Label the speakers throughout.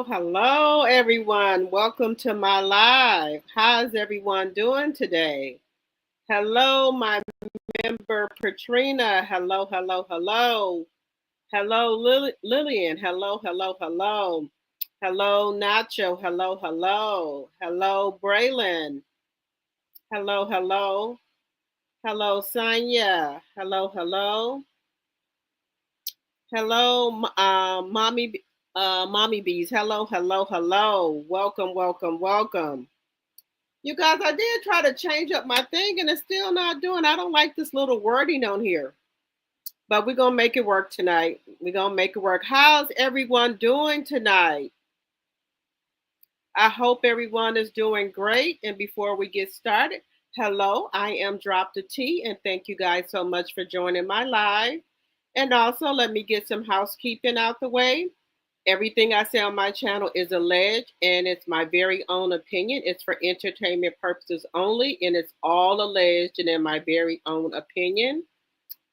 Speaker 1: Hello, everyone. Welcome to my live. How's everyone doing today? Hello, my member, Patrina. Hello. Hello, Lillian. Hello. Hello, Nacho. Hello. Hello, Braylon. Hello. Hello, Sonia. Hello. Hello, Mommy Bees. Hello. Welcome. You guys, I did try to change up my thing and it's still not doing. I don't like this little wording on here. But we're going to make it work tonight. How's everyone doing tonight? I hope everyone is doing great. And before we get started, hello, I am Drop the T. And thank you guys so much for joining my live. And also, let me get some housekeeping out the way. Everything I say on my channel is alleged, and it's my very own opinion. It's for entertainment purposes only, and it's all alleged and in my very own opinion.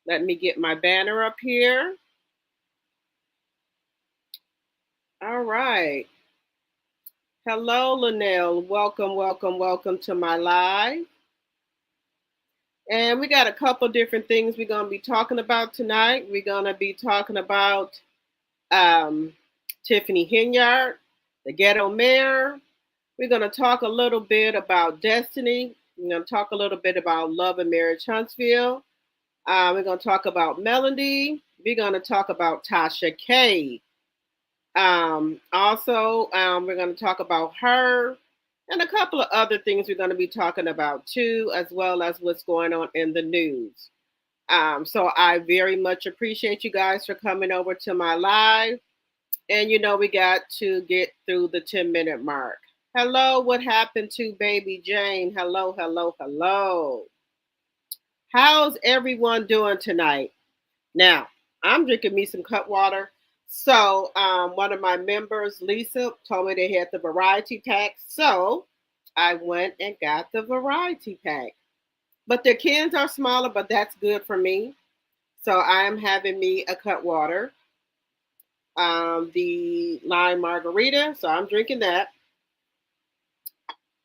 Speaker 1: Let me get my banner up here. All right. Hello, Linnell. Welcome to my live. And we got a couple different things we're going to be talking about tonight. We're going to be talking about Tiffany Henyard, the ghetto mayor. We're going to talk a little bit about Destiny. We're going to talk a little bit about Love and Marriage Huntsville. We're going to talk about Melody. We're going to talk about Tasha K. Also, we're going to talk about her and a couple of other things we're going to be talking about too, as well as what's going on in the news. So I very much appreciate you guys for coming over to my live. And you know, we got to get through the 10-minute mark. Hello, what happened to baby Jane? Hello. How's everyone doing tonight? Now, I'm drinking me some cut water. So one of my members, Lisa, told me they had the variety pack. So I went and got the variety pack. But the cans are smaller, but that's good for me. So I am having me a cut water. The lime margarita, so I'm drinking that.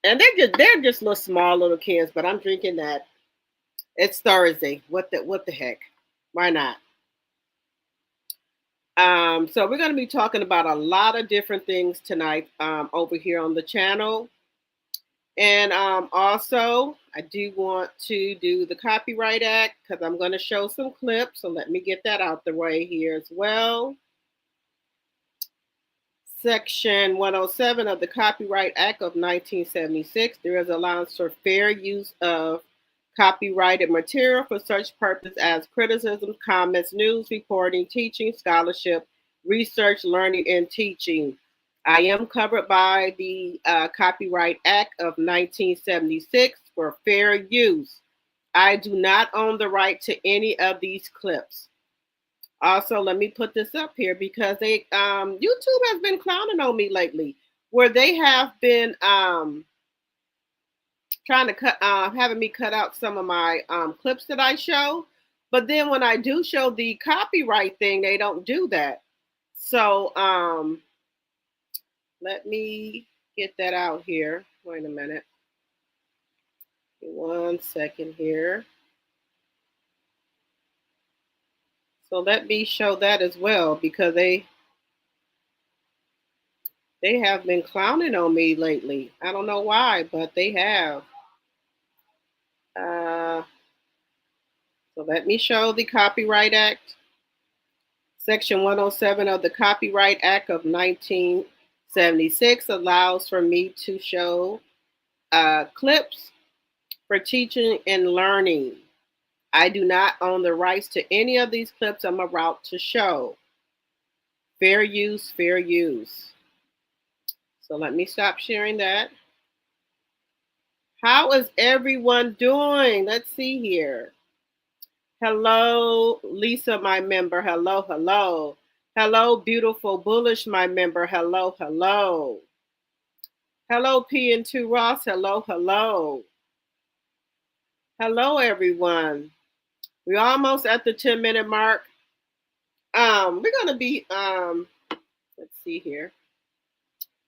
Speaker 1: And they're just little small little cans, but I'm drinking that. It's Thursday. What the heck? Why not? So we're going to be talking about a lot of different things tonight over here on the channel. And also, I do want to do the Copyright Act because I'm going to show some clips. So let me get that out the way here as well. Section 107 of the Copyright Act of 1976, there is allowance for fair use of copyrighted material for such purpose as criticism, comments, news, reporting, teaching, scholarship, research, learning, and teaching. I am covered by the Copyright Act of 1976 for fair use. I do not own the right to any of these clips. Also, let me put this up here because YouTube has been clowning on me lately, where they have been trying to cut, having me cut out some of my clips that I show. But then when I do show the copyright thing, they don't do that. So let me get that out here. Wait a minute. 1 second here. So let me show that as well, because they have been clowning on me lately. I don't know why, but they have. So let me show the Copyright Act. Section 107 of the Copyright Act of 1976 allows for me to show clips for teaching and learning. I do not own the rights to any of these clips I'm about to show. Fair use, fair use. So let me stop sharing that. How is everyone doing? Let's see here. Hello, Lisa, my member. Hello, hello. Hello, beautiful bullish, my member. Hello, hello. Hello, P&2 Ross. Hello, hello. Hello, everyone. We're almost at the 10-minute mark. We're going to be, let's see here.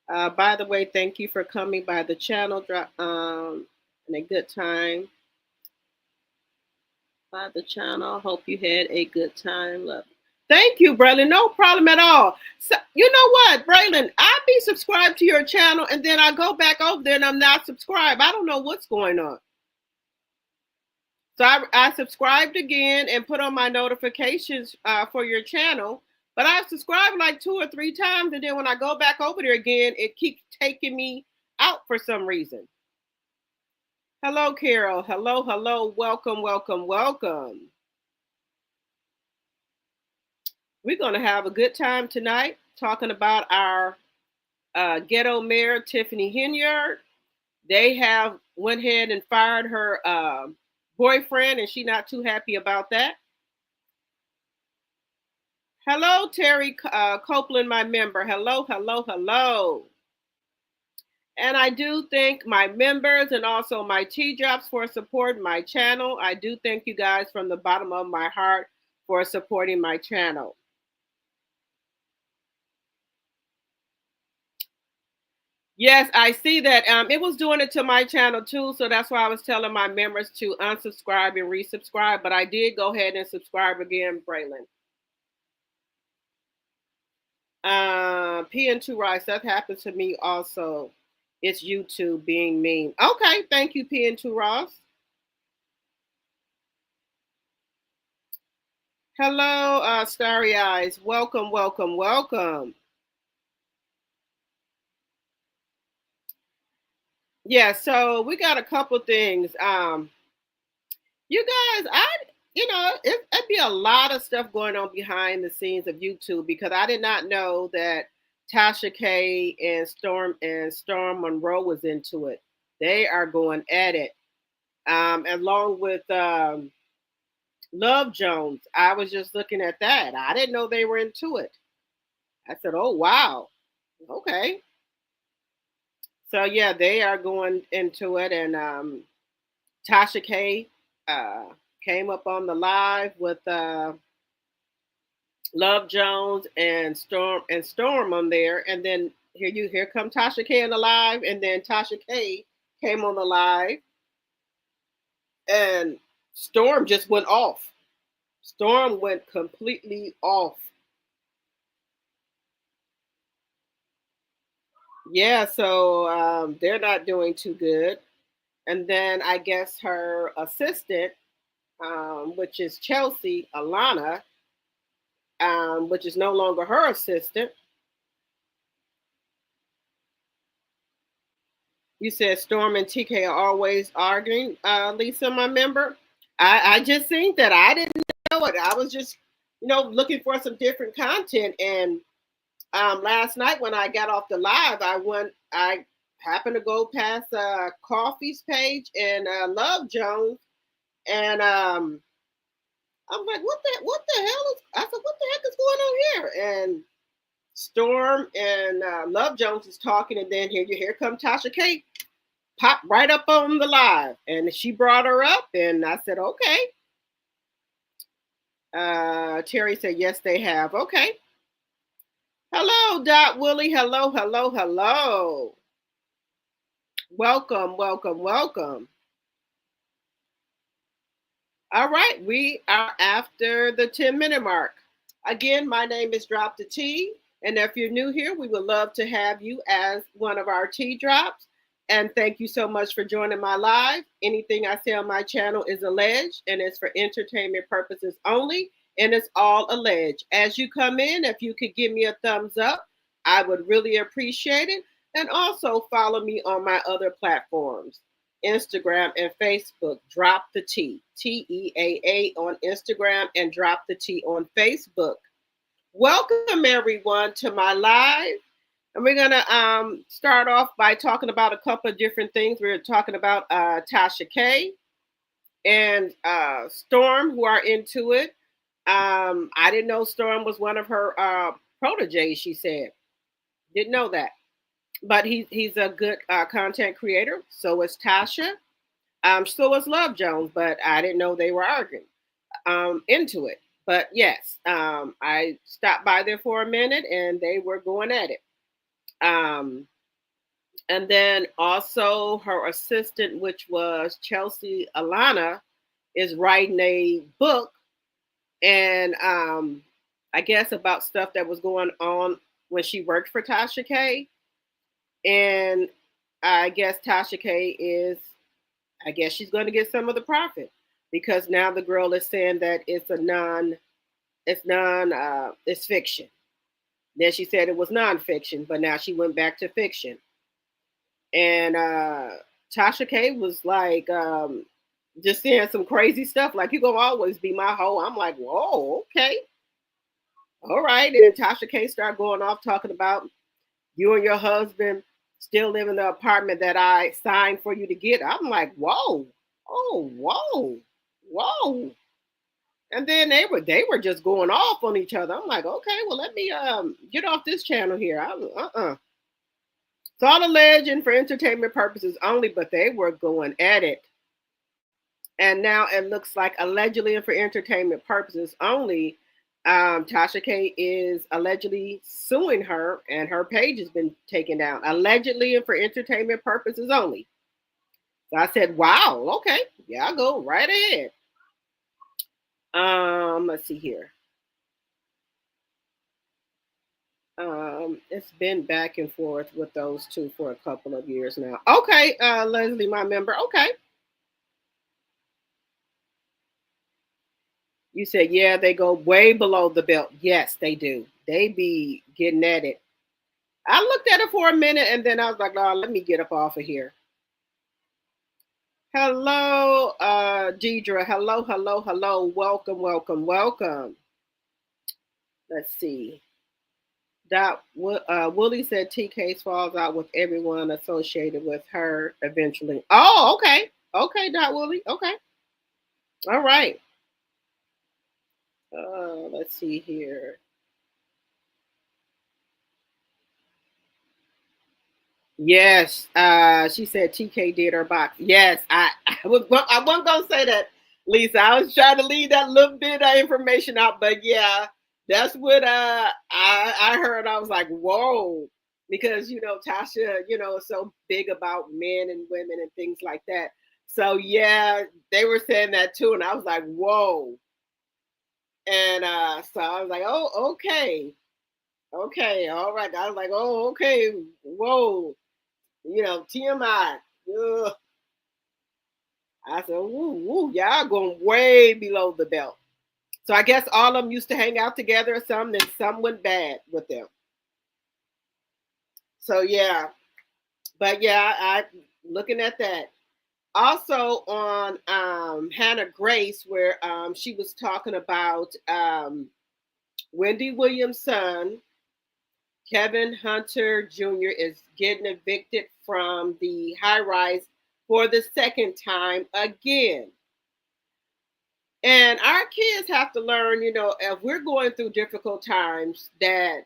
Speaker 1: By the way, thank you for coming by the channel in a good time. By the channel. Hope you had a good time. Love. Thank you, Braylon. No problem at all. So, you know what, Braylon? I be subscribed to your channel, and then I go back over there and I'm not subscribed. I don't know what's going on. So I subscribed again and put on my notifications for your channel. But I've subscribed like 2 or 3 times, and then when I go back over there again, it keeps taking me out for some reason. Hello, Carol. Hello, hello. Welcome, welcome, welcome. We're going to have a good time tonight talking about our ghetto mayor, Tiffany Henyard. They have went ahead and fired her boyfriend, and she's not too happy about that. Hello, Terry Copeland, my member. Hello, hello, hello. And I do thank my members and also my T-Drops for supporting my channel. I do thank you guys from the bottom of my heart for supporting my channel. Yes, I see that. It was doing it to my channel too, so that's why I was telling my members to unsubscribe and resubscribe. But I did go ahead and subscribe again, Braylon. PN2 Rice, that happened to me also. It's YouTube being mean. Okay, thank you, PN2 Ross. Hello, Starry Eyes. Welcome, welcome, welcome. Yeah, so we got a couple things. You guys, it'd be a lot of stuff going on behind the scenes of YouTube, because I did not know that Tasha K and Storm Monroe was into it. They are going at it. Along with Love Jones. I was just looking at that. I didn't know they were into it. I said, oh, wow. Okay. So, yeah, they are going into it. And Tasha K came up on the live with Love Jones and Storm on there. And then here come Tasha K on the live. And then Tasha K came on the live. And Storm just went off. Storm went completely off. Yeah, so they're not doing too good. And then I guess her assistant, which is Chelsea, Alana, which is no longer her assistant. You said Storm and TK are always arguing, Lisa, my member. I just think that I didn't know it. I was just, looking for some different content. And last night when I got off the live, I happened to go past Coffee's page and Love Jones, and I'm like, what the hell is? I said, what the heck is going on here? And Storm and Love Jones is talking, and then here come Tasha K popped right up on the live, and she brought her up, and I said, okay. Terry said, yes, they have. Okay. Hello, Dot Willie. Hello, hello, hello. Welcome, welcome, welcome. All right, we are after the 10-minute mark. Again, my name is Drop the Tea, and if you're new here, we would love to have you as one of our tea drops. And thank you so much for joining my live. Anything I say on my channel is alleged, and it's for entertainment purposes only, and it's all alleged. As you come in, if you could give me a thumbs up, I would really appreciate it. And also follow me on my other platforms. Instagram and Facebook, Drop the Tea, TEAA on Instagram, and Drop the Tea on Facebook. Welcome everyone to my live. And we're gonna start off by talking about a couple of different things. We're talking about Tasha K and Storm, who are into it. I didn't know Storm was one of her proteges, she said. Didn't know that. But he's a good content creator. So is Tasha. So is Love Jones, but I didn't know they were arguing into it. But yes, I stopped by there for a minute and they were going at it. And then also her assistant, which was Chelsea Alana, is writing a book, and I guess about stuff that was going on when she worked for Tasha K. And I guess Tasha K I guess she's going to get some of the profit, because now the girl is saying that it's fiction. Then she said it was nonfiction, but now she went back to fiction. And Tasha K was like just saying some crazy stuff, like, "You gonna always be my hoe." I'm like, whoa, okay. All right. And Tasha K started going off talking about you and your husband still live in the apartment that I signed for you to get. I'm like, whoa, oh, whoa, whoa. And then they were just going off on each other. I'm like, okay, well, let me get off this channel here. It's all alleged and for entertainment purposes only, but they were going at it. And now it looks like allegedly and for entertainment purposes only, Tasha K is allegedly suing her, and her page has been taken down. Allegedly and for entertainment purposes only. So I said, wow, okay, yeah, I'll go right ahead. Let's see here. It's been back and forth with those two for a couple of years now. Okay, Leslie, my member. Okay. You said, yeah, they go way below the belt. Yes, they do. They be getting at it. I looked at it for a minute and then I was like, oh, let me get up off of here. Hello, Deidre. Hello, hello, hello. Welcome, welcome, welcome. Let's see. Willie said TK falls out with everyone associated with her eventually. Oh, okay. Okay, Dot Willie. Okay. All right. Let's see here. Yes, she said TK did her box. Yes, I wasn't gonna say that, Lisa. I was trying to leave that little bit of information out, but yeah, that's what I heard. I was like, whoa, because Tasha, is so big about men and women and things like that. So yeah, they were saying that too, and I was like, whoa. And so I was like, oh, okay, all right. I was like, oh, okay, whoa. TMI. Ugh. I said, woo, y'all going way below the belt. So I guess all of them used to hang out together or something, and some went bad with them. So yeah. But yeah, I looking at that. Also on Hannah Grace, where she was talking about Wendy Williams' son, Kevin Hunter Jr. is getting evicted from the high rise for the second time again. And our kids have to learn, if we're going through difficult times, that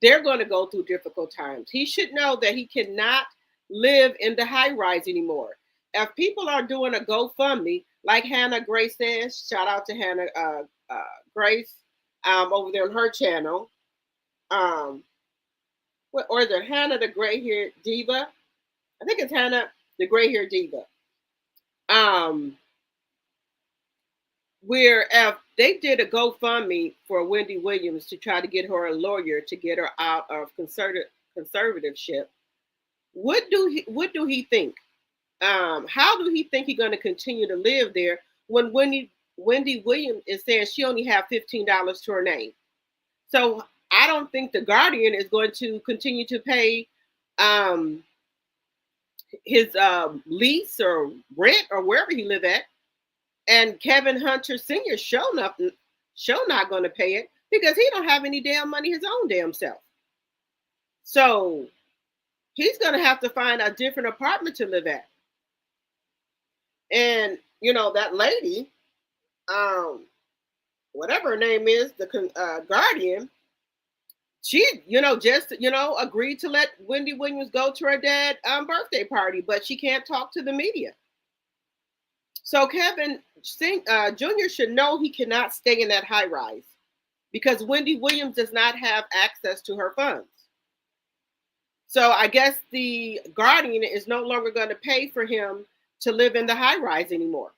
Speaker 1: they're going to go through difficult times. He should know that he cannot live in the high rise anymore. If people are doing a GoFundMe, like Hannah Grace says, shout out to Hannah Grace over there on her channel. Or is it Hannah the Gray Haired Diva? I think it's Hannah the Gray Haired Diva. Where if they did a GoFundMe for Wendy Williams to try to get her a lawyer to get her out of conservatorship, what do he think? How do he think he's going to continue to live there when Wendy Williams is saying she only have $15 to her name? So I don't think the Guardian is going to continue to pay his lease or rent or wherever he live at. And Kevin Hunter Sr. show not going to pay it because he don't have any damn money his own damn self. So he's going to have to find a different apartment to live at. And, that lady, whatever her name is, the Guardian, she, agreed to let Wendy Williams go to her dad's birthday party, but she can't talk to the media. So Kevin Jr. should know he cannot stay in that high rise because Wendy Williams does not have access to her funds. So I guess the Guardian is no longer going to pay for him to live in the high rise anymore.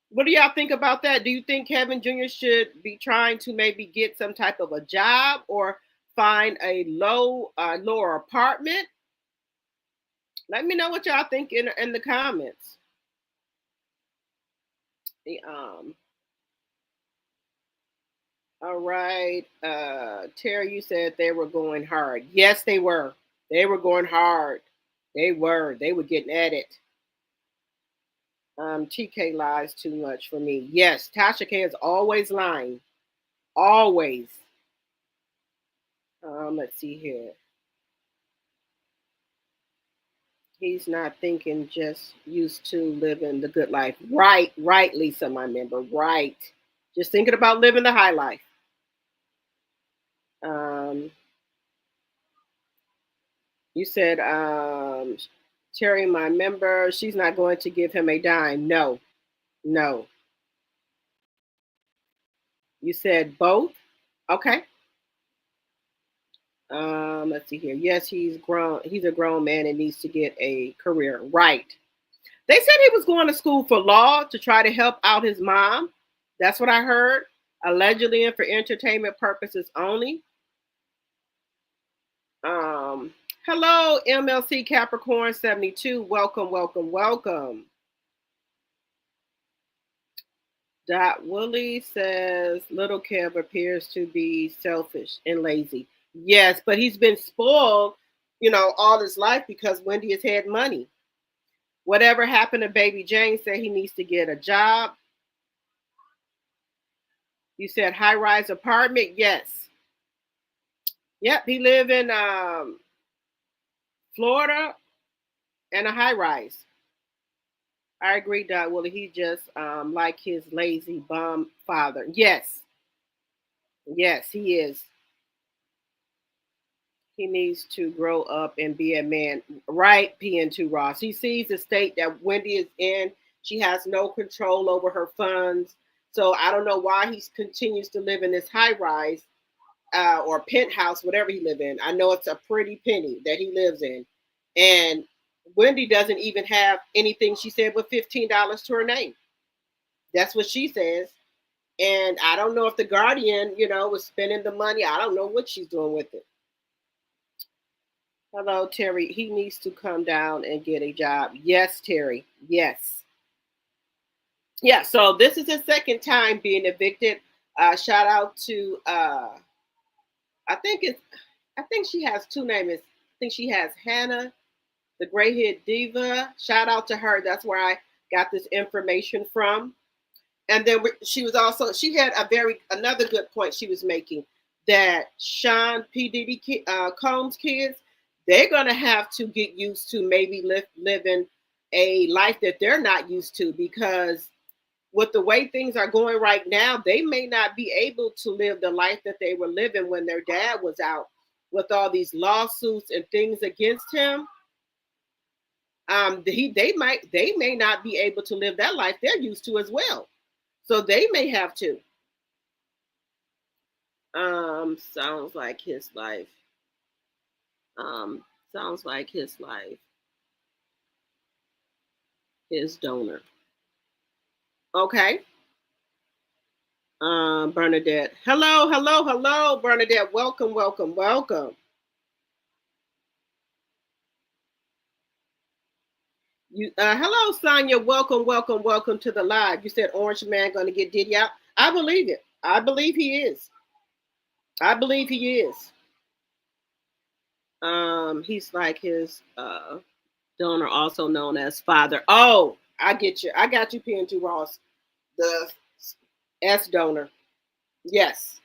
Speaker 1: What do y'all think about that? Do you think Kevin Jr. should be trying to maybe get some type of a job or find a lower apartment? Let me know what y'all think in the comments. All right. Terry, you said they were going hard. Yes, they were. They were going hard. They were getting at it. TK lies too much for me. Yes, Tasha K is always lying. Always. Let's see here. He's not thinking, just used to living the good life. Right, Lisa, my member. Right. Just thinking about living the high life. You said, Terry, my member, she's not going to give him a dime. No. You said both? Okay. Let's see here. Yes, he's grown. He's a grown man and needs to get a career. Right. They said he was going to school for law to try to help out his mom. That's what I heard. Allegedly and for entertainment purposes only. Hello, MLC Capricorn 72. Welcome. Dot Willie says little Kev appears to be selfish and lazy. Yes, but he's been spoiled, all his life because Wendy has had money. Whatever happened to Baby Jane said he needs to get a job. You said high-rise apartment? Yes. Yep, he live in Florida and a high-rise. I agree, Dot Willie. He just like his lazy bum father. Yes, he is. He needs to grow up and be a man. Right, PN2 Ross. He sees the state that Wendy is in. She has no control over her funds. So I don't know why he continues to live in this high rise or penthouse, whatever he lives in. I know it's a pretty penny that he lives in. And Wendy doesn't even have anything, she said, with $15 to her name. That's what she says. And I don't know if the Guardian, was spending the money. I don't know what she's doing with it. Hello, Terry. He needs to come down and get a job. Yes, Terry. Yes. Yeah, so this is his second time being evicted. Shout out to, I think she has two names. I think she has Hannah, the gray-haired diva. Shout out to her. That's where I got this information from. And then she had another good point she was making, that Sean P. Diddy Combs kids, they're going to have to get used to maybe living a life that they're not used to, because with the way things are going right now, they may not be able to live the life that they were living when their dad was out with all these lawsuits and things against him, they may not be able to live that life they're used to as well. So they may have to. Sounds like his life. Sounds like his life. His donor. Okay. Bernadette. Hello, Bernadette. Welcome. Hello, Sonia. Welcome to the live. You said Orange Man going to get Diddy out. I believe it. I believe he is. He's like his donor, also known as father. Oh, I get you. I got you, PNG Ross. The S donor. Yes.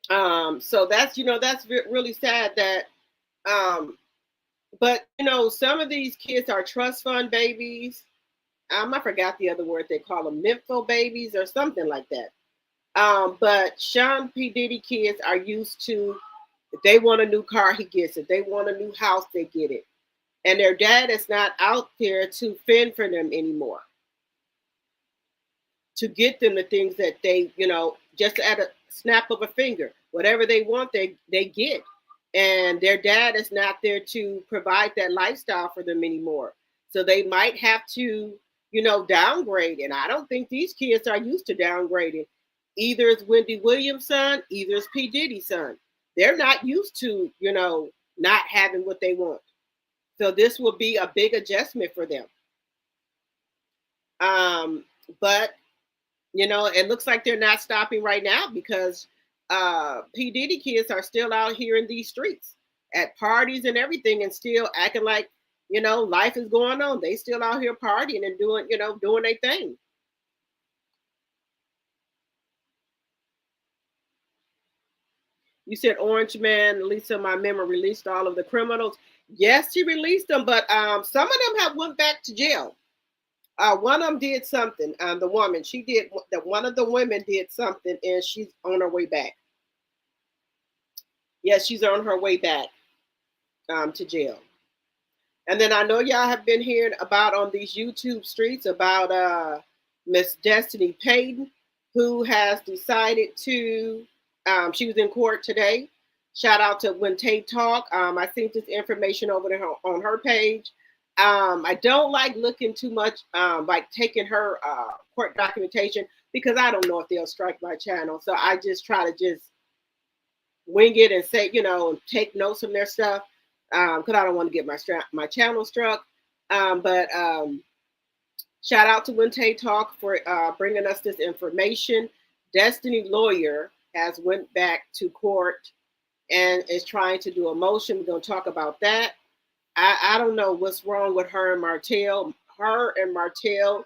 Speaker 1: So that's really sad that but some of these kids are trust fund babies. I forgot the other word they call them, nympho babies or something like that. But Sean P. Diddy kids are used to, if they want a new car, he gets it. They want a new house, they get it. And their dad is not out there to fend for them anymore, to get them the things that they, just at a snap of a finger, whatever they want, they get. And their dad is not there to provide that lifestyle for them anymore. So they might have to, downgrade. And I don't think these kids are used to downgrading. Either it's Wendy Williams' son, either it's P. Diddy's son. They're not used to, not having what they want. So this will be a big adjustment for them. But, it looks like they're not stopping right now because P. Diddy kids are still out here in these streets at parties and everything and still acting like, life is going on. They still out here partying and doing their thing. You said Orange Man, at least in my memory, released all of the criminals. Yes, he released them, but some of them have went back to jail. One of them did something. The woman, one of the women did something, and she's on her way back. Yes, she's on her way back to jail. And then I know y'all have been hearing about on these YouTube streets about Miss Destiny Peyton, who has decided to, she was in court today. Shout out to When Tate Talk. I sent this information over to her on her page. I don't like looking too much, like taking her court documentation because I don't know if they'll strike my channel. So I just try to just wing it and say, take notes from their stuff because I don't want to get my channel struck. But shout out to When Tate Talk for bringing us this information. Destiny Lawyer has went back to court and is trying to do a motion. We're going to talk about that. I don't know what's wrong with her and Martell. Her and Martell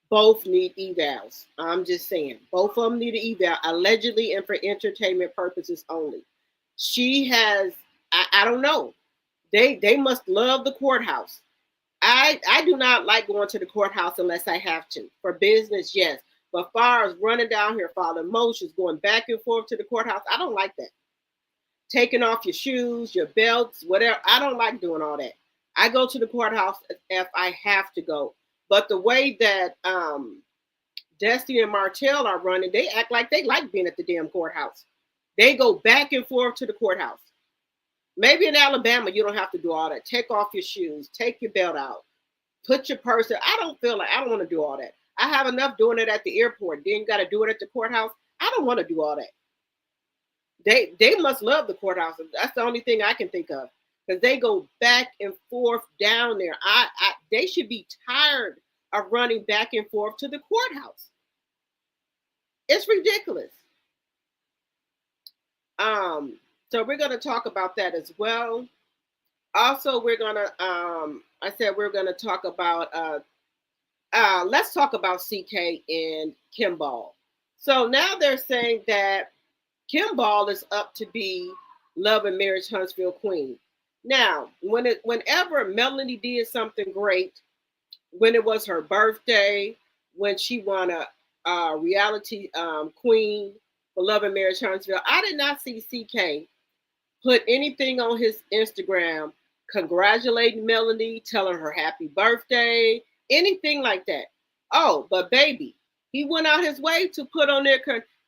Speaker 1: both need evals. I'm just saying. Both of them need an eval, allegedly and for entertainment purposes only. She has, I don't know. They must love the courthouse. I do not like going to the courthouse unless I have to. For business, yes. But as far as running down here, filing motions, going back and forth to the courthouse, I don't like that. Taking off your shoes, your belts, whatever. I don't like doing all that. I go to the courthouse if I have to go. But the way that Destiny and Martell are running, they act like they like being at the damn courthouse. They go back and forth to the courthouse. Maybe in Alabama, you don't have to do all that. Take off your shoes, take your belt out, put your purse in. I don't want to do all that. I have enough doing it at the airport. Then you got to do it at the courthouse. I don't want to do all that. They must love the courthouse. That's the only thing I can think of because they go back and forth down there. They should be tired of running back and forth to the courthouse. It's ridiculous. So we're going to talk about that as well. Also, we're going to, I said we're going to talk about, let's talk about CK and Kimball. So now they're saying that Kimball is up to be Love and Marriage Huntsville Queen. Now, whenever Melanie did something great, when it was her birthday, when she won a reality queen for Love and Marriage Huntsville, I did not see CK put anything on his Instagram congratulating Melanie, telling her happy birthday, anything like that. Oh, but baby, he went out his way to put on there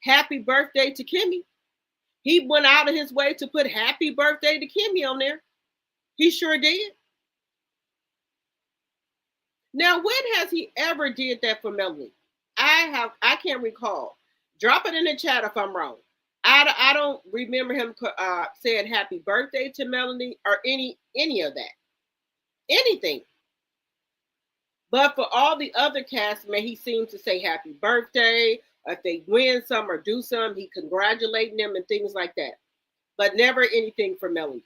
Speaker 1: happy birthday to Kimmy. He went out of his way to put happy birthday to Kimmy on there. He sure did. Now, when has he ever did that for Melanie? I can't recall. Drop it in the chat if I'm wrong. I don't remember him saying happy birthday to Melanie or any of that. Anything. But for all the other castmates, he seems to say happy birthday. If they win some or do some, he congratulating them and things like that. But never anything for Melanie.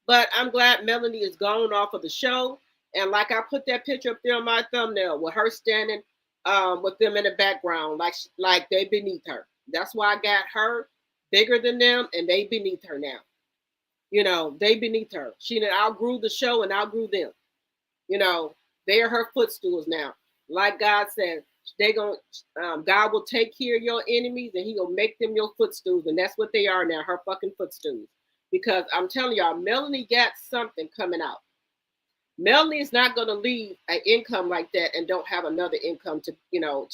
Speaker 1: But I'm glad Melanie is gone off of the show. And like I put that picture up there on my thumbnail with her standing with them in the background, like they beneath her. That's why I got her bigger than them, and they beneath her now. You know, they beneath her. She outgrew the show and outgrew them. You know, they are her footstools now. Like God said, God will take care of your enemies and he will make them your footstools. And that's what they are now, her fucking footstools. Because I'm telling y'all, Melanie got something coming out. Melanie is not going to leave an income like that and don't have another income to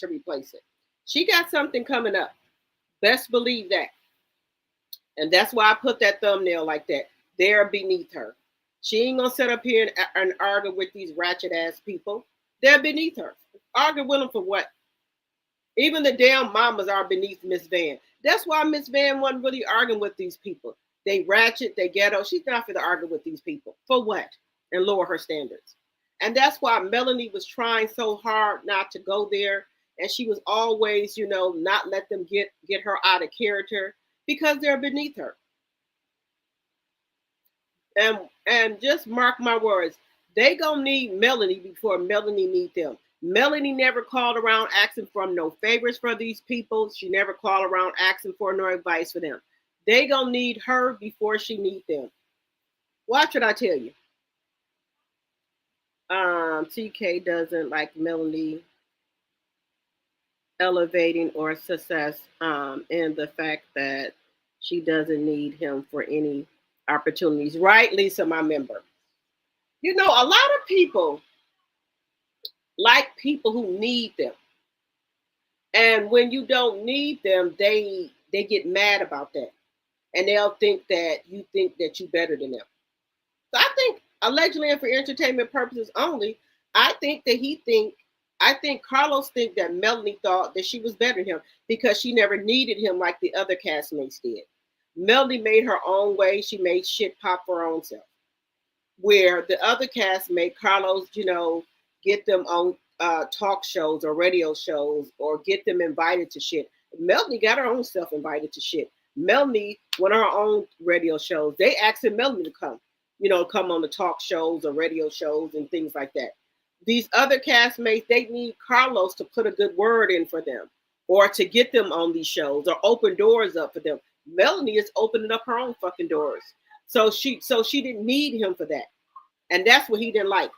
Speaker 1: replace it. She got something coming up. Best believe that. And that's why I put that thumbnail like that. They're beneath her. She ain't going to sit up here and argue with these ratchet ass people. They're beneath her. Argue with them for what? Even the damn mamas are beneath Miss Van. That's why Miss Van wasn't really arguing with these people. They ratchet, they ghetto. She's not for to argue with these people. For what? And lower her standards. And that's why Melanie was trying so hard not to go there. And she was always, not let them get her out of character because they're beneath her. And just mark my words, they gonna need Melanie before Melanie need them. Melanie never called around asking for no favors for these people. She never called around asking for no advice for them. They gonna need her before she need them. Watch what I tell you. TK doesn't like Melanie elevating or success in the fact that she doesn't need him for any opportunities. Right, Lisa, my member? A lot of people like people who need them. And when you don't need them, they get mad about that. And they'll think that you think that you're better than them. So I think, allegedly and for entertainment purposes only, I think Carlos think that Melanie thought that she was better than him because she never needed him like the other castmates did. Melanie made her own way. She made shit pop for her own self. Where the other castmate, Carlos, get them on talk shows or radio shows or get them invited to shit. Melanie got her own self invited to shit. Melanie went on her own radio shows. They asked Melanie to come, come on the talk shows or radio shows and things like that. These other castmates, they need Carlos to put a good word in for them or to get them on these shows or open doors up for them. Melanie is opening up her own fucking doors. So she didn't need him for that. And that's what he didn't like.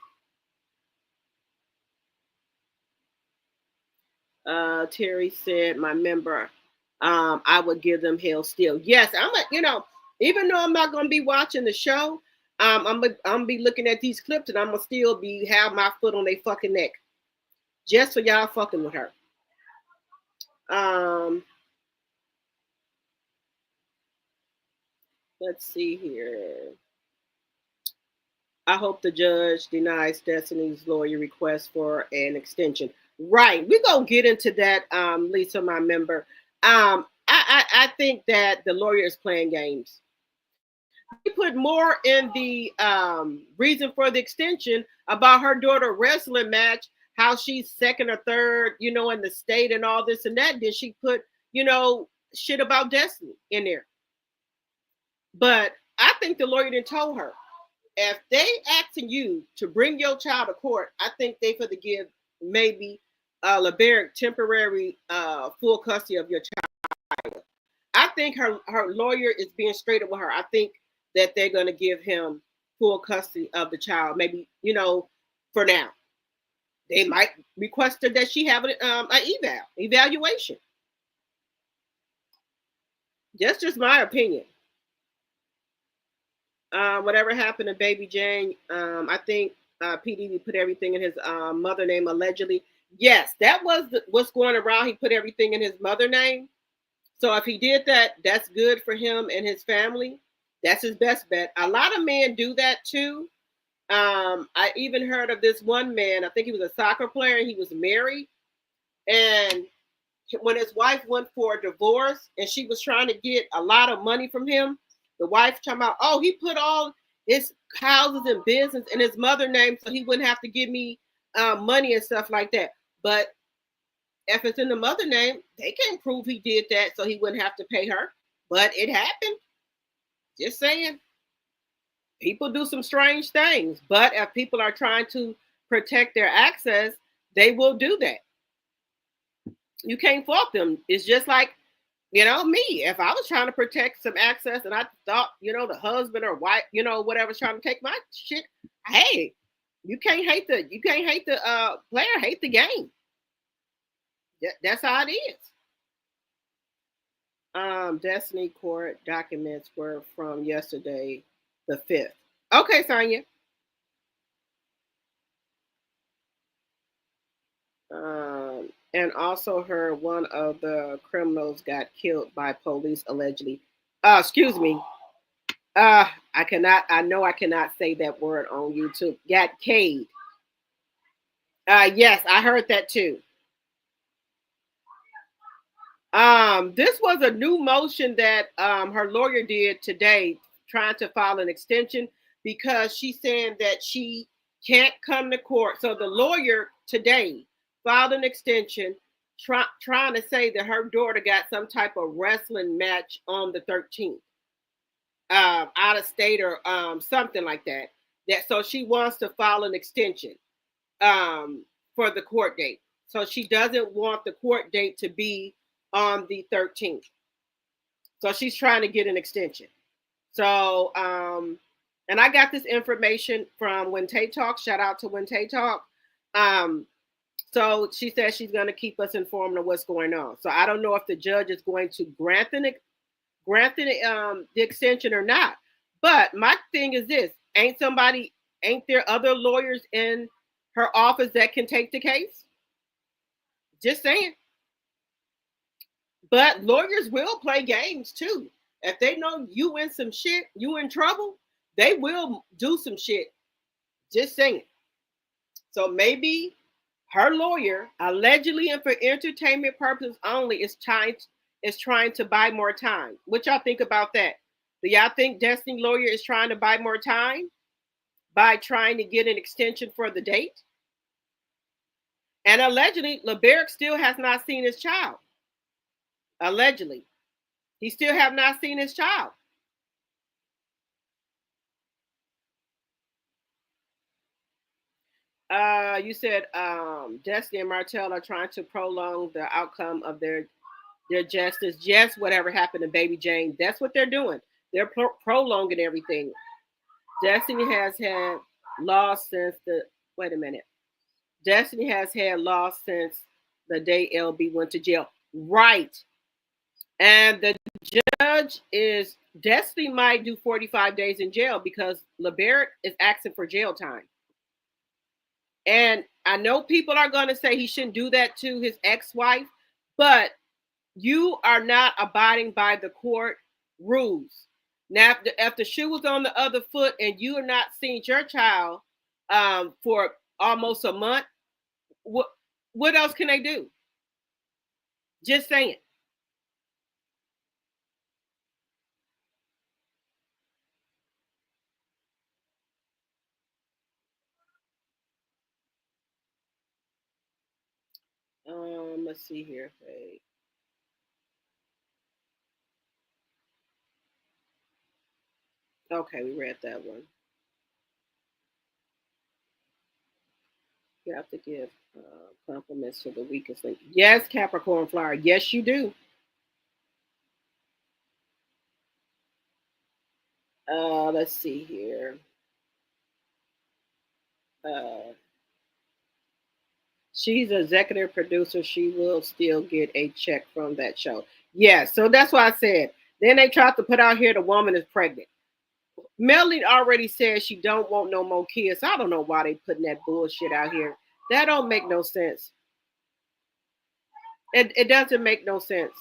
Speaker 1: Terry said, my member, I would give them hell still. Yes, even though I'm not going to be watching the show, I'm gonna be looking at these clips and I'm gonna still have my foot on their fucking neck. Just for y'all fucking with her. Let's see here. I hope the judge denies Destiny's lawyer request for an extension. Right. We're going to get into that, Lisa, my member. I think that the lawyer is playing games. We put more in the reason for the extension about her daughter wrestling match, how she's second or third, in the state and all this and that. Did she put, shit about Destiny in there? But I think the lawyer didn't tell her. If they asking you to bring your child to court, I think they for to give maybe LeBeric temporary full custody of your child. I think her lawyer is being straight up with her. I think that they're going to give him full custody of the child, maybe, for now. They might request that she have an evaluation. That's just my opinion. Whatever happened to Baby Jane? I think PDD put everything in his mother name allegedly. Yes, that was what's going around. He put everything in his mother name. So if he did that, that's good for him and his family. That's his best bet. A lot of men do that too. I even heard of this one man. I think he was a soccer player and he was married. And when his wife went for a divorce and she was trying to get a lot of money from him, the wife talking about, oh, he put all his houses and business in his mother name so he wouldn't have to give me money and stuff like that. But if it's in the mother name, they can't prove he did that so he wouldn't have to pay her. But it happened. Just saying. People do some strange things. But if people are trying to protect their access, they will do that. You can't fault them. It's just like, me. If I was trying to protect some access and I thought, the husband or wife, whatever's trying to take my shit, hey, you can't hate the player, hate the game. That's how it is. Destiny Court documents were from yesterday, the 5th. Okay, Sonia. And also heard one of the criminals got killed by police allegedly. Excuse me. I know I cannot say that word on YouTube. Got K'd. Yes, I heard that too. This was a new motion that her lawyer did today, trying to file an extension because she's saying that she can't come to court. So the lawyer today filed an extension trying to say that her daughter got some type of wrestling match on the 13th, out of state or something like that. So she wants to file an extension for the court date. So she doesn't want the court date to be on the 13th. So she's trying to get an extension. So, and I got this information from When Tay Talk. Shout out to When Tay Talk. So she says she's going to keep us informed of what's going on. So I don't know if the judge is going to grant the extension or not. But my thing is this: ain't there other lawyers in her office that can take the case? Just saying. But lawyers will play games too. If they know you in some shit, you in trouble, they will do some shit. Just saying. So maybe her lawyer, allegedly and for entertainment purposes only, is trying to buy more time. What y'all think about that? Do y'all think Destiny lawyer is trying to buy more time by trying to get an extension for the date? And allegedly, LeBerick still has not seen his child. Allegedly. He still have not seen his child. You said Destiny and Martell are trying to prolong the outcome of their justice. Yes, whatever happened to Baby Jane, that's what they're doing. They're prolonging everything. Destiny has had loss since Destiny has had loss since the day LB went to jail. Right. And the judge is Destiny might do 45 days in jail because LeBerick is asking for jail time. And I know people are going to say he shouldn't do that to his ex-wife, but you are not abiding by the court rules. Now, if the shoe was on the other foot and you are not seeing your child for almost a month, what else can they do? Just saying. Let's see here. Okay, we read that one. You have to give compliments to the weakest link. Yes, Capricorn Flower. Yes, you do. Let's see here. She's an executive producer. She will still get a check from that show. Yeah, so that's why I said. Then they tried to put out here the woman is pregnant. Melanie already said she don't want no more kids. I don't know why they putting that bullshit out here. That don't make no sense. It doesn't make no sense.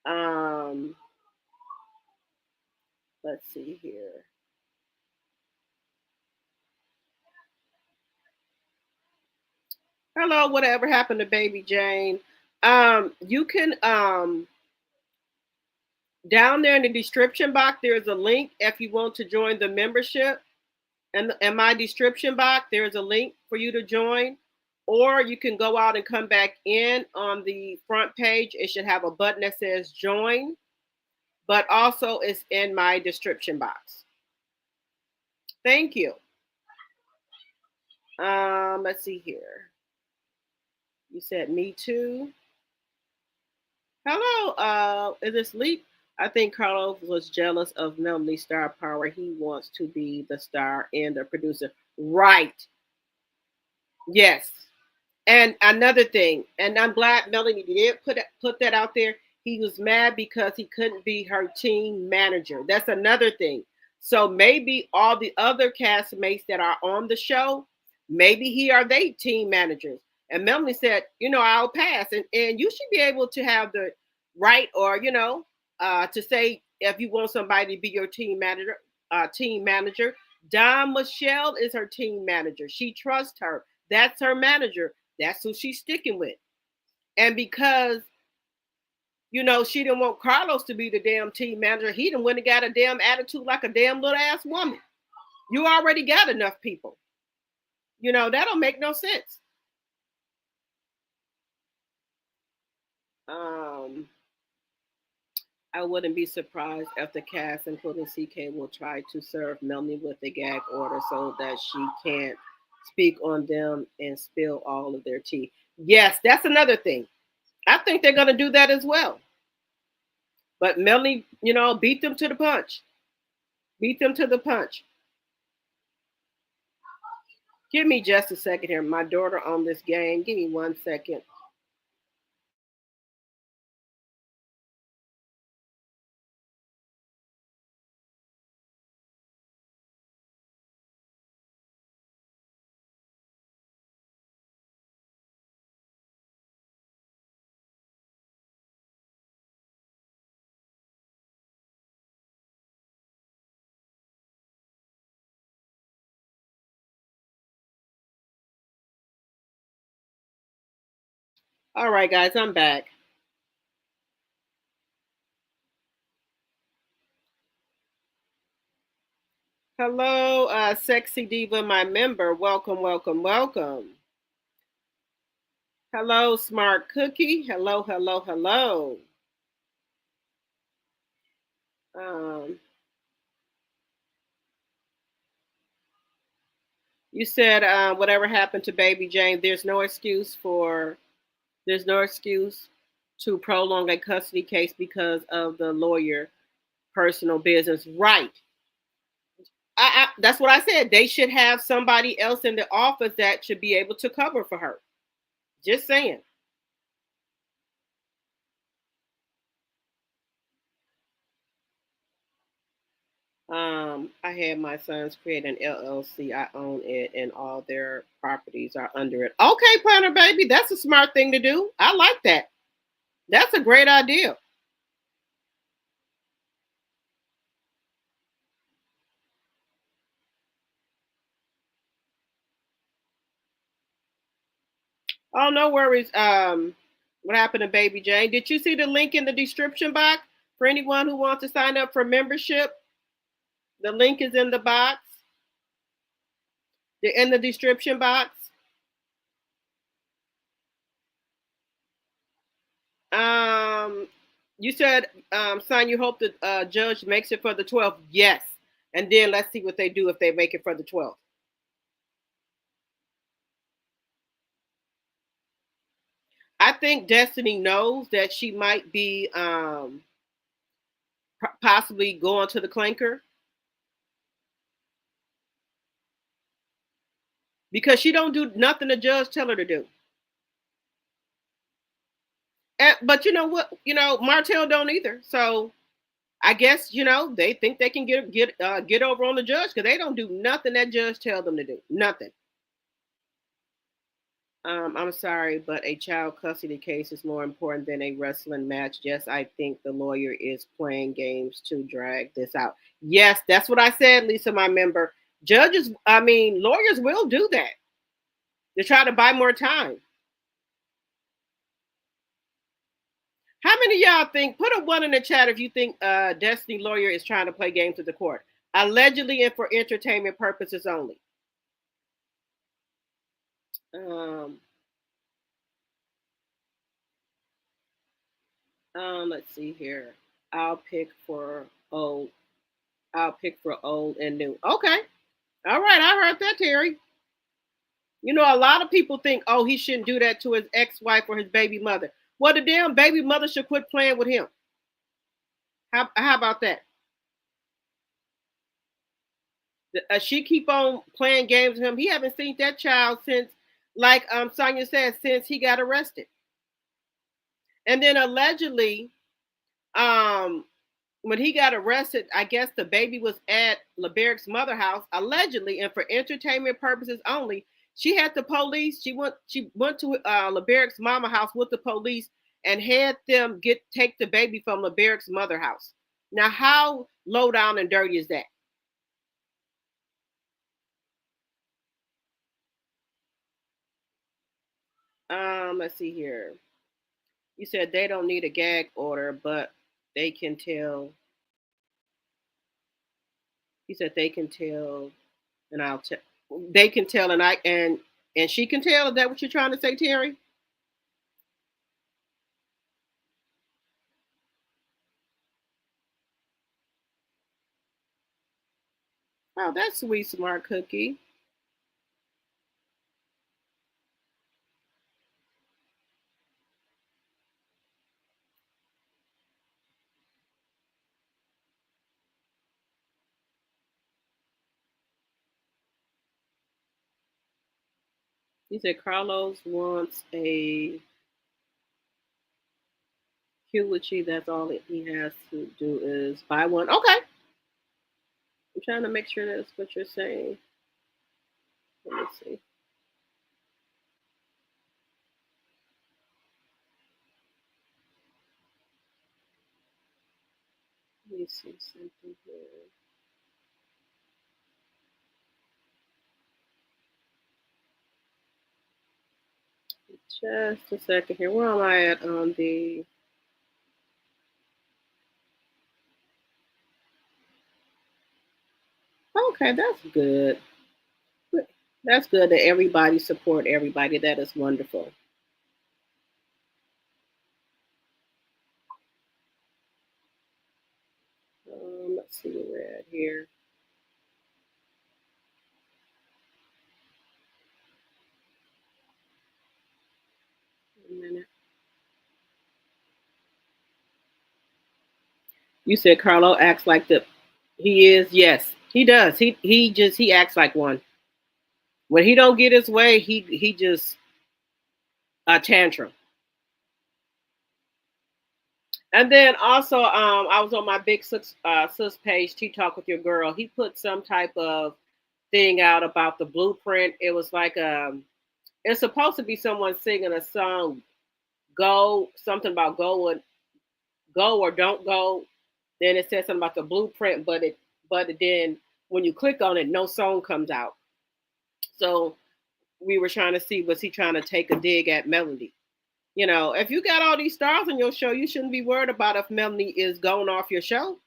Speaker 1: Um, let's see here. Hello, whatever happened to Baby Jane? You can down there in the description box, there's a link if you want to join the membership. And in my description box, there's a link for you to join. Or you can go out and come back in on the front page. It should have a button that says join, but also it's in my description box. Thank you. Let's see here. You said me too. Hello, is this Leap? I think Carlos was jealous of Melanie's star power. He wants to be the star and the producer. Right. Yes. And another thing, and I'm glad Melanie did put that out there. He was mad because he couldn't be her team manager. That's another thing. So maybe all the other castmates that are on the show, maybe he or they team managers. And Melanie said, I'll pass. And you should be able to have the right or, to say if you want somebody to be your team manager. Don Michelle is her team manager. She trusts her. That's her manager. That's who she's sticking with. And because, she didn't want Carlos to be the damn team manager, he done went and got a damn attitude like a damn little ass woman. You already got enough people. That don't make no sense. I wouldn't be surprised if the cast, including CK, will try to serve Melanie with a gag order so that she can't speak on them and spill all of their tea. Yes, that's another thing. I think they're going to do that as well. But Melanie, beat them to the punch. Beat them to the punch. Give me just a second here. My daughter on this game. Give me 1 second. All right, guys, I'm back. Hello, Sexy Diva, my member. Welcome, welcome, welcome. Hello, Smart Cookie. Hello, hello, hello. You said whatever happened to Baby Jane. There's no excuse to prolong a custody case because of the lawyer personal business. Right. That's what I said. They should have somebody else in the office that should be able to cover for her. Just saying. I had my sons create an LLC. I own it, and all their properties are under it. Okay, planner baby, that's a smart thing to do. I like that. That's a great idea. Oh, no worries. What happened to Baby Jane? Did you see the link in the description box for anyone who wants to sign up for membership? The link is in the box. They're in the description box. You said, son, you hope the judge makes it for the 12th. Yes. And then let's see what they do if they make it for the 12th. I think Destiny knows that she might be possibly going to the clinker because she don't do nothing the judge tell her to do. But you know what? Martell don't either. So I guess they think they can get over on the judge because they don't do nothing that judge tell them to do. Nothing. I'm sorry, but a child custody case is more important than a wrestling match. Yes, I think the lawyer is playing games to drag this out. Yes, that's what I said, Lisa, my member. Lawyers will do that to try to buy more time. How many of y'all think, put a one in the chat if you think Destiny lawyer is trying to play games with the court? Allegedly and for entertainment purposes only. Let's see here. I'll pick for old. I'll pick for old and new. Okay. All right. I heard that, Terry. A lot of people think, oh, he shouldn't do that to his ex-wife or his baby mother. Well, the damn baby mother should quit playing with him. How about that? She keep on playing games with him. He haven't seen that child since, like Sonia said, since he got arrested. And then allegedly, when he got arrested, I guess the baby was at LeBeric's mother house, allegedly, and for entertainment purposes only. She had the police. She went to LeBeric's mama house with the police and had them take the baby from LeBeric's mother house. Now, how low down and dirty is that? Let's see here. You said they don't need a gag order, but they can tell. You said they can tell, and I'll tell. They can tell, and she can tell. Is that what you're trying to say, Terry? Oh, that's sweet, smart cookie. He said Carlos wants a eulogy. That's all that he has to do is buy one. Okay. I'm trying to make sure that's what you're saying. Let me see. Let me see something here. Just a second here. Where am I at on the? Okay, that's good. That's good that everybody support everybody. That is wonderful. Let's see where we're at here. A minute. You said Carlo acts like he is. Yes, he does. He acts like one. When he don't get his way, he just a tantrum. And then also, I was on my big sis page. Tea Talk with Your Girl. He put some type of thing out about the blueprint. It was like it's supposed to be someone singing a song, go something about go or don't go. Then it says something about the blueprint, but then when you click on it, no song comes out. So we were trying to see, was he trying to take a dig at Melody? If you got all these stars on your show, you shouldn't be worried about if Melanie is going off your show.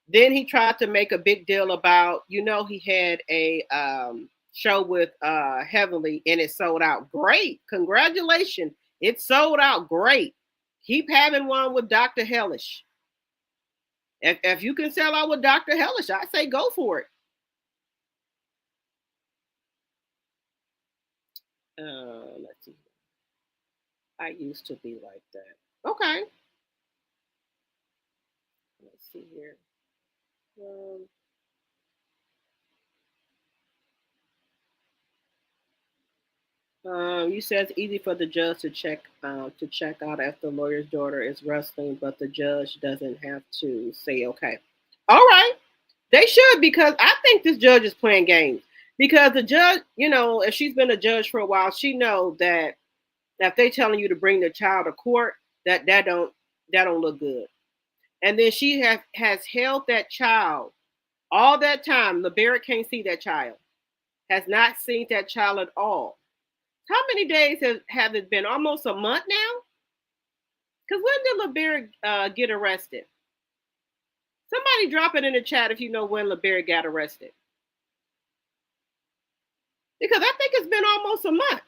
Speaker 1: Then he tried to make a big deal about, he had a show with Heavenly and it sold out. Great. Congratulations. It sold out. Great. Keep having one with Dr. Hellish. If you can sell out with Dr. Hellish, I say go for it. Let's see. I used to be like that. Okay. Let's see here. You said it's easy for the judge to check out if the lawyer's daughter is wrestling, but the judge doesn't have to say okay. All right, they should, because I think this judge is playing games. Because the judge, if she's been a judge for a while, she knows that if they telling you to bring the child to court, that don't look good. And then she has held that child all that time. LeBarrett can't see that child. Has not seen that child at all. How many days have it been? Almost a month now? Because when did LeBarrett get arrested? Somebody drop it in the chat if you know when LeBarrett got arrested. Because I think it's been almost a month.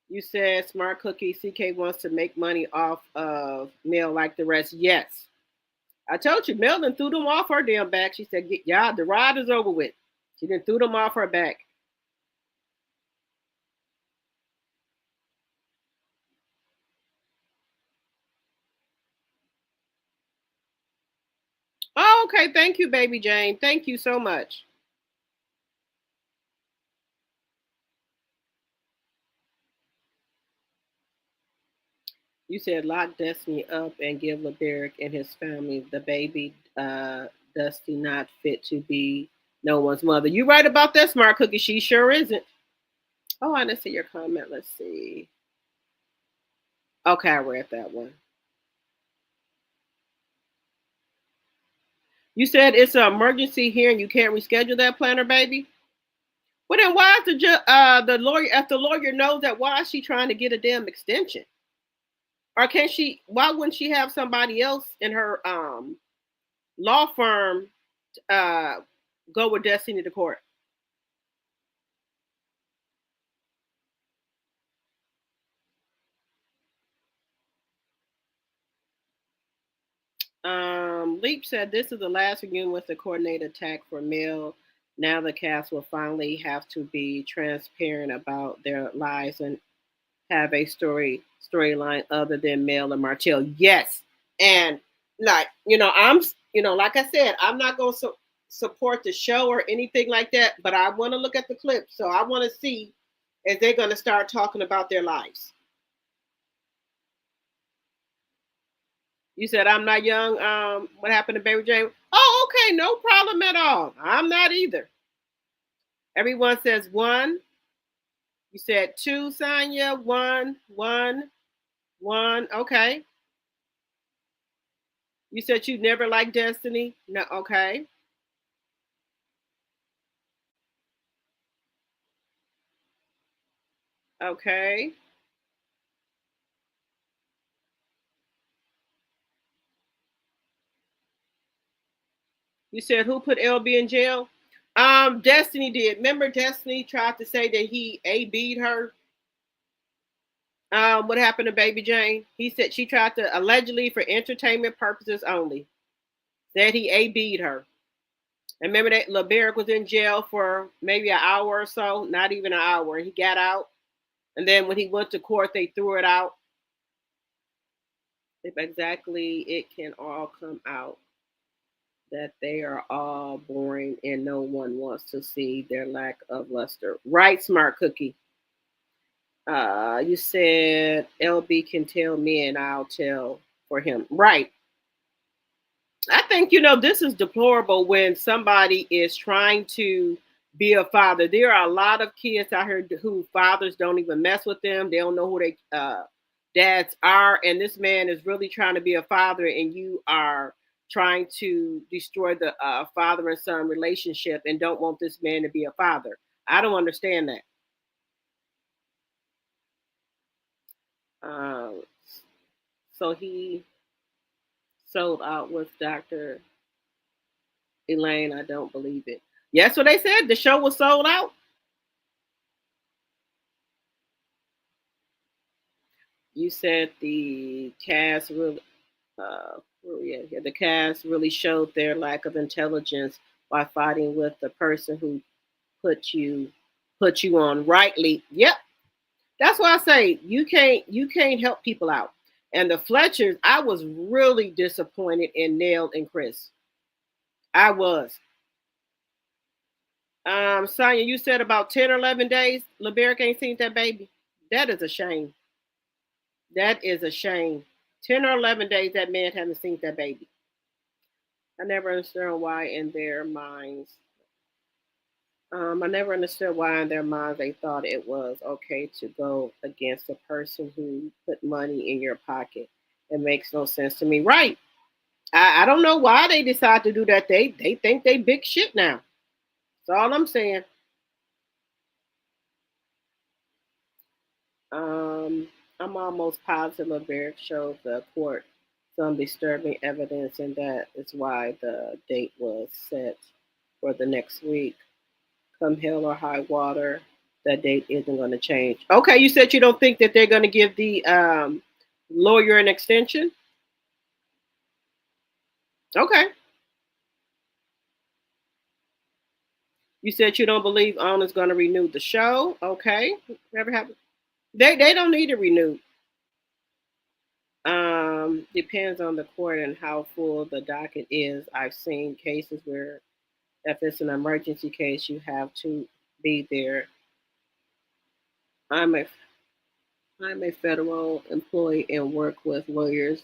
Speaker 1: You said Smart Cookie CK wants to make money off of Mel like the rest. Yes. I told you, Mel done threw them off her damn back. She said, "Yeah, the ride is over with." She done threw them off her back. Oh, okay. Thank you, baby Jane. Thank you so much. You said lock Destiny up and give LeBarrick and his family the baby. Dusty not fit to be no one's mother. You right about that, Smart Cookie. She sure isn't. Oh, I didn't see your comment. Let's see. Okay, I read that one. You said it's an emergency here and you can't reschedule that planner, baby. Well, then why is the lawyer? If the lawyer knows that, why is she trying to get a damn extension? Or can she? Why wouldn't she have somebody else in her law firm go with Destiny to court? Leap said this is the last reunion with the coordinated attack for Mel. Now the cast will finally have to be transparent about their lives and have a storyline other than Mel and Martell. Yes, and like like I said, I'm not going to support the show or anything like that, but I want to look at the clips, so I want to see if they're going to start talking about their lives. You said I'm not young. What happened to Baby Jane? Oh, okay, no problem at all. I'm not either. Everyone says one. You said two, Sonya. One, one, one. Okay. You said you never liked Destiny. No. Okay. Okay. You said who put LB in jail? Destiny did. Remember, Destiny tried to say that he AB'd her. What happened to Baby Jane? He said she tried to allegedly for entertainment purposes only. Said he AB'd her. And remember that LeBarrick was in jail for maybe an hour or so, not even an hour. He got out. And then when he went to court, they threw it out. If exactly it can all come out that they are all boring and no one wants to see their lack of luster. Right, Smart Cookie. You said LB can tell me and I'll tell for him. Right. I think, this is deplorable when somebody is trying to be a father. There are a lot of kids out here who fathers don't even mess with them. They don't know who they dads are. And this man is really trying to be a father, and you are trying to destroy the father and son relationship and don't want this man to be a father. I don't understand that. So he sold out with Dr. Elaine. I don't believe it. Yes, what they said. The show was sold out. You said the cast really, the cast really showed their lack of intelligence by fighting with the person who put you on rightly. Yep, that's why I say you can't help people out. And the Fletchers, I was really disappointed in Nell and Chris. I was. Sonya, you said about 10 or 11 days. LeBerick ain't seen that baby. That is a shame. That is a shame. 10 or 11 days that man hasn't seen that baby. I never understood why in their minds. I never understood why in their minds they thought it was okay to go against a person who put money in your pocket. It makes no sense to me. Right. I don't know why they decide to do that. They think they big shit now. That's all I'm saying. Um, I'm almost positive Barrick showed the court some disturbing evidence, and that is why the date was set for the next week. Come hell or high water, that date isn't going to change. Okay, you said you don't think that they're going to give the lawyer an extension? Okay. You said you don't believe Owner's going to renew the show. Okay. Never happened. They don't need to renew. Depends on the court and how full the docket is. I've seen cases where if it's an emergency case, you have to be there. I'm a I'm a federal employee and work with lawyers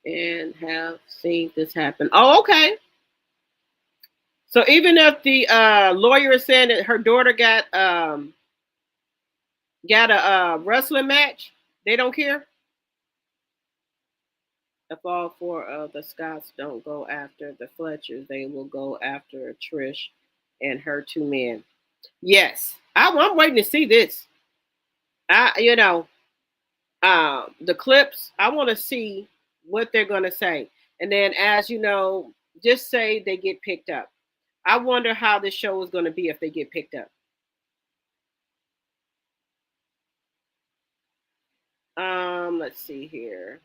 Speaker 1: and have seen this happen. Oh, okay. So even if the lawyer is saying that her daughter got a wrestling match, they don't care. If all four of the Scotts don't go after the Fletchers, they will go after Trish and her two men. Yes, I'm waiting to see this. The clips. I want to see what they're gonna say, and then as you know, just say they get picked up. I wonder how this show is gonna be if they get picked up. Let's see here.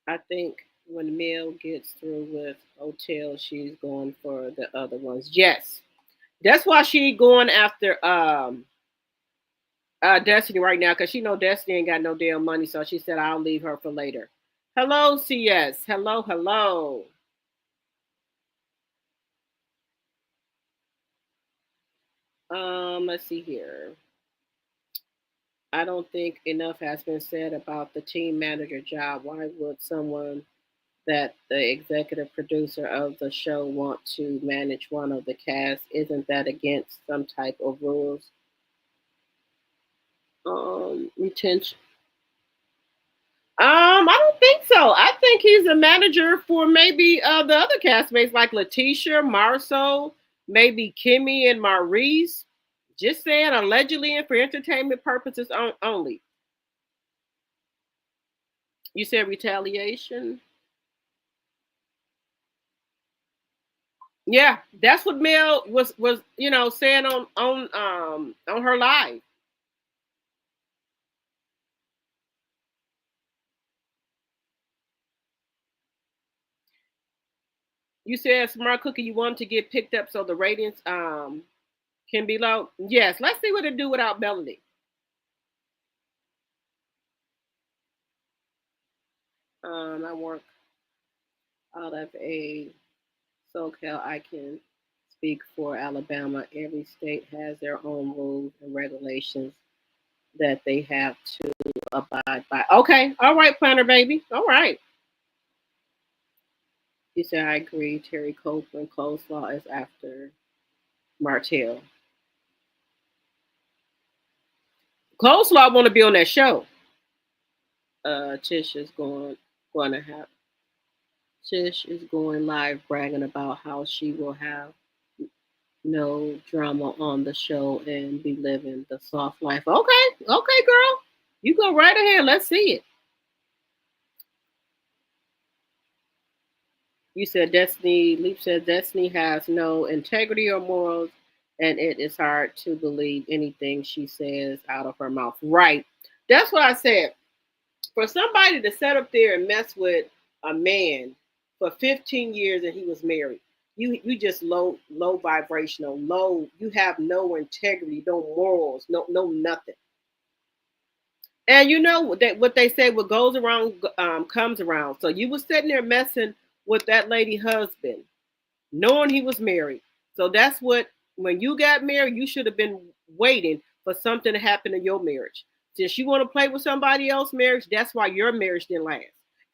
Speaker 1: I think when Mel gets through with Hotel, she's going for the other ones. Yes, that's why she going after Destiny right now because she know Destiny ain't got no damn money, so she said I'll leave her for later. Hello, CS. Hello, hello. Let's see here. I don't think enough has been said about the team manager job. Why would someone that the executive producer of the show want to manage one of the cast? Isn't that against some type of rules? Retention. I don't think so. I think he's a manager for maybe the other castmates like Letitia, Marceau, maybe Kimmy and Maurice. Just saying, allegedly and for entertainment purposes only. You said retaliation. Yeah, that's what Mel was saying on her live. You said Smart Cookie you wanted to get picked up so the ratings can be low. Yes, let's see what it do without Melody. I work out of a SoCal. I can speak for Alabama. Every state has their own rules and regulations that they have to abide by. Okay, all right, Planner Baby. All right. You said I agree. Terry Copeland coleslaw is after Martell. Coleslaw want to be on that show. Tish is going to have Tish is going live bragging about how she will have no drama on the show and be living the soft life. Okay, okay, girl. You go right ahead. Let's see it. You said Destiny, Leap said Destiny has no integrity or morals, and it is hard to believe anything she says out of her mouth. Right. That's what I said. For somebody to set up there and mess with a man for 15 years and he was married, you just low vibrational, low. You have no integrity, no morals, no nothing. And you know what they say: what goes around comes around. So you was sitting there messing with that lady husband, knowing he was married. So that's what, when you got married, you should have been waiting for something to happen in your marriage. Since you want to play with somebody else's marriage, that's why your marriage didn't last.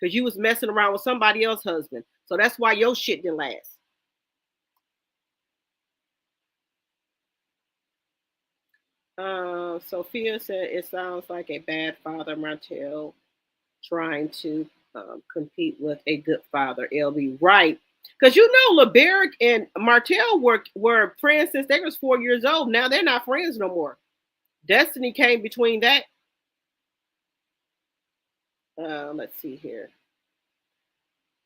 Speaker 1: Because you was messing around with somebody else's husband. So that's why your shit didn't last. Sophia said it sounds like a bad father, Martell, trying to compete with a good father, LB. Right. Because you know, LeBeric and Martell were friends since they was 4 years old. Now they're not friends no more. Destiny came between that. Let's see here.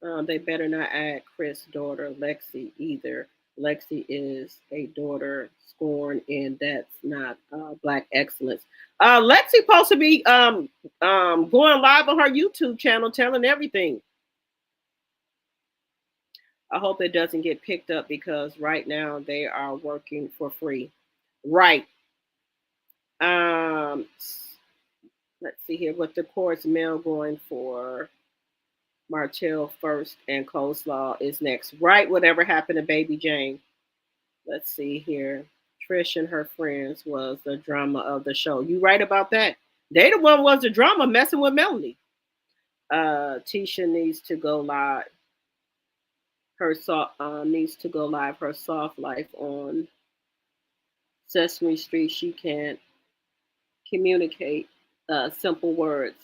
Speaker 1: They better not add Chris' daughter, Lexi, either. Lexi is a daughter scorn, and that's not black excellence. Lexi supposed to be going live on her YouTube channel telling everything. I hope it doesn't get picked up because right now they are working for free. Right. Let's see here what the court's mail going for. Martell first and coleslaw is next. Right, whatever happened to Baby Jane. Let's see here. Trish and her friends was the drama of the show. You right about that. They the one was the drama messing with Melanie. Tisha needs to go live. Her needs to go live. Her soft life on Sesame Street. She can't communicate simple words.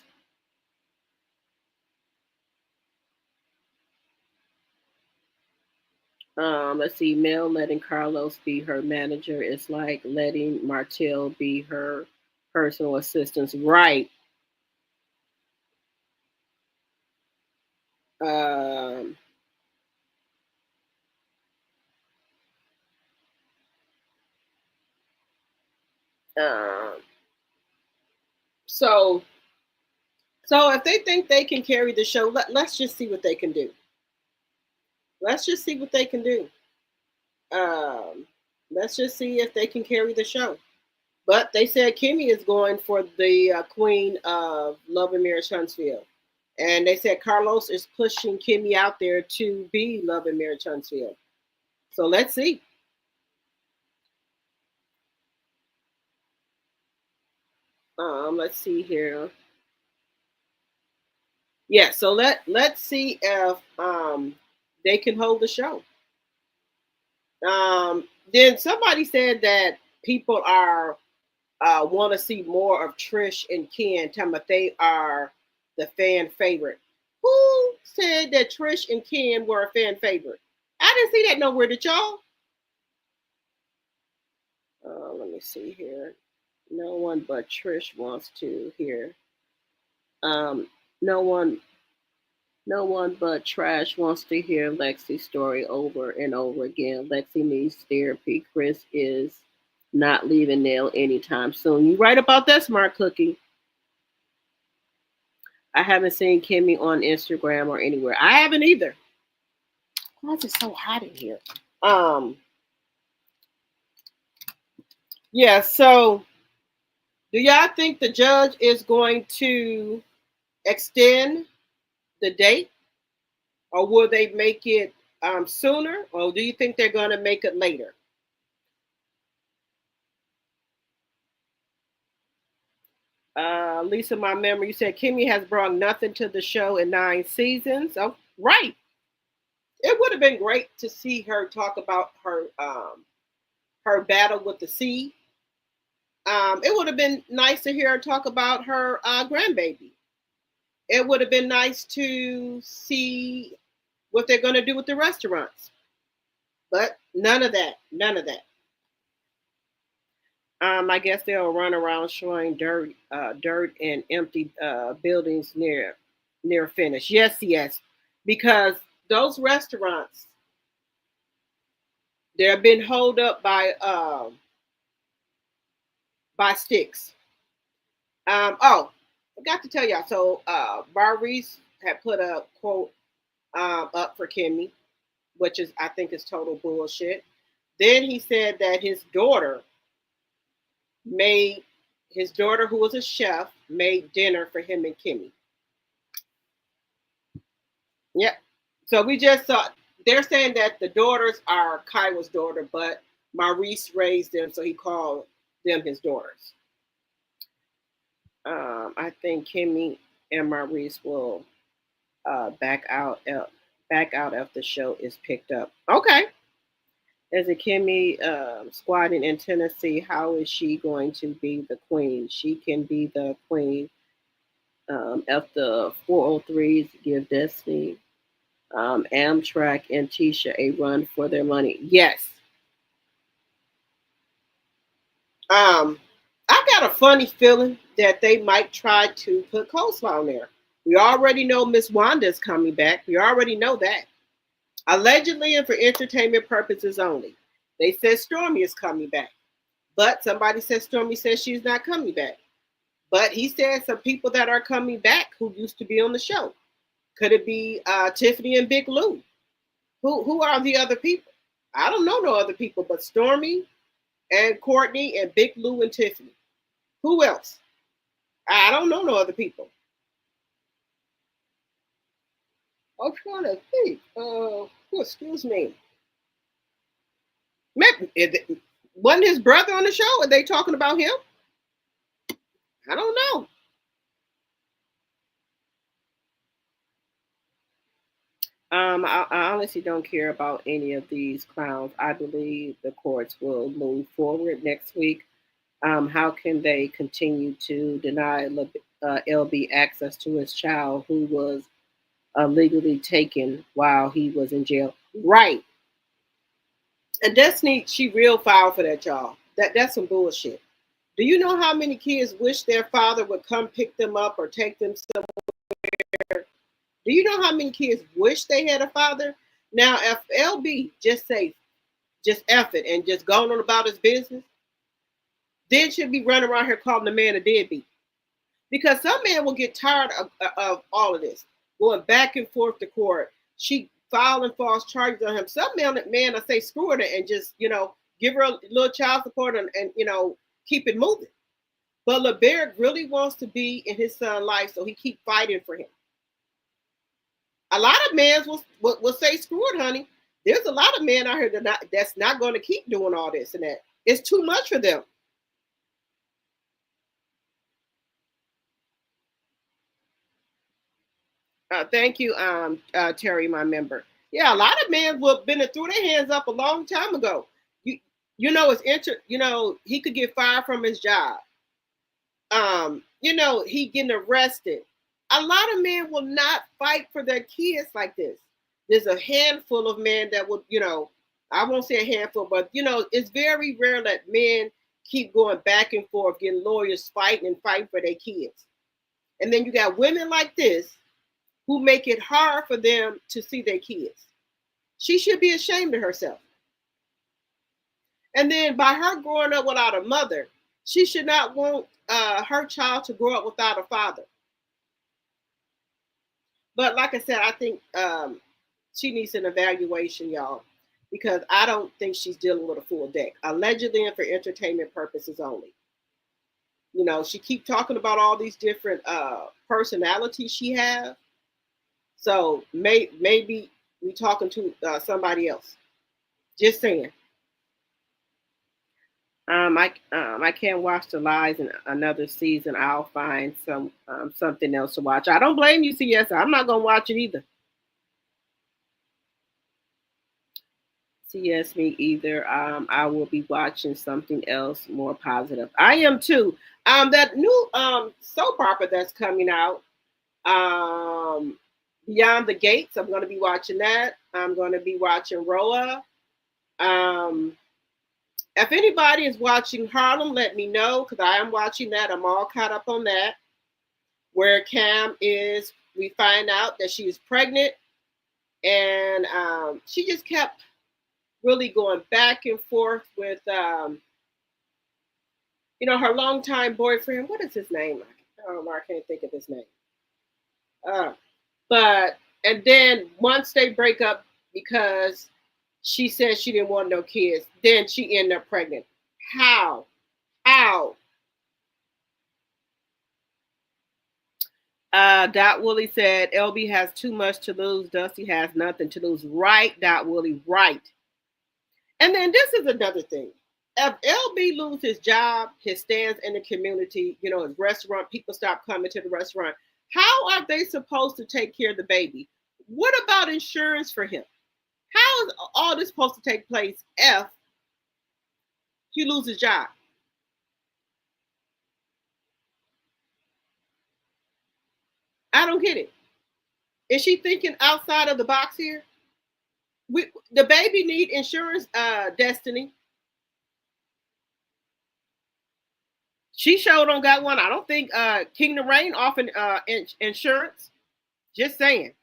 Speaker 1: Let's see. Mel letting Carlos be her manager is like letting Martell be her personal assistant. Right. Um, um, so if they think they can carry the show, let's just see what they can do. Let's just see what they can do. Let's just see if they can carry the show. But they said Kimmy is going for the queen of Love and Marriage Huntsville. And they said Carlos is pushing Kimmy out there to be Love and Marriage Huntsville. So let's see. Let's see here. Yeah, so let's see if they can hold the show. Then somebody said that people are want to see more of Trish and Ken. Talking about they are the fan favorite. Who said that Trish and Ken were a fan favorite? I didn't see that nowhere. Did y'all? Let me see here. No one but Trish wants to hear. No one but Trash wants to hear Lexi's story over and over again. Lexi needs therapy. Chris is not leaving Nell anytime soon. You right about that, Smart Cookie. I haven't seen Kimmy on Instagram or anywhere. I haven't either. Why is it so hot in here? Yeah, so do y'all think the judge is going to extend the date? Or will they make it sooner? Or do you think they're going to make it later? Lisa, my memory, you said Kimmy has brought nothing to the show in 9 seasons. Oh, right. It would have been great to see her talk about her battle with the sea. It would have been nice to hear her talk about her grandbaby. It would have been nice to see what they're going to do with the restaurants. But none of that. None of that. I guess they'll run around showing dirt and empty buildings near finish. Yes, yes, because those restaurants they're been held up by sticks. Oh, I forgot to tell y'all. So Bar Reese had put a quote up for Kimmy, which is I think is total bullshit. Then he said that his daughter, who was a chef, made dinner for him and Kimmy. Yep. So we just saw they're saying that the daughters are Kaiwa's daughter, but Maurice raised them, so he called them his daughters. I think Kimmy and Maurice will back out if the show is picked up. Okay. As a Kimmy squatting in Tennessee, how is she going to be the queen? She can be the queen. If the 403s give Destiny, Amtrak, and Tisha a run for their money. Yes. I got a funny feeling that they might try to put coleslaw on there. We already know Miss Wanda's coming back. We already know that. Allegedly and for entertainment purposes only. They said Stormy is coming back. But somebody said Stormy says she's not coming back. But he said some people that are coming back who used to be on the show. Could it be Tiffany and Big Lou? Who are the other people? I don't know no other people but Stormy and Courtney and Big Lou and Tiffany. Who else? I don't know no other people. I'm trying to think. Excuse me. Maybe, wasn't his brother on the show? Are they talking about him? I don't know. I honestly don't care about any of these clowns. I believe the courts will move forward next week. How can they continue to deny LB access to his child who was legally taken while he was in jail? Right. And Destiny, she real foul for that, y'all. That's some bullshit. Do you know how many kids wish their father would come pick them up or take them somewhere? Do you know how many kids wish they had a father? Now, if LB just F it and just going on about his business, then should be running around here calling the man a deadbeat. Because some man will get tired of all of this, going back and forth to court. She filing false charges on him. Some man I say screw it and just, give her a little child support and keep it moving. But LeBerick really wants to be in his son's life, so he keep fighting for him. A lot of men will say, screw it, honey. There's a lot of men out here that's not going to keep doing all this and that. It's too much for them. Thank you, Terry, my member. Yeah, a lot of men will have been threw their hands up a long time ago. He could get fired from his job. He getting arrested. A lot of men will not fight for their kids like this. There's a handful of men that will, I won't say a handful, but it's very rare that men keep going back and forth, getting lawyers fighting for their kids. And then you got women like this who make it hard for them to see their kids. She should be ashamed of herself. And then by her growing up without a mother, she should not want her child to grow up without a father. But like I said, I think she needs an evaluation, y'all, because I don't think she's dealing with a full deck. Allegedly and for entertainment purposes only. She keep talking about all these different personalities she has. So maybe we talking to somebody else. Just saying. I can't watch The Lies in another season. I'll find something else to watch. I don't blame you, CS. I'm not gonna watch it either. CS, me either. I will be watching something else more positive. I am too. That new soap opera that's coming out. Beyond the Gates. I'm gonna be watching that. I'm gonna be watching Roa. If anybody is watching Harlem, let me know because I am watching that. I'm all caught up on that. Where Cam is, we find out that she is pregnant, and she just kept really going back and forth with, her longtime boyfriend. What is his name? I can't think of his name. And then once they break up because she said she didn't want no kids, then she ended up pregnant. How? Dot Willie said LB has too much to lose. Dusty has nothing to lose. Right, Dot Willie, right. And then this is another thing. If LB loses his job, his stands in the community, you know, his restaurant, people stop coming to the restaurant. How are they supposed to take care of the baby? What about insurance for him? How is all this supposed to take place if he loses his job? I don't get it. Is she thinking outside of the box here? The baby need insurance, Destiny. She sure don't got one. I don't think Kingdom Reign offering insurance. Just saying.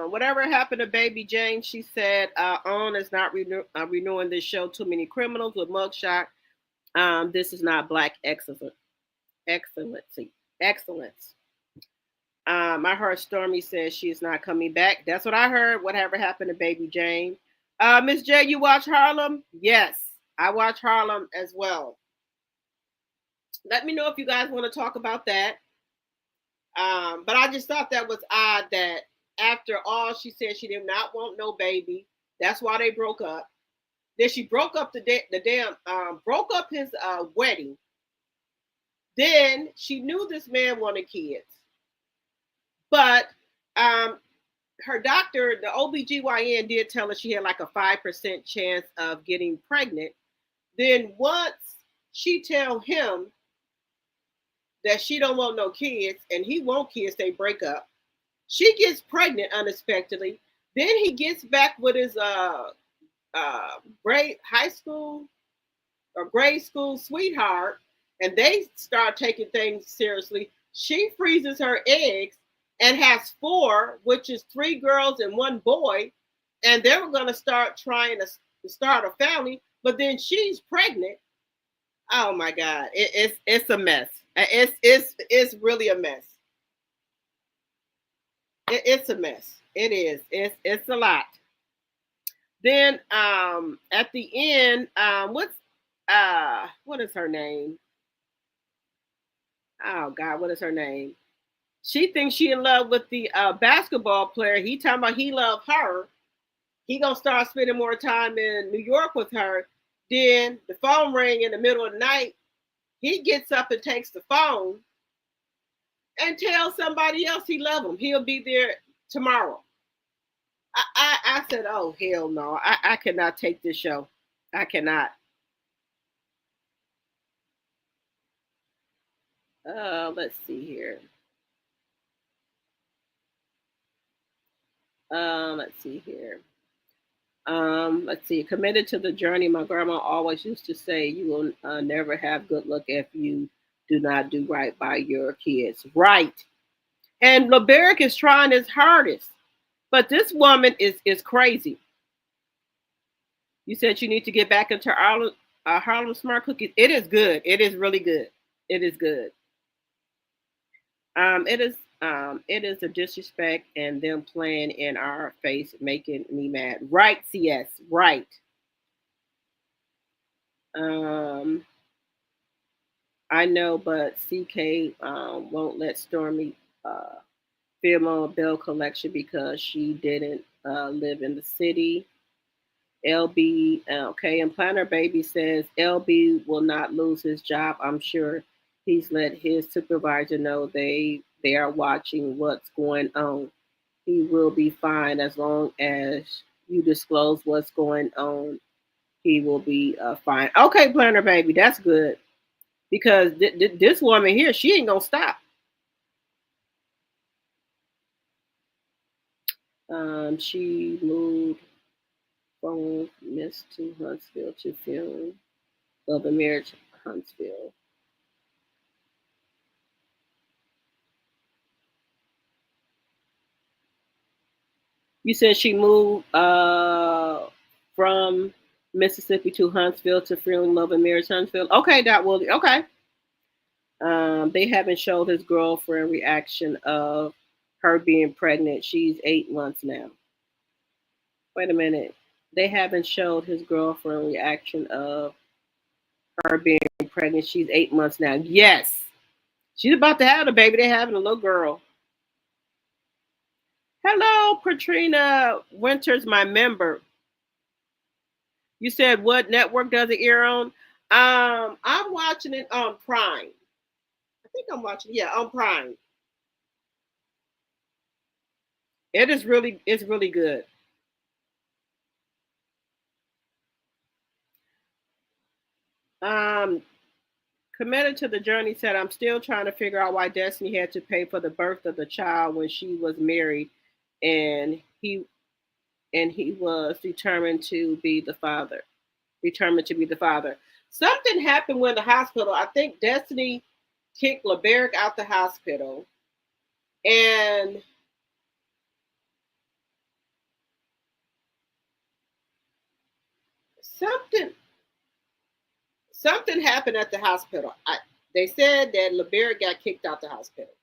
Speaker 1: Whatever happened to Baby Jane, she said, on is not renewing this show. Too many criminals with mugshot. This is not black excellency. Excellence. I heard Stormy says she's not coming back. That's what I heard. Whatever happened to Baby Jane? Miss J, you watch Harlem? Yes, I watch Harlem as well. Let me know if you guys want to talk about that. But I just thought that was odd that after all she said she did not want no baby. That's why they broke up. Then she broke up broke up his wedding. Then she knew this man wanted kids. But her doctor, the OBGYN, did tell her she had like a 5% chance of getting pregnant. Then once she tell him that she don't want no kids and he want kids, they break up. She gets pregnant unexpectedly. Then he gets back with his grade high school or grade school sweetheart, and they start taking things seriously. She freezes her eggs and has 4, which is 3 girls and 1 boy, and they were going to start trying to start a family, but then she's pregnant. Oh my God, it's a mess. It's really a mess. It's a mess. It is. It's a lot. Then at the end, what is her name? Oh God, what is her name? She thinks she in love with the basketball player. He talking about he love her. He gonna start spending more time in New York with her. Then the phone rang in the middle of the night. He gets up and takes the phone and tells somebody else he love him. He'll be there tomorrow. I said, oh hell no. I cannot take this show. I cannot. Let's see here. Let's see here. Let's see. Committed to the journey. My grandma always used to say, "You will never have good luck if you do not do right by your kids." Right. And LeBerick is trying his hardest, but this woman is crazy. You said you need to get back into Harlem Smart Cookies. It is good. It is really good. It is good. It is a disrespect and them playing in our face, making me mad. Right, CS, right. I know, but CK won't let Stormy film on bill collection because she didn't live in the city. LB, okay, and Planner Baby says LB will not lose his job. I'm sure he's let his supervisor know they are watching what's going on. He will be fine as long as you disclose what's going on. He will be fine. Okay, Planner Baby, that's good because this woman here, she ain't gonna stop. She moved from Miss to Huntsville to film Love and Marriage Huntsville. You said she moved from Mississippi to Huntsville to film Love and Marriage Huntsville. Okay, that will okay. They haven't showed his girlfriend reaction of her being pregnant. She's 8 months now. Wait a minute. They haven't showed his girlfriend reaction of her being pregnant. She's 8 months now. Yes. She's about to have a baby. They're having a little girl. Hello, Katrina Winters, my member. You said what network does it air on? I'm watching it on Prime. I think I'm watching, yeah, on Prime. It's really good. Um, Committed to the Journey said, I'm still trying to figure out why Destiny had to pay for the birth of the child when she was married, and he was determined to be the father. Something happened when the hospital. I think Destiny kicked LeBerick out the hospital, and something something happened at the hospital. They said that LeBerick got kicked out the hospital,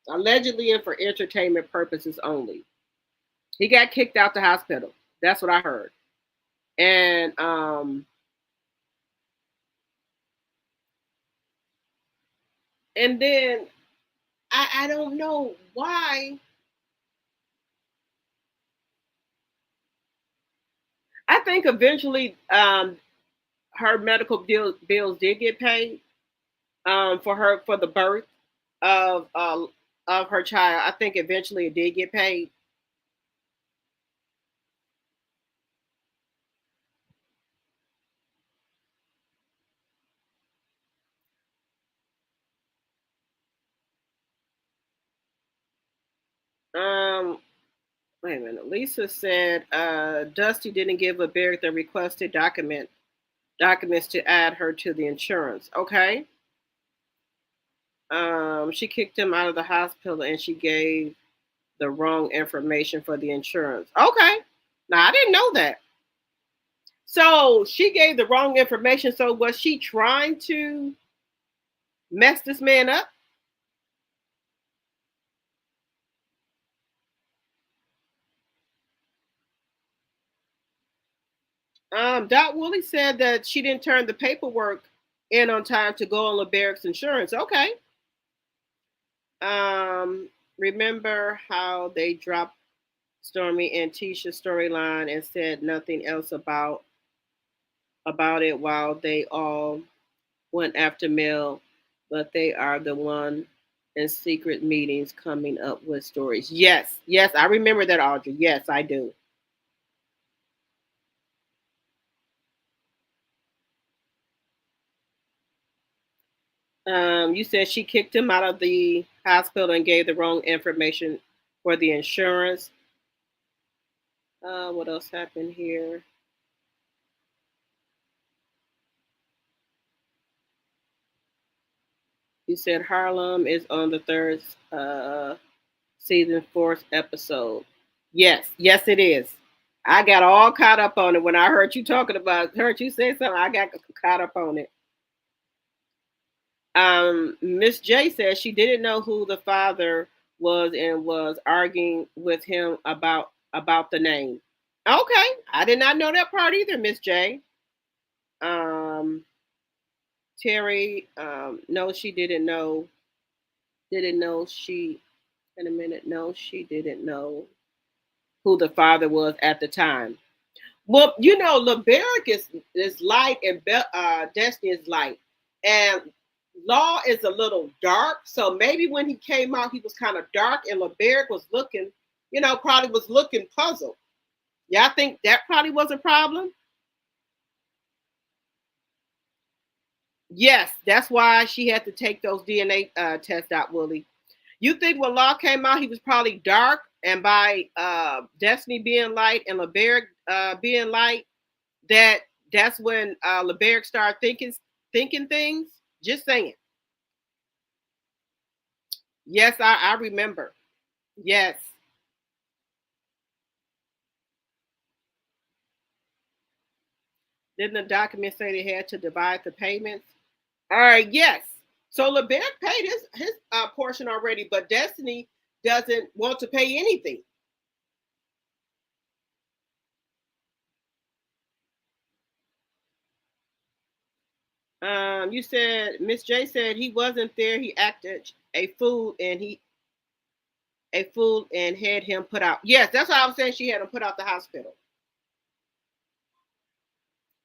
Speaker 1: allegedly and for entertainment purposes only. He got kicked out the hospital. That's what I heard. And then I don't know why. I think eventually her medical bills did get paid for the birth of uh, of her child. I think eventually it did get paid. Um, Wait a minute. Lisa said Dusty didn't give LeBerick the requested documents to add her to the insurance. Okay. She kicked him out of the hospital and she gave the wrong information for the insurance. Okay. Now I didn't know that. So she gave the wrong information. So was she trying to mess this man up? Dot Woolley said that she didn't turn the paperwork in on time to go on LeBeric's insurance. Okay. Remember how they dropped Stormy and Tisha's storyline and said nothing else about it while they all went after Mel, but they are the one in secret meetings coming up with stories. Yes, yes, I remember that, Audrey. Yes, I do. You said she kicked him out of the hospital and gave the wrong information for the insurance. What else happened here? You said Harlem is on the third season, fourth episode. Yes, yes, it is. I got all caught up on it when I heard you say something. I got caught up on it. Miss J says she didn't know who the father was and was arguing with him about the name. Okay, I did not know that part either, Miss J. Um, Terry, no, she didn't know. Didn't know she. In a minute, no, she didn't know who the father was at the time. Well, you know, LeBerick is light and Destiny is light, and Law is a little dark. So maybe when he came out, he was kind of dark, and LeBerick was looking, probably was looking puzzled. Yeah, I think that probably was a problem. Yes, that's why she had to take those DNA tests out, Willie. You think when Law came out, he was probably dark, and by Destiny being light and LeBerick being light, that's when LeBerick started thinking things. Just saying. Yes, I remember. Yes. Didn't the document say they had to divide the payments? All right. Yes. So LeBerick paid his portion already, but Destiny doesn't want to pay anything. You said Miss J said he wasn't there. He acted a fool and had him put out. Yes, that's what I was saying. She had him put out the hospital.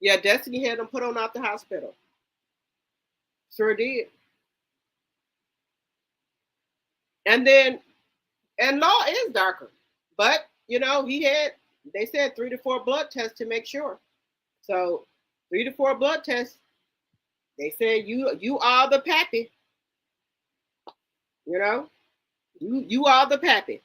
Speaker 1: Yeah, Destiny had him put on out the hospital. Sure did. And then, and Law is darker, but he had. They said 3 to 4 blood tests to make sure. So 3 to 4 blood tests. They said you are the pappy. You know, you are the pappy.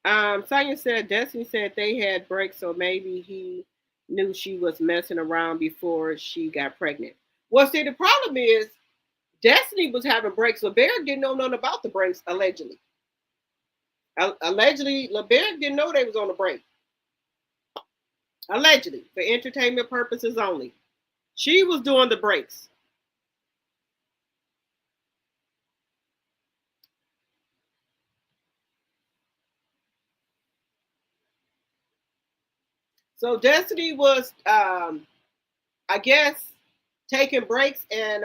Speaker 1: Sonya said Destiny said they had breaks, so maybe he knew she was messing around before she got pregnant. Well, see, the problem is Destiny was having breaks. LeBear didn't know nothing about the breaks, allegedly. Allegedly, LeBear didn't know they was on the break. Allegedly, for entertainment purposes only. She was doing the breaks. So Destiny was, I guess, taking breaks, and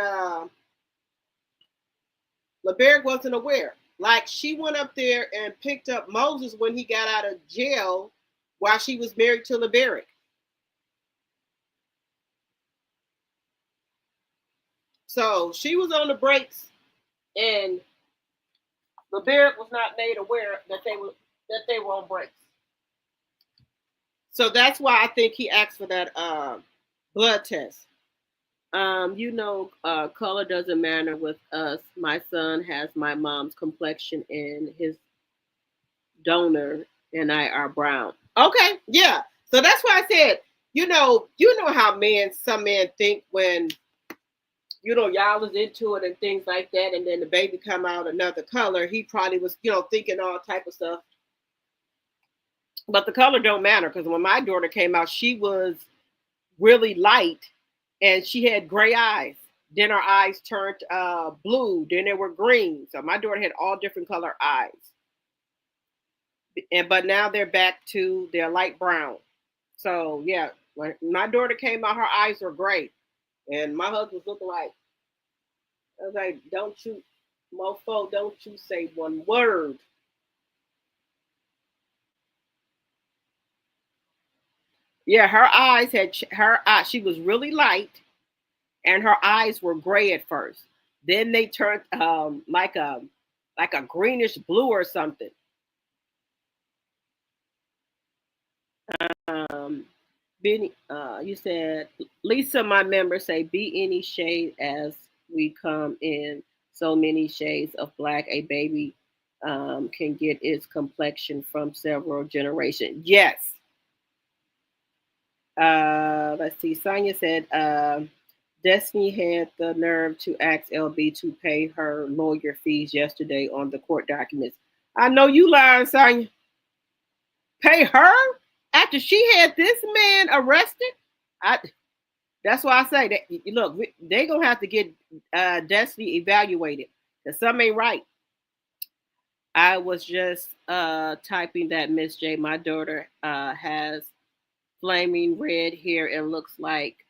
Speaker 1: LeBear wasn't aware. Like, she went up there and picked up Moses when he got out of jail while she was married to LeBear. So she was on the breaks, and LeBear was not made aware that they were on breaks. So that's why I think he asked for that blood test. Color doesn't matter with us. My son has my mom's complexion, and his donor and I are brown. Okay, yeah. So that's why I said, you know how some men think when y'all was into it and things like that, and then the baby come out another color. He probably was, thinking all type of stuff. But the color don't matter, because when my daughter came out, she was really light, and she had gray eyes. Then her eyes turned blue. Then they were green. So my daughter had all different color eyes. But now they're back to their light brown. So yeah, when my daughter came out, her eyes were gray, and my husband was looking like, I was like, "Don't you, mofo, don't you say one word." Yeah, her eyes had her eye. She was really light, and her eyes were gray at first. Then they turned like a greenish blue or something. Um, Benny, you said Lisa, my member, say be any shade as we come in. So many shades of black. A baby can get its complexion from several generations. Yes. Let's see. Sonia said Destiny had the nerve to ask LB to pay her lawyer fees yesterday on the court documents. I know you lying, Sonia. Pay her after she had this man arrested? I That's why I say that. Look, they gonna have to get Destiny evaluated, because something ain't right. I was just typing that, Miss J. My daughter has flaming red hair and looks like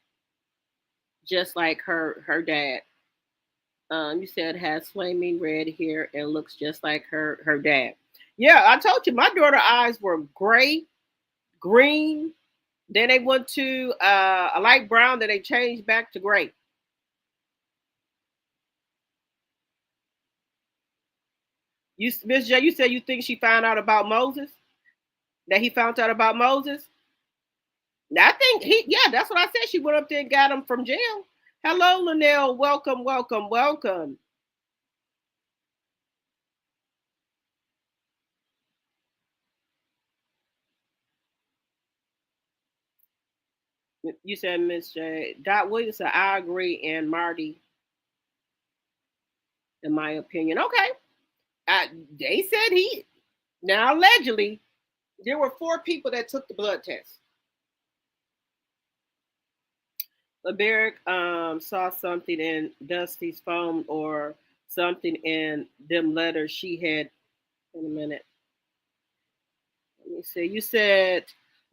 Speaker 1: just like her dad. You said has flaming red hair and looks just like her dad. Yeah, I told you my daughter's eyes were gray, green. Then they went to a light brown. Then they changed back to gray. You, Miss J, you said you think she found out about Moses? That he found out about Moses? I think yeah, that's what I said. She went up there and got him from jail. Hello, Linnell. Welcome, welcome, welcome. You said Miss J. Dot Williams said, I agree, and Marty, in my opinion. Okay. They said now allegedly, there were 4 people that took the blood test. LeBerick saw something in Dusty's phone or something in them letters she had. In a minute. You said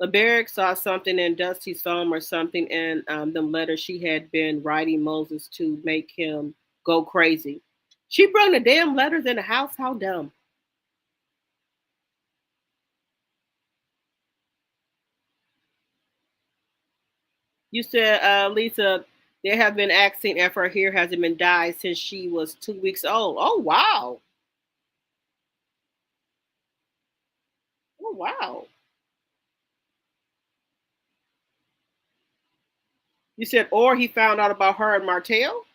Speaker 1: LeBerick saw something in Dusty's phone or something in them letters she had been writing Moses to make him go crazy. She brought the damn letters in the house. How dumb. You said, Lisa, there have been asking if her hair hasn't been dyed since she was 2 weeks old. Oh, wow. Oh, wow. You said, or he found out about her and Martell?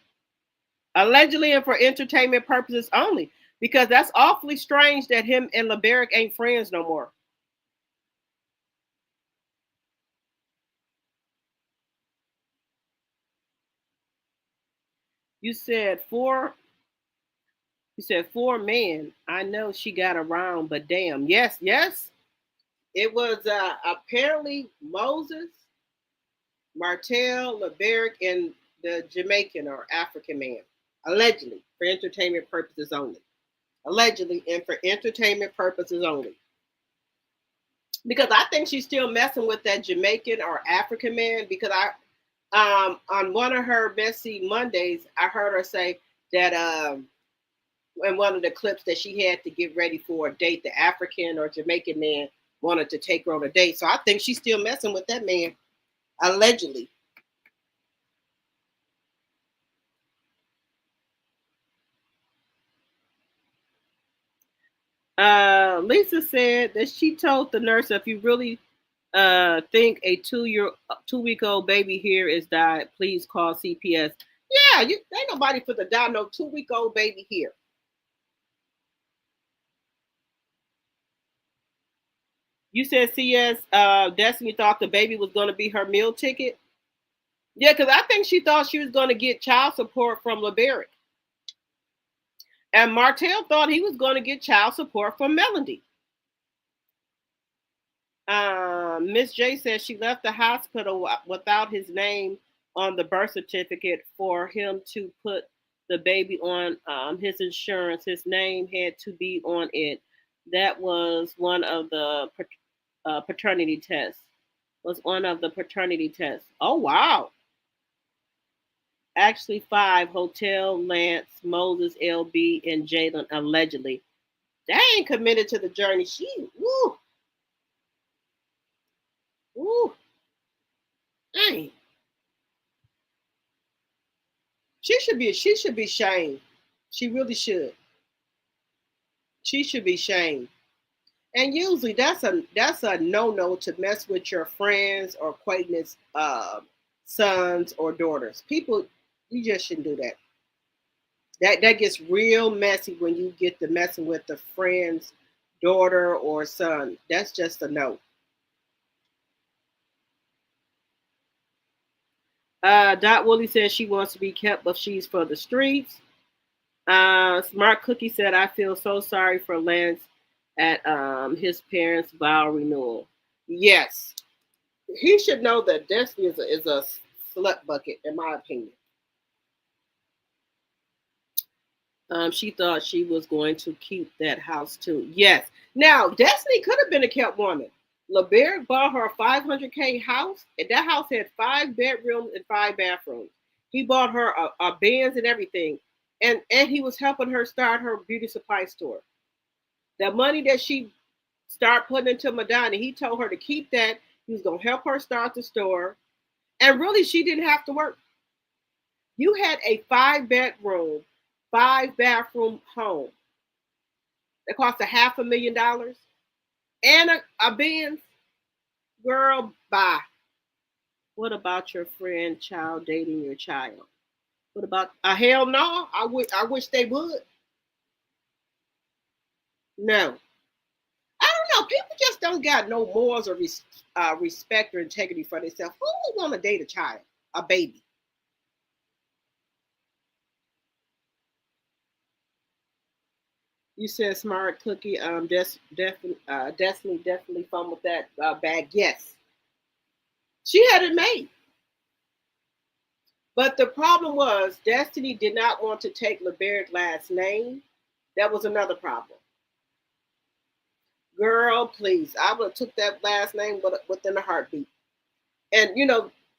Speaker 1: Allegedly and for entertainment purposes only. Because that's awfully strange that him and LeBerick ain't friends no more. You said four. You said four men. I know she got around, but damn, yes, yes. It was apparently Moses, Martell, LeBerick, and the Jamaican or African man. Allegedly, for entertainment purposes only. Allegedly, and for entertainment purposes only. Because I think she's still messing with that Jamaican or African man. Because on one of her Messy Mondays, I heard her say that in one of the clips that she had to get ready for a date, the African or Jamaican man wanted to take her on a date. So I think she's still messing with that man, allegedly. Lisa said that she told the nurse, if you really think a 2-week old baby here is died, please call CPS. Yeah, ain't nobody for the die no 2-week old baby here. You said CS Destiny thought the baby was going to be her meal ticket. Yeah, because I think she thought she was going to get child support from LeBerick. And Martell thought he was going to get child support from Melody. Miss J says she left the hospital without his name on the birth certificate for him to put the baby on his insurance. His name had to be on it. That was one of the paternity tests. Was one of the paternity tests. Oh wow! Actually, five: Hotel, Lance, Moses, LB, and Jalen allegedly. They ain't committed to the journey. She, woo, woo, dang. She should be shamed. She really should. She should be shamed. And usually that's a no to mess with your friends or acquaintance sons or daughters. People, you just shouldn't do that. That gets real messy when you get to messing with the friend's daughter or son. That's just a no. Dot Willie says she wants to be kept, but she's for the streets. Smart Cookie said, I feel so sorry for Lance at his parents' vow renewal. Yes, he should know that Destiny is a slut bucket, in my opinion. She thought she was going to keep that house too. Yes. Now, Destiny could have been a kept woman. LeBerick bought her a 500K house, and that house had 5 bedrooms and 5 bathrooms. He bought her a Benz and everything, and he was helping her start her beauty supply store. The money that she started putting into Madonna, he told her to keep that. He was gonna help her start the store, and really, she didn't have to work. You had a 5 bedroom, 5 bathroom home that cost $500,000 and a Benz. Girl, bye. What about your friend child dating your child? What about a hell no? I wish they would. No. I don't know. People just don't got no morals or respect or integrity for themselves. Who would want to date a child, a baby? You said smart cookie. Destiny definitely fun with that bag. Yes, she had it made. But the problem was Destiny did not want to take LeBerrick's last name. That was another problem. Girl, please. I would have took that last name within a heartbeat. And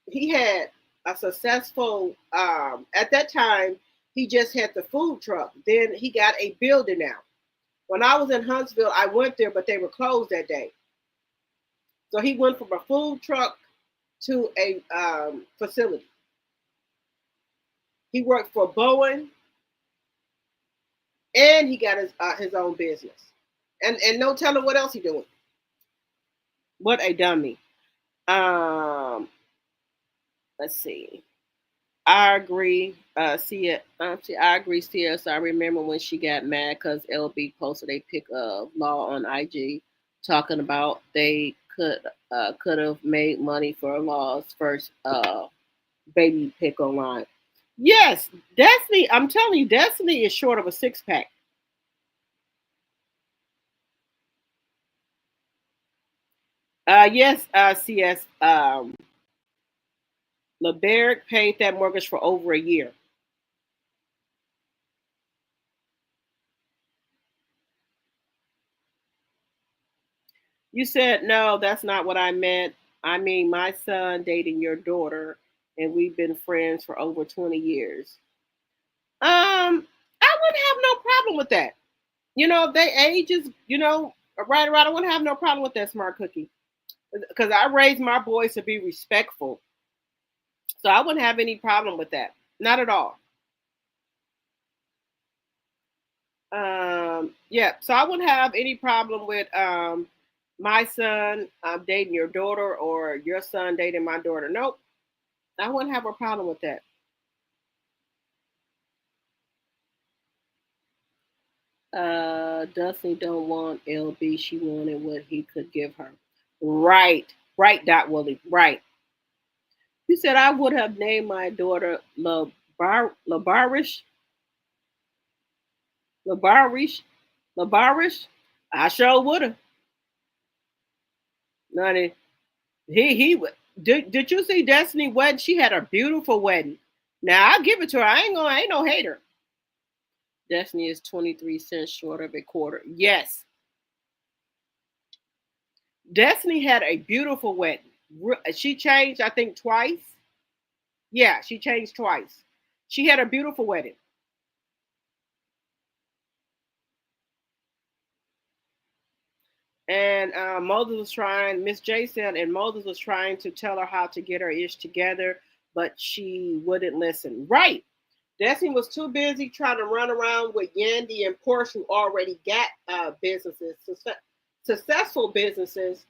Speaker 1: he had a successful at that time he just had the food truck. Then he got a building now. When I was in Huntsville, I went there, but they were closed that day. So he went from a food truck to a facility. He worked for Boeing, and he got his own business. And no telling what else he doing. What a dummy. Let's see. I agree. I agree. CS. I remember when she got mad because LB posted a pic of Law on IG, talking about they could have made money for Law's first baby pic online. Yes, Destiny. I'm telling you, Destiny is short of a 6-pack. Yes, CS. LeBerick paid that mortgage for over a year. You said, no, that's not what I meant. I mean, my son dating your daughter, and we've been friends for over 20 years. I wouldn't have no problem with that. They ages, right around. I wouldn't have no problem with that, smart cookie. Because I raised my boys to be respectful. So I wouldn't have any problem with that. Not at all. Yeah, so I wouldn't have any problem with my son dating your daughter or your son dating my daughter. Nope, I wouldn't have a problem with that. Dusty don't want LB. She wanted what he could give her. Right, right, Dot Willie. Right. You said I would have named my daughter Labarish, Labarish, Labarish. I sure would have. None. He would. Did you see Destiny wedding? She had a beautiful wedding. Now I'll give it to her. I ain't no hater. Destiny is 23 cents short of a quarter. Yes. Destiny had a beautiful wedding. She changed, I think, twice. Yeah, she changed twice. She had a beautiful wedding. And Moses was trying, Miss J said, and Moses was trying to tell her how to get her ish together, but she wouldn't listen. Right. Destiny was too busy trying to run around with Yandy and Porsche, who already got businesses, successful businesses.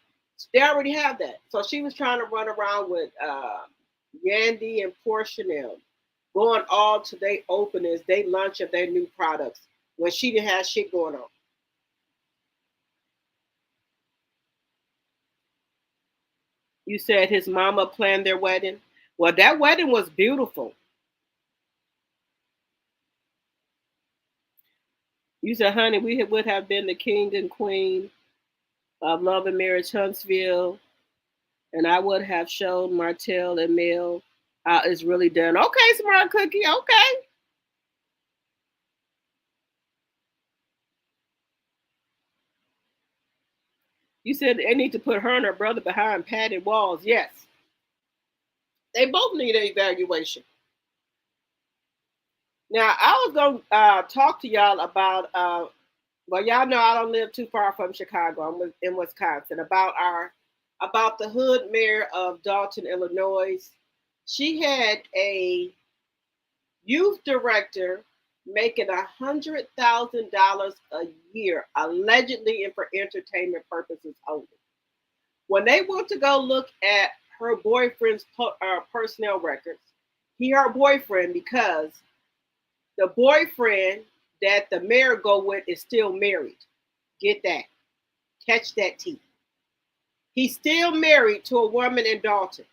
Speaker 1: They already have that. So she was trying to run around with Yandy and Porsche now, going all to their openings, they launch of their new products when she didn't have shit going on. You said his mama planned their wedding. Well, that wedding was beautiful. You said, honey, we would have been the king and queen of Love and Marriage Huntsville, and I would have shown Martell and Mel how it's really done. Okay, smart cookie. Okay. You said they need to put her and her brother behind padded walls. Yes. They both need an evaluation. Now, I was going to talk to y'all about, well, y'all know I don't live too far from Chicago. I'm in Wisconsin. About the hood mayor of Dalton, Illinois. She had a youth director making $100,000 a year, allegedly and for entertainment purposes only. When they went to go look at her boyfriend's personnel records, he her boyfriend because the boyfriend that the mayor go with is still married. Get that. Catch that T. He's still married to a woman in Dalton.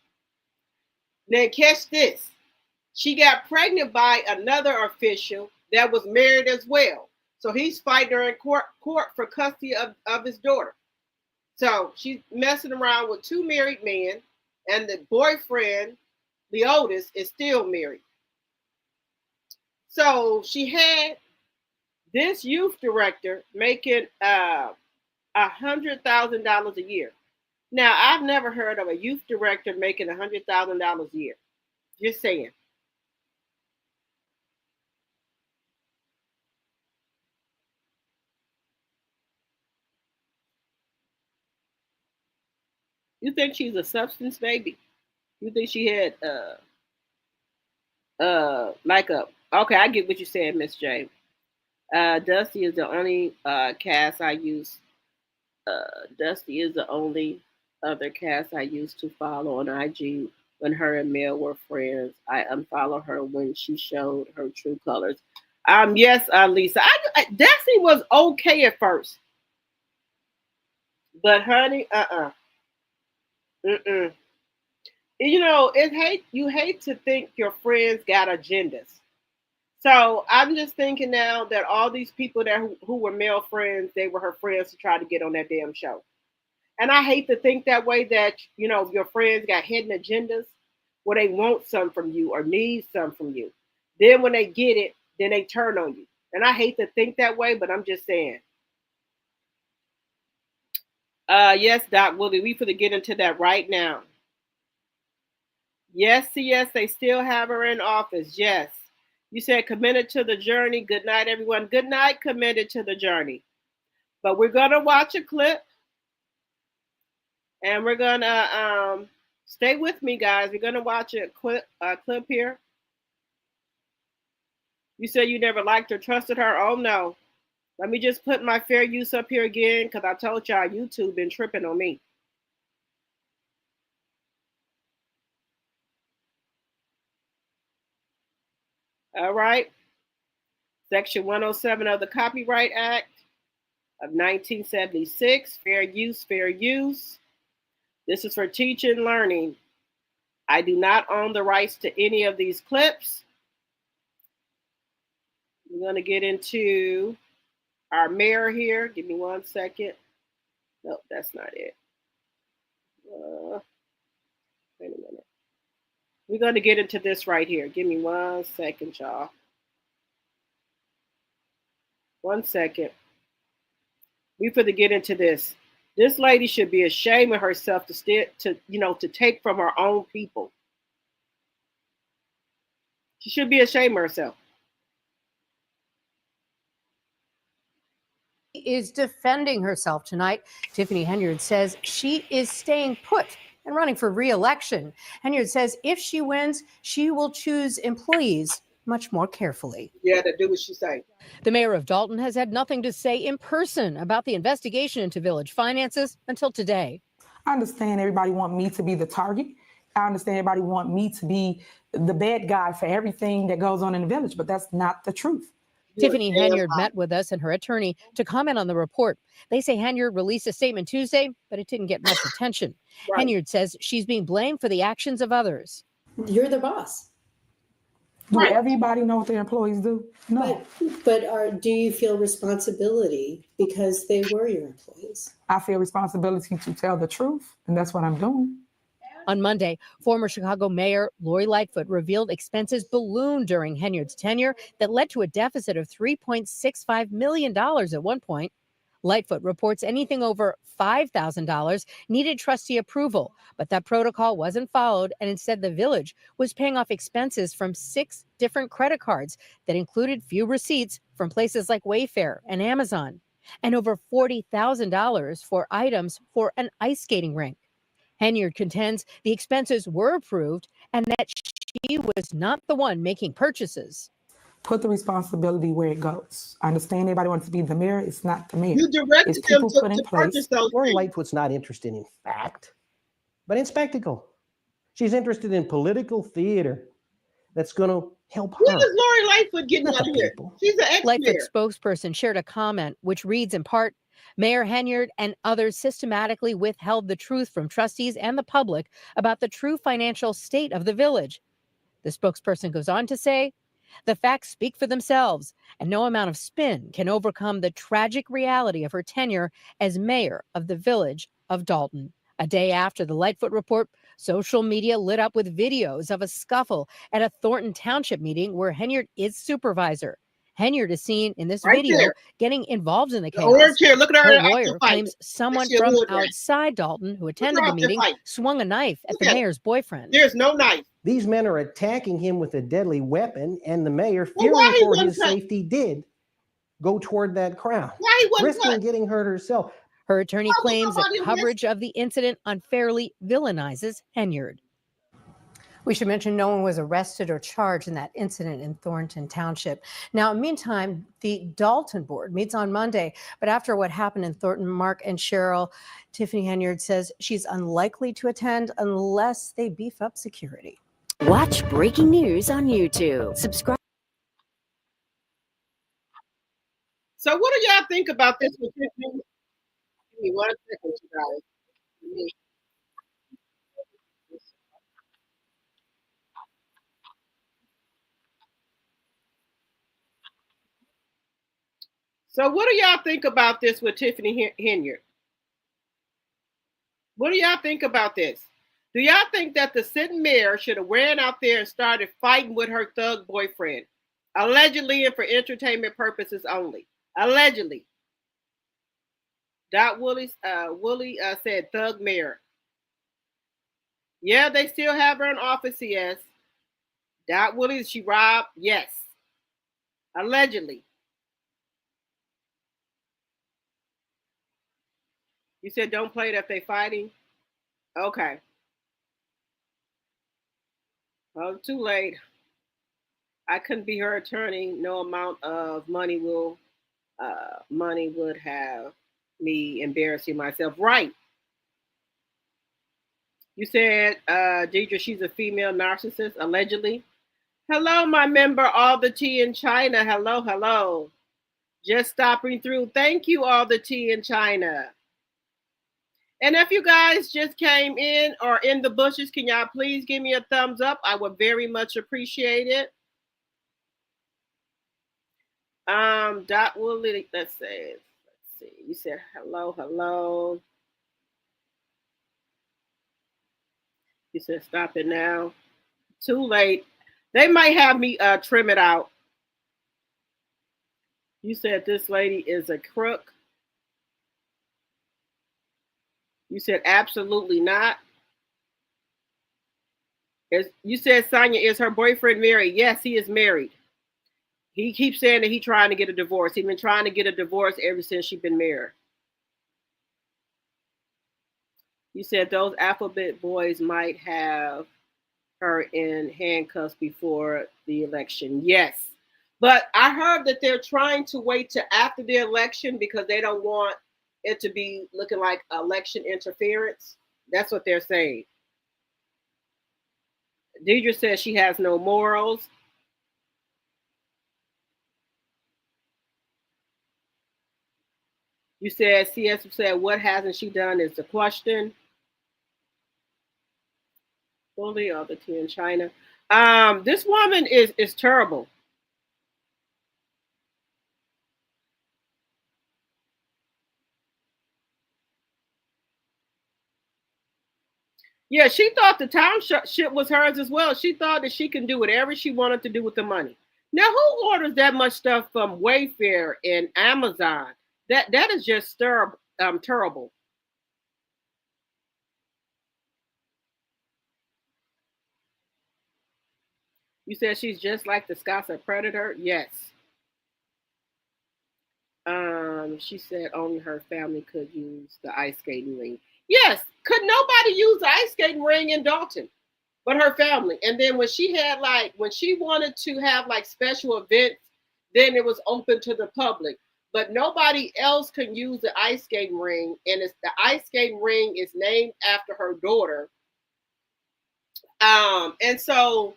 Speaker 1: Then catch this. She got pregnant by another official that was married as well. So he's fighting her in court for custody of his daughter. So she's messing around with two married men, and the boyfriend, the oldest, is still married. So she had this youth director making $100,000 a year. Now, I've never heard of a youth director making $100,000 a year. Just saying. You think she's a substance baby? You think she had like a okay, I get what you said, Miss J. Dusty is the only cast I use. Dusty is the only other cast I used to follow on IG when her and Mel were friends. I unfollowed her when she showed her true colors. Yes, Lisa. Destiny was okay at first, but honey, mm-mm. You know, you hate to think your friends got agendas. So I'm just thinking now that all these people that who were male friends, they were her friends to try to get on that damn show. And I hate to think that way, that you know your friends got hidden agendas where they want some from you or need some from you. Then when they get it, then they turn on you. And I hate to think that way, but I'm just saying. Yes, Doc Willie, we finna get into that right now. Yes, they still have her in office. Yes. You said committed to the journey. Good night, everyone. Good night, committed to the journey. But we're gonna watch a clip, and we're gonna stay with me, guys. We're gonna watch a clip here. You said you never liked or trusted her. Oh no. Let me just put my fair use up here again, because I told y'all YouTube been tripping on me. All right. Section 107 of the Copyright Act of 1976, fair use, fair use. This is for teaching and learning. I do not own the rights to any of these clips. We're going to get into our mayor here. Give me 1 second. Nope, that's not it. Wait a minute. We're going to get into this right here. Give me 1 second, y'all. 1 second. We finna get into this. This lady should be ashamed of herself to take from her own people. She should be ashamed of herself.
Speaker 2: Is defending herself tonight. Tiffany Henyard says she is staying put and running for re-election. Henyard says if she wins, she will choose employees much more carefully.
Speaker 1: Yeah, to do what she say.
Speaker 2: The mayor of Dalton has had nothing to say in person about the investigation into village finances until today.
Speaker 3: I understand everybody want me to be the target. I understand everybody want me to be the bad guy for everything that goes on in the village, but that's not the truth.
Speaker 2: Tiffany Henyard met with us and her attorney to comment on the report. They say Henyard released a statement Tuesday, but it didn't get much attention. Right. Henyard says she's being blamed for the actions of others.
Speaker 4: You're the boss.
Speaker 3: Do everybody know what their employees do? No.
Speaker 4: But do you feel responsibility because they were your employees?
Speaker 3: I feel responsibility to tell the truth, and that's what I'm doing.
Speaker 2: On Monday, former Chicago Mayor Lori Lightfoot revealed expenses ballooned during Henyard's tenure that led to a deficit of $3.65 million at one point. Lightfoot reports anything over $5,000 needed trustee approval, but that protocol wasn't followed, and instead the village was paying off expenses from 6 different credit cards that included few receipts from places like Wayfair and Amazon, and over $40,000 for items for an ice skating rink. Henyard contends the expenses were approved and that she was not the one making purchases.
Speaker 3: Put the responsibility where it goes. I understand everybody wants to be the mayor. It's not the mayor.
Speaker 1: You directed
Speaker 3: it's people
Speaker 1: them
Speaker 3: put in
Speaker 1: to purchase
Speaker 3: place.
Speaker 1: those.
Speaker 5: Lori Lightfoot's not interested in fact, but in spectacle. She's interested in political theater that's going to help her.
Speaker 1: When is Lori Lightfoot getting out of here? She's an ex-mayor.
Speaker 2: Lightfoot's spokesperson shared a comment which reads in part, Mayor Henyard and others systematically withheld the truth from trustees and the public about the true financial state of the village. The spokesperson goes on to say, the facts speak for themselves, and no amount of spin can overcome the tragic reality of her tenure as mayor of the village of Dalton. A day after the Lightfoot report, social media lit up with videos of a scuffle at a Thornton Township meeting where Henyard is supervisor. Henyard is seen in this
Speaker 1: Right
Speaker 2: video
Speaker 1: there.
Speaker 2: getting involved in the
Speaker 1: The orange
Speaker 2: chaos.
Speaker 1: hair. Look at her
Speaker 2: Her
Speaker 1: acting
Speaker 2: lawyer
Speaker 1: fight.
Speaker 2: claims someone
Speaker 1: She a
Speaker 2: from
Speaker 1: hood rat.
Speaker 2: outside Dalton who attended
Speaker 1: her
Speaker 2: the
Speaker 1: out there
Speaker 2: meeting
Speaker 1: fighting.
Speaker 2: swung a knife at
Speaker 1: Look
Speaker 2: the
Speaker 1: at it.
Speaker 2: mayor's boyfriend.
Speaker 1: There's no knife.
Speaker 5: These men are attacking him with a deadly weapon, and the mayor,
Speaker 1: Well,
Speaker 5: fearing
Speaker 1: why he
Speaker 5: for
Speaker 1: wasn't
Speaker 5: his
Speaker 1: cut?
Speaker 5: safety, did go toward that crowd,
Speaker 1: Why he wasn't
Speaker 5: risking
Speaker 1: cut?
Speaker 5: getting hurt herself.
Speaker 2: Her attorney
Speaker 1: Why was
Speaker 2: claims that
Speaker 1: nobody
Speaker 2: coverage of the incident unfairly villainizes Henyard. We should mention no one was arrested or charged in that incident in Thornton Township. Now, meantime, the Dalton board meets on Monday, but after what happened in Thornton, Mark and Cheryl, Tiffany Henyard says she's unlikely to attend unless they beef up security.
Speaker 6: Watch breaking news on YouTube. Subscribe.
Speaker 1: So what do y'all think about this? Give me 1 second, you guys. So what do y'all think about this with Tiffany Henyard? What do y'all think about this? Do y'all think that the sitting mayor should have ran out there and started fighting with her thug boyfriend? Allegedly and for entertainment purposes only. Allegedly. Woolley said thug mayor. Yeah, they still have her in office, yes. Woolley, she robbed? Yes. Allegedly. You said don't play it if they fighting? Okay. Oh, too late. I couldn't be her attorney. No amount of money would have me embarrassing myself. Right. You said, Deidre, she's a female narcissist, allegedly. Hello, my member, all the tea in China. Hello, hello. Just stopping through. Thank you, all the tea in China. And if you guys just came in or in the bushes, can y'all please give me a thumbs up? I would very much appreciate it. Woolley, let's see. You said hello, hello. You said stop it now. Too late. They might have me trim it out. You said this lady is a crook. You said absolutely not. You said, Sonia, is her boyfriend married? Yes, he is married. He keeps saying that he's trying to get a divorce. He's been trying to get a divorce ever since she's been married. You said those alphabet boys might have her in handcuffs before the election. Yes. But I heard that they're trying to wait till after the election because they don't want it to be looking like election interference. That's what they're saying. Deidre says she has no morals. You said, CS said, what hasn't she done is the question. Fully all the tea in China. This woman is terrible. Yeah, she thought the township was hers as well. She thought that she can do whatever she wanted to do with the money. Now, who orders that much stuff from Wayfair and Amazon? That is just terrible. You said she's just like the Scots predator? Yes. She said only her family could use the ice skating ring. Yes, could nobody use the ice skating ring in Dalton but her family? And then when she wanted to have like special events, then it was open to the public. But nobody else can use the ice skating ring. And the ice skating ring is named after her daughter. And so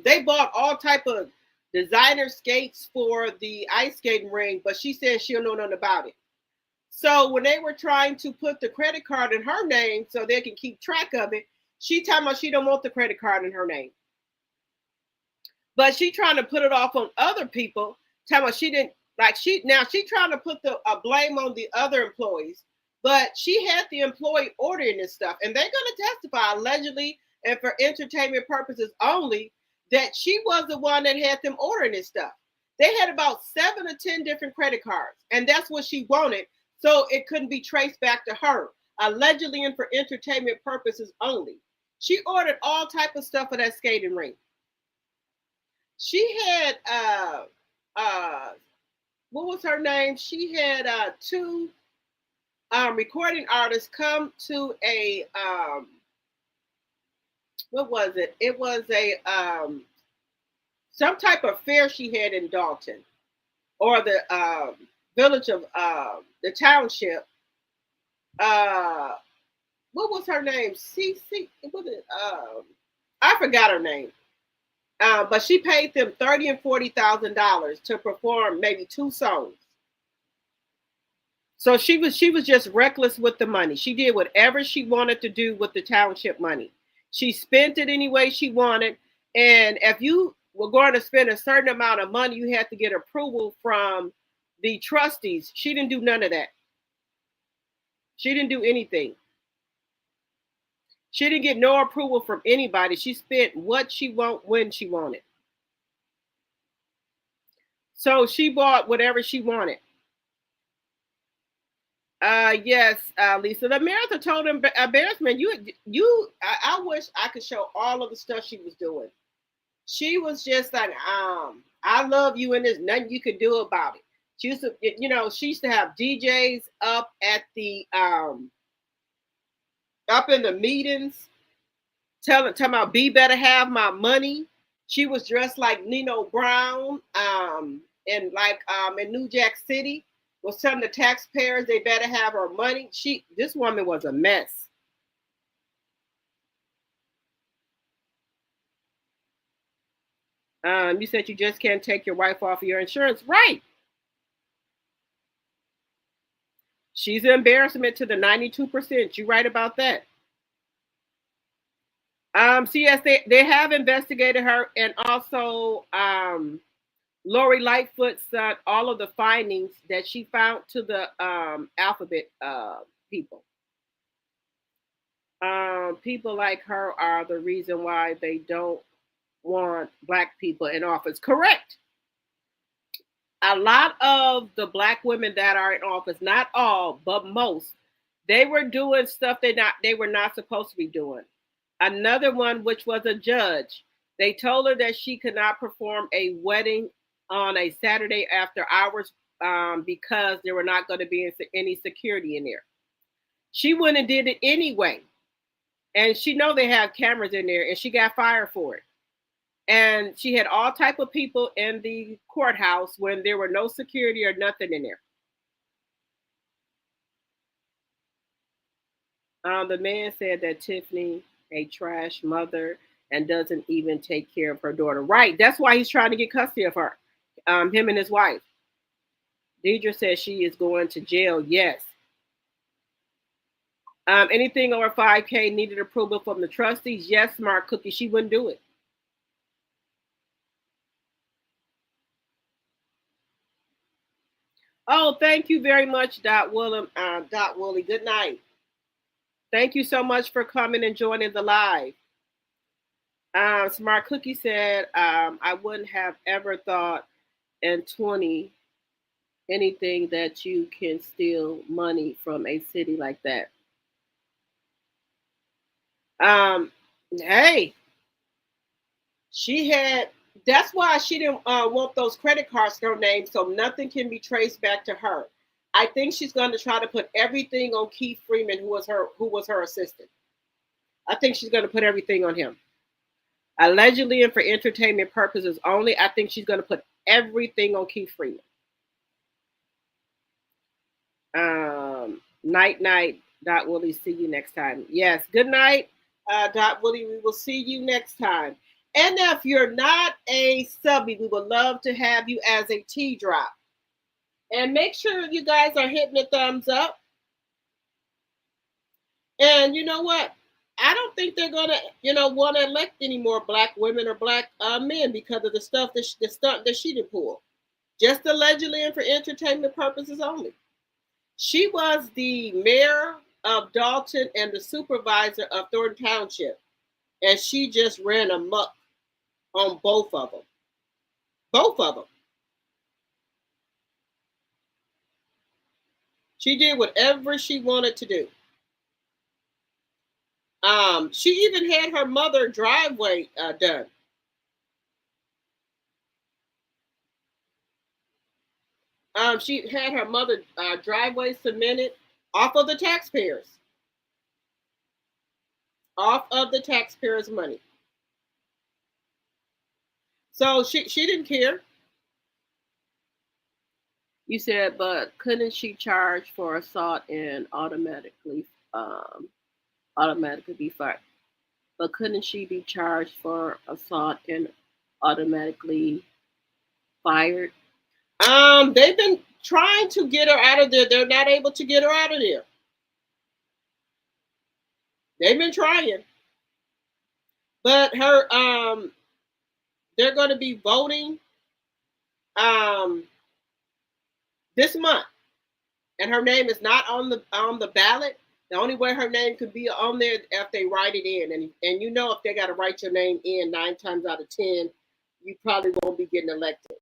Speaker 1: they bought all type of designer skates for the ice skating ring, but she said she don't know nothing about it. So when they were trying to put the credit card in her name so they can keep track of it, she talking about she don't want the credit card in her name. But she trying to put it off on other people, talking about she didn't, like she trying to put the blame on the other employees, but she had the employee ordering this stuff, and they're going to testify allegedly and for entertainment purposes only that she was the one that had them ordering this stuff. They had about 7 or 10 different credit cards, and that's what she wanted, so it couldn't be traced back to her, allegedly and for entertainment purposes only. She ordered all type of stuff for that skating rink. She had what was her name? She had 2 recording artists come to a what was it? It was a some type of fair she had in Dalton, or the village of the township. What was her name? What it, I forgot her name. But she paid them $30,000 and $40,000 to perform maybe 2 songs. So she was just reckless with the money. She did whatever she wanted to do with the township money. She spent it any way she wanted. And if you were going to spend a certain amount of money, you had to get approval from the trustees. She didn't do none of that. She didn't do anything. She didn't get no approval from anybody. She spent what she wanted when she wanted. So she bought whatever she wanted. Yes, Lisa. The marathon told him, embarrassment. I wish I could show all of the stuff she was doing. She was just like, I love you, and there's nothing you can do about it. She used to, she used to have DJs up at the up in the meetings, talking about B better have my money. She was dressed like Nino Brown, in New Jack City, was telling the taxpayers they better have her money. This woman was a mess. You said you just can't take your wife off of your insurance, right? She's an embarrassment to the 92%. You're right about that. Yes, they have investigated her, and also Lori Lightfoot said all of the findings that she found to the alphabet people. People like her are the reason why they don't want Black people in office. Correct. A lot of the Black women that are in office, not all, but most, they were doing stuff they were not supposed to be doing. Another one, which was a judge, they told her that she could not perform a wedding on a Saturday after hours because there were not going to be any security in there. She went and did it anyway. And she know they have cameras in there, and she got fired for it. And she had all type of people in the courthouse when there were no security or nothing in there. The man said that Tiffany, a trash mother, and doesn't even take care of her daughter. Right. That's why he's trying to get custody of her. Him and his wife. Deidre says she is going to jail. Yes. Anything over 5K needed approval from the trustees. Yes, Smart Cookie. She wouldn't do it. Oh, thank you very much, Dot Woolley. Good night. Thank you so much for coming and joining the live. Smart Cookie said, I wouldn't have ever thought in 20 anything that you can steal money from a city like that. Hey, that's why she didn't want those credit cards in her name, so nothing can be traced back to her. I think she's going to try to put everything on Keith Freeman, who was her assistant. I think she's going to put everything on him. Allegedly and for entertainment purposes only, I think she's going to put everything on Keith Freeman. Night, Dot Willie. See you next time. Yes, good night, Dot Willie. We will see you next time. And if you're not a subby, we would love to have you as a T-drop. And make sure you guys are hitting the thumbs up. And you know what? I don't think they're gonna, want to elect any more Black women or Black men because of the stunt that she did pull. Just allegedly and for entertainment purposes only. She was the mayor of Dalton and the supervisor of Thornton Township, and she just ran amok on both of them. Both of them. She did whatever she wanted to do. She even had her mother driveway done. She had her mother driveway cemented off of the taxpayers. Off of the taxpayers' money. So she didn't care. You said, but couldn't she charge for assault and automatically be fired? But couldn't she be charged for assault and automatically fired? They've been trying to get her out of there. They're not able to get her out of there. They've been trying. But her they're going to be voting this month. And her name is not on the ballot. The only way her name could be on there if they write it in. And you know, if they got to write your name in 9 times out of 10, you probably won't be getting elected.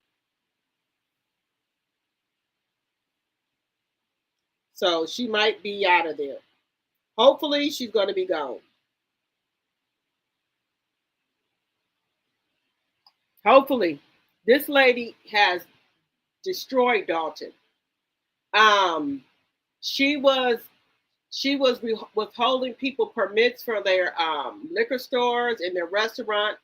Speaker 1: So she might be out of there. Hopefully she's going to be gone. Hopefully. This lady has destroyed Dalton. She was withholding people permits for their liquor stores and their restaurant.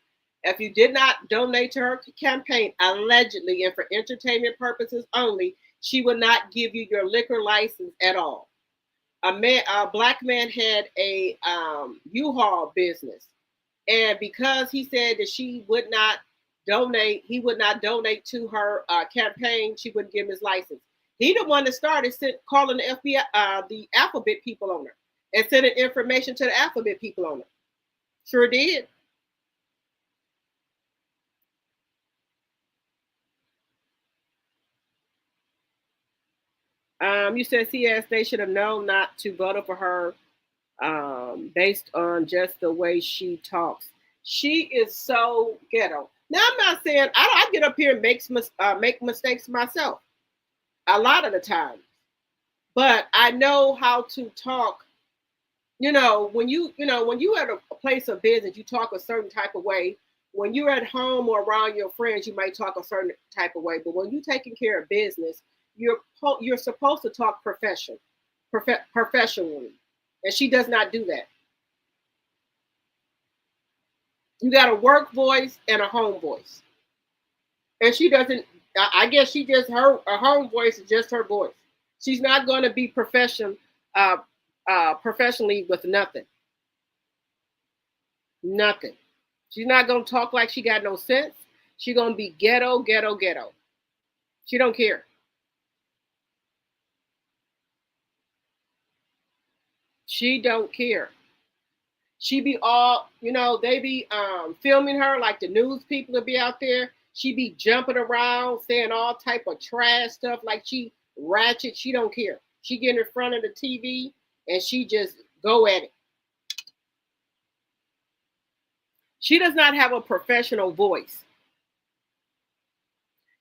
Speaker 1: If you did not donate to her campaign, allegedly and for entertainment purposes only, she would not give you your liquor license at all. A black man had a U-Haul business, and because he said that she would not donate, he would not donate to her campaign, she wouldn't give him his license. He the one that started calling the FBI, the alphabet people on her, and sending information to the alphabet people on her. Sure did. You said CS, they should have known not to vote for her based on just the way she talks. She is so ghetto. Now, I'm not saying I get up here and make mistakes myself a lot of the time, but I know how to talk. When you at a place of business, you talk a certain type of way. When you're at home or around your friends, you might talk a certain type of way. But when you're taking care of business, you're supposed to talk professionally, and she does not do that. You got a work voice and a home voice, and she doesn't. I guess she just her home voice is just her voice. She's not going to be professionally with nothing. Nothing. She's not going to talk like she got no sense. She's going to be ghetto. She don't care. She don't care. She be all, they be filming her like the news people will be out there. She be jumping around, saying all type of trash stuff like she ratchet. She don't care. She get in front of the TV and she just go at it. She does not have a professional voice.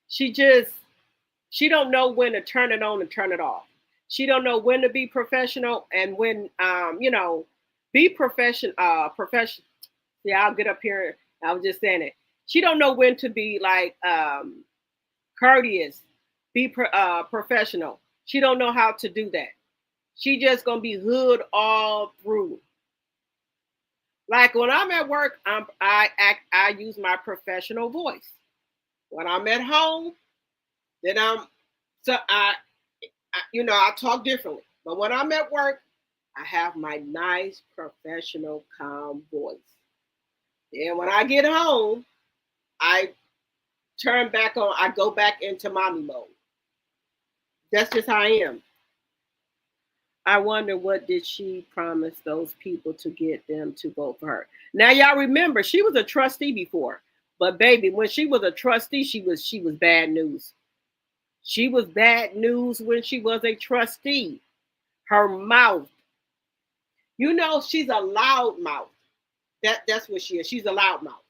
Speaker 1: She don't know when to turn it on and turn it off. She don't know when to be professional and when, be professional. Yeah, I'll get up here. I was just saying it. She don't know when to be like courteous, be professional. She don't know how to do that. She just gonna be hood all through. Like when I'm at work, I use my professional voice. When I'm at home, then I talk differently. But when I'm at work, I have my nice professional calm voice. And when I get home, I turn back on, I go back into mommy mode. That's just how I am. I wonder what did she promise those people to get them to vote for her. Now y'all remember she was a trustee before, but baby, when she was a trustee, she was bad news. She was bad news when she was a trustee. Her mouth, she's a loud mouth. That's what she is. She's a loud mouth.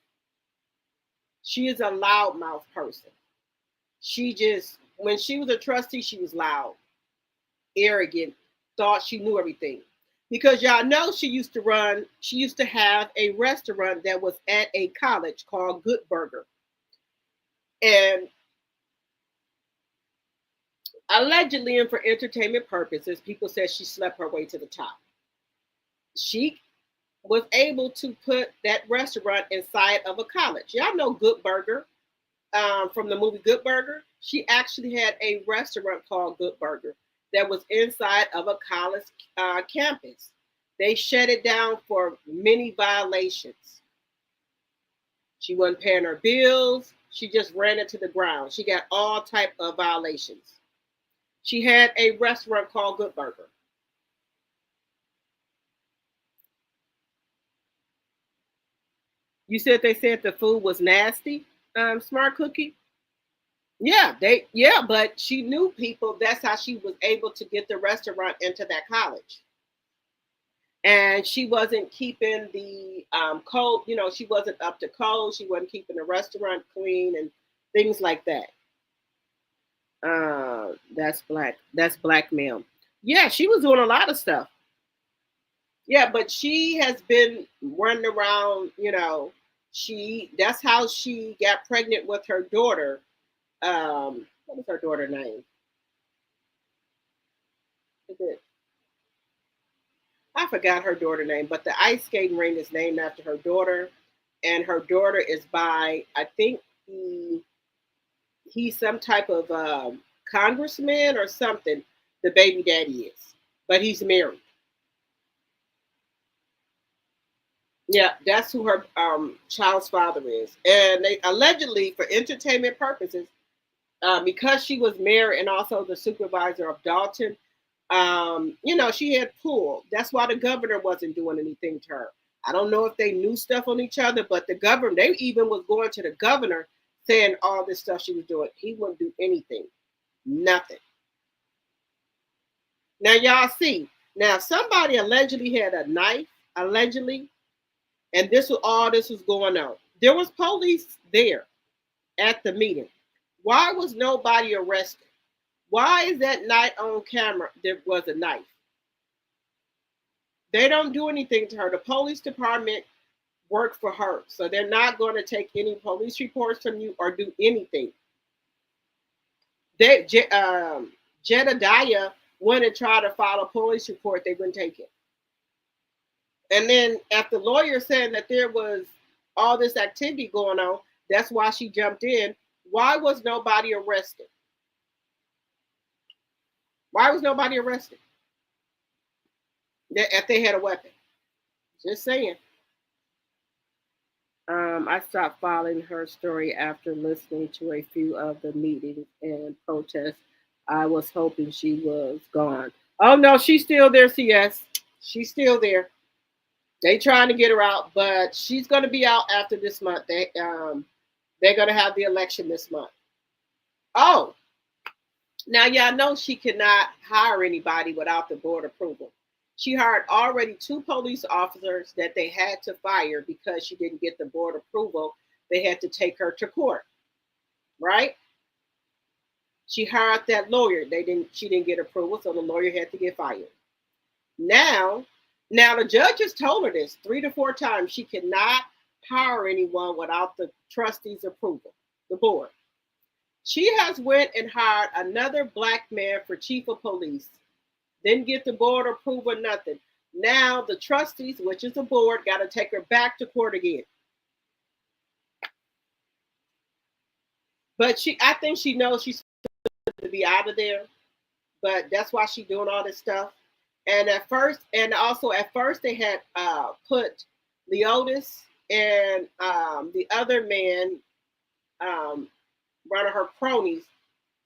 Speaker 1: She is a loud mouth person. When she was a trustee, she was loud. arrogant, thought she knew everything. Because y'all know she used to have a restaurant that was at a college called Good Burger. And allegedly and for entertainment purposes, people said she slept her way to the top. She was able to put that restaurant inside of a college. Y'all know Good Burger from the movie Good Burger. She actually had a restaurant called Good Burger that was inside of a college campus. They shut it down for many violations. She wasn't paying her bills. She just ran it to the ground. She got all type of violations. She had a restaurant called Good Burger. You said they said the food was nasty, Smart Cookie? Yeah, but she knew people. That's how she was able to get the restaurant into that college. And she wasn't keeping the code, she wasn't up to code. She wasn't keeping the restaurant clean and things like that. That's blackmail. Yeah, she was doing a lot of stuff. Yeah, but she has been running around, that's how she got pregnant with her daughter. What is her daughter's name? I forgot her daughter's name, but the ice skating ring is named after her daughter, and her daughter is by, I think he's some type of congressman or something. The baby daddy is, but he's married. Yeah, that's who her child's father is, and they allegedly, for entertainment purposes, because she was married and also the supervisor of Dalton. She had pull. That's why the governor wasn't doing anything to her. I don't know if they knew stuff on each other, but the governor, they even was going to the governor saying all this stuff she was doing. He wouldn't do anything. Nothing. Now y'all see. Now somebody allegedly had a knife, allegedly, and this was going on. There was police there at the meeting. Why was nobody arrested? Why is that night on camera there was a knife? They don't do anything to her. The police department worked for her. So they're not going to take any police reports from you or do anything. Jedediah went and tried to file a police report. They wouldn't take it. And then after the lawyer saying that there was all this activity going on, that's why she jumped in. Why was nobody arrested? Why was nobody arrested? If they had a weapon. Just saying. I stopped following her story after listening to a few of the meetings and protests. I was hoping she was gone. Oh no, she's still there, CS. She's still there. They trying to get her out, but she's going to be out after this month. They're going to have the election this month. Oh, now y'all know she cannot hire anybody without the board approval. She hired already 2 police officers that they had to fire because she didn't get the board approval. They had to take her to court, right? She hired that lawyer. She didn't get approval, so the lawyer had to get fired. Now the judges told her this 3 to 4 times. She cannot hire anyone without the trustees' approval, the board. She has went and hired another black man for chief of police. Didn't get the board approval, nothing. Now the trustees, which is the board, got to take her back to court again. But I think she knows she's supposed to be out of there. But that's why she's doing all this stuff. And at first they had put Leotis and the other man, one of her cronies,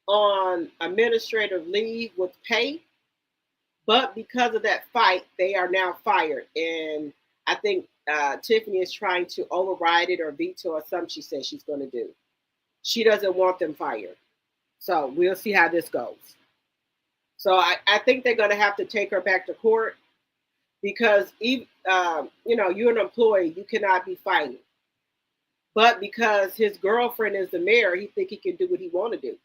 Speaker 1: on administrative leave with pay. But because of that fight, they are now fired. And I think Tiffany is trying to override it or veto or something she says she's going to do. She doesn't want them fired. So we'll see how this goes. So I think they're going to have to take her back to court because, you're an employee, you cannot be fighting. But because his girlfriend is the mayor, he think he can do what he want to do.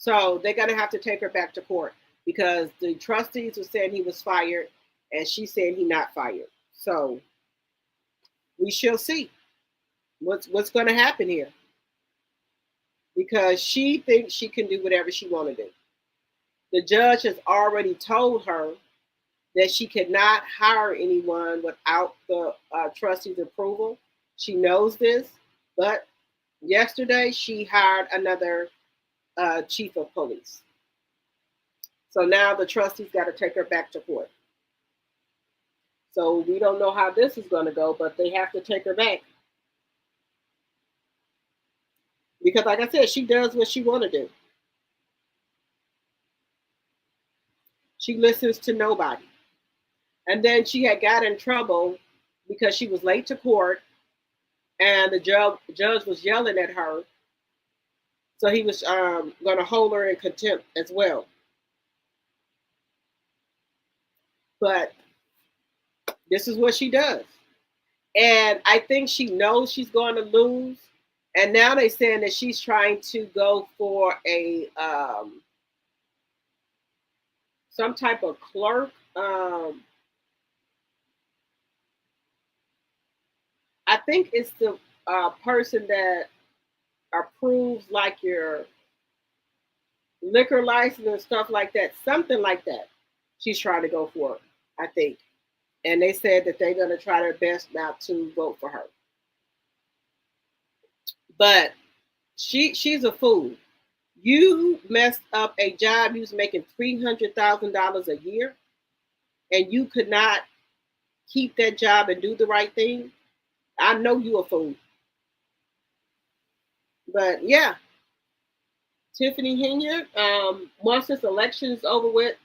Speaker 1: So they're going to have to take her back to court because the trustees were saying he was fired and she's saying he's not fired. So we shall see what's going to happen here, because she thinks she can do whatever she want to do. The judge has already told her that she cannot hire anyone without the trustee's approval. She knows this, but yesterday she hired another chief of police. So now the trustees got to take her back to court. So we don't know how this is going to go, but they have to take her back. Because like I said, she does what she want to do. She listens to nobody. And then she had got in trouble because she was late to court and the judge was yelling at her. So he was going to hold her in contempt as well. But this is what she does. And I think she knows she's going to lose. And now they're saying that she's trying to go for a some type of clerk. I think it's the person that approves like your liquor license and stuff like that. Something like that. She's trying to go for it, I think. And they said that they're going to try their best not to vote for her. But she's a fool. You messed up a job. You was making $300,000 a year, and you could not keep that job and do the right thing. I know you a fool. But yeah, Tiffany Henyard, once this election is over with,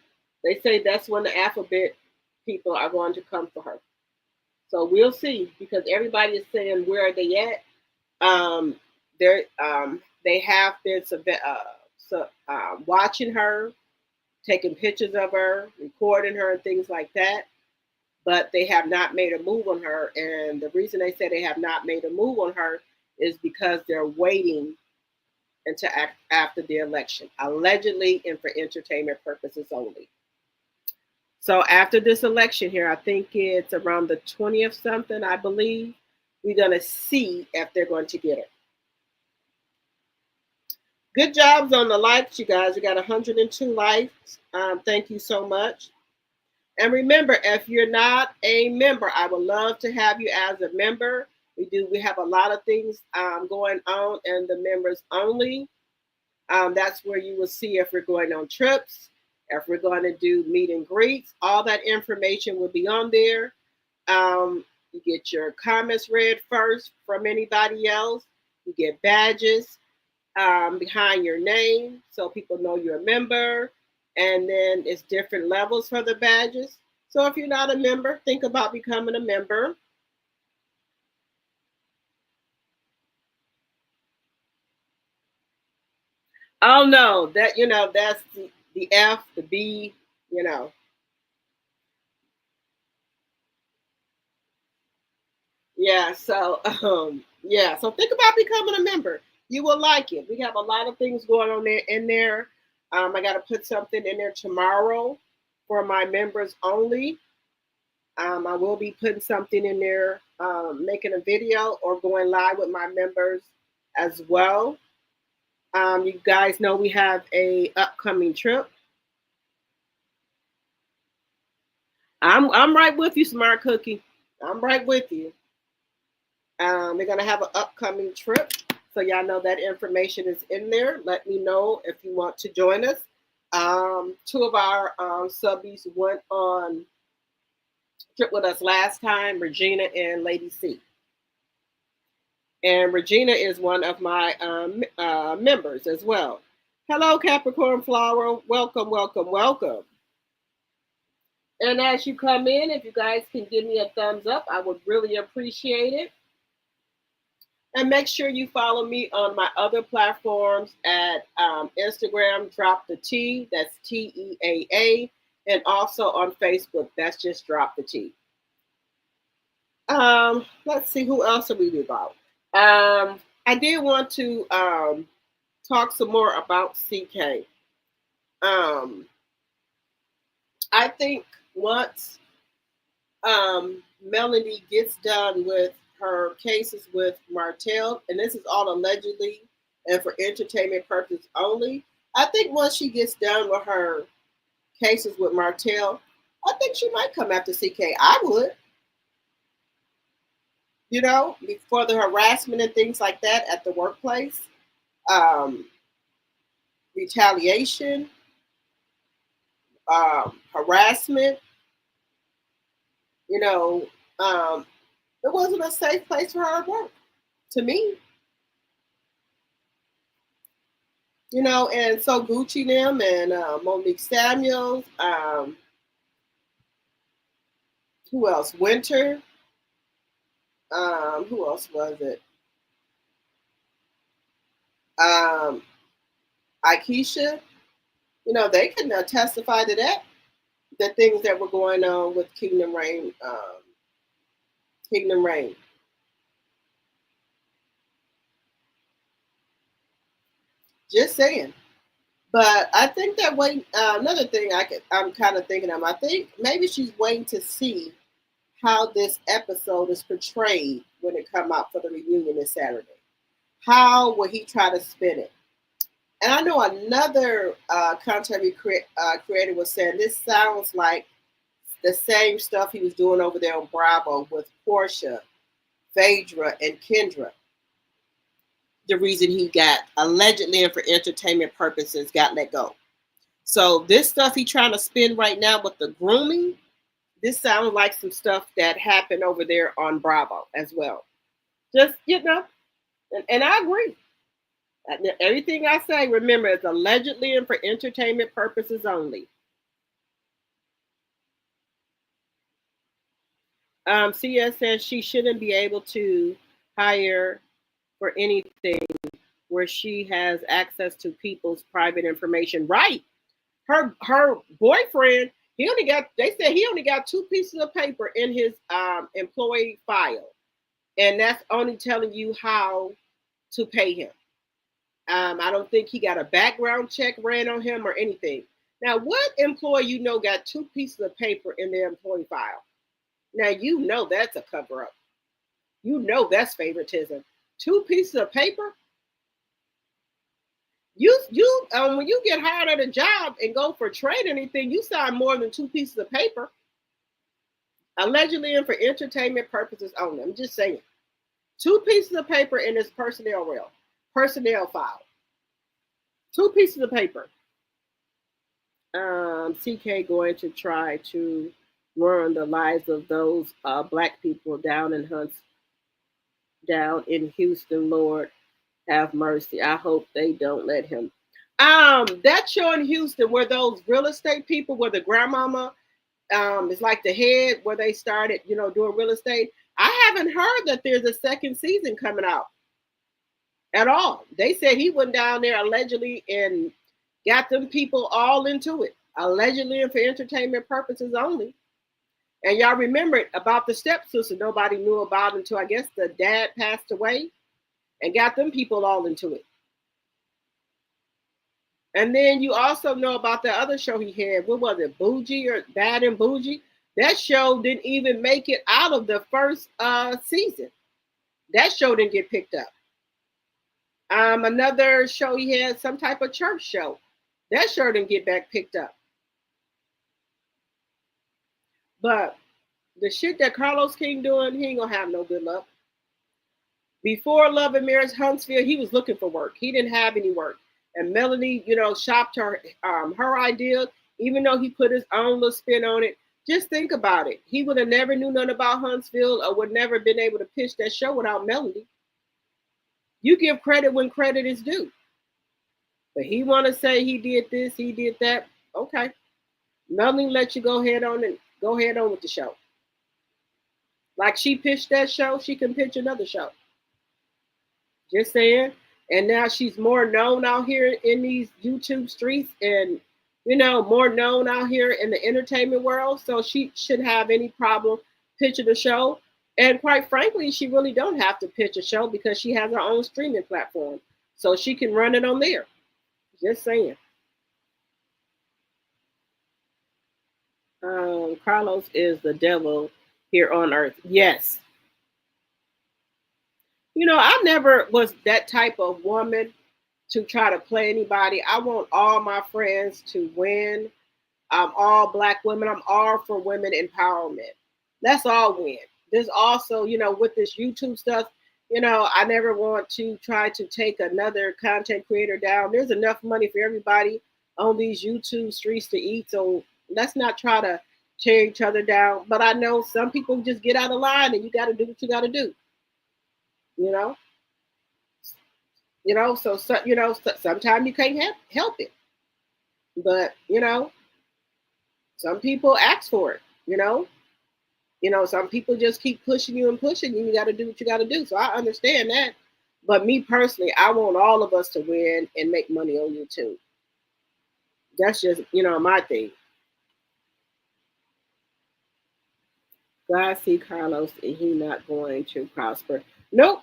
Speaker 1: they say that's when the alphabet people are going to come for her. So we'll see, because everybody is saying where are they at. They have been watching her, taking pictures of her, recording her, and things like that. But they have not made a move on her. And the reason they say they have not made a move on her is because they're waiting until after the election, allegedly and for entertainment purposes only. So after this election here, I think it's around the 20th something, I believe, we're going to see if they're going to get her. Good jobs on the likes, you guys. We got 102 likes. Thank you so much. And remember, if you're not a member, I would love to have you as a member. We have a lot of things going on in the members only. That's where you will see if we're going on trips, if we're going to do meet and greets. All that information will be on there. You get your comments read first from anybody else. You get badges behind your name so people know you're a member. And then it's different levels for the badges. So if you're not a member, think about becoming a member. Oh no, that's the F, the B, Yeah, so so think about becoming a member. You will like it. We have a lot of things going on in there. I got to put something in there tomorrow for my members only. I will be putting something in there, making a video or going live with my members as well. You guys know we have a upcoming trip. I'm right with you, Smart Cookie. I'm right with you. We're gonna have an upcoming trip, so y'all know that information is in there. Let me know if you want to join us. Two of our subbies went on trip with us last time, Regina and Lady C. And Regina is one of my members as well. Hello, Capricorn Flower. Welcome, welcome, welcome. And as you come in, if you guys can give me a thumbs up, I would really appreciate it. And make sure you follow me on my other platforms at Instagram, Drop the T, that's TEAA, and also on Facebook, that's just Drop the T. Let's see, who else are we about? I did want to talk some more about CK. I think once Melanie gets done with her cases with Martell, and this is all allegedly and for entertainment purposes only. I think once she gets done with her cases with Martell, I think she might come after CK. I would. You know, for the harassment and things like that at the workplace, retaliation, harassment, you know, it wasn't a safe place for her to work, to me. You know, and so Gucci them and Monique Samuels, who else? Winter. Who else was it? Aikisha. You know, they can testify to that. The things that were going on with Kingdom Reign. Kingdom Reign. Just saying. But I think that another thing I'm kind of thinking of, I think maybe she's waiting to see how this episode is portrayed when it come out for the reunion this Saturday. How will he try to spin it? And I know another content creator was saying this sounds like the same stuff he was doing over there on Bravo with Portia, Phaedra, and Kendra. The reason he got allegedly and for entertainment purposes got let go. So this stuff he trying to spin right now with the grooming, this sounds like some stuff that happened over there on Bravo as well. Just, you know, and I agree. Everything I say, remember, it's allegedly and for entertainment purposes only. CS says she shouldn't be able to hire for anything where she has access to people's private information. Right. Her boyfriend, they said he only got 2 pieces of paper in his employee file. And that's only telling you how to pay him. I don't think he got a background check ran on him or anything. Now, what employee you know got 2 pieces of paper in their employee file? Now, you know that's a cover-up. You know that's favoritism. 2 pieces of paper? When you get hired at a job and go for trade or anything, you sign more than 2 pieces of paper. Allegedly and for entertainment purposes only. I'm just saying. 2 pieces of paper in his personnel file. 2 pieces of paper. CK going to try to ruin the lives of those black people down in Houston. Lord have mercy. I hope they don't let him. That show in Houston where those real estate people, where the grandmama is like the head, where they started, doing real estate. I haven't heard that there's a second season coming out at all. They said he went down there allegedly and got them people all into it, allegedly and for entertainment purposes only. And y'all remember about the stepsister, nobody knew about until I guess the dad passed away and got them people all into it. And then you also know about the other show he had. What was it? Bougie or Bad and Bougie? That show didn't even make it out of the first season. That show didn't get picked up. Another show he had, some type of church show. That show didn't get back picked up. But the shit that Carlos King doing, he ain't gonna have no good luck. Before Love and Marriage Huntsville, he was looking for work. He didn't have any work. And Melanie, shopped her idea, even though he put his own little spin on it. Just think about it. He would have never knew nothing about Huntsville or would never been able to pitch that show without Melanie. You give credit when credit is due. But he want to say he did this, he did that. Okay. Melanie let you go ahead on with the show. Like she pitched that show, she can pitch another show. Just saying. And now she's more known out here in these YouTube streets and, more known out here in the entertainment world. So she shouldn't have any problem pitching a show. And quite frankly, she really don't have to pitch a show because she has her own streaming platform. So she can run it on there. Just saying. Carlos is the devil here on earth. Yes. You know, I never was that type of woman to try to play anybody. I want all my friends to win. I'm all black women. I'm all for women empowerment. Let's all win. There's also, you know, with this YouTube stuff, you know, I never want to try to take another content creator down. There's enough money for everybody on these YouTube streets to eat. So let's not try to tear each other down. But I know some people just get out of line and you got to do what you got to do. You know, sometimes you can't help it. But, you know, some people ask for it, you know. Some people just keep pushing you and pushing you. You got to do what you got to do. So I understand that. But me personally, I want all of us to win and make money on YouTube. That's just, my thing. God see Carlos and he not going to prosper. Nope.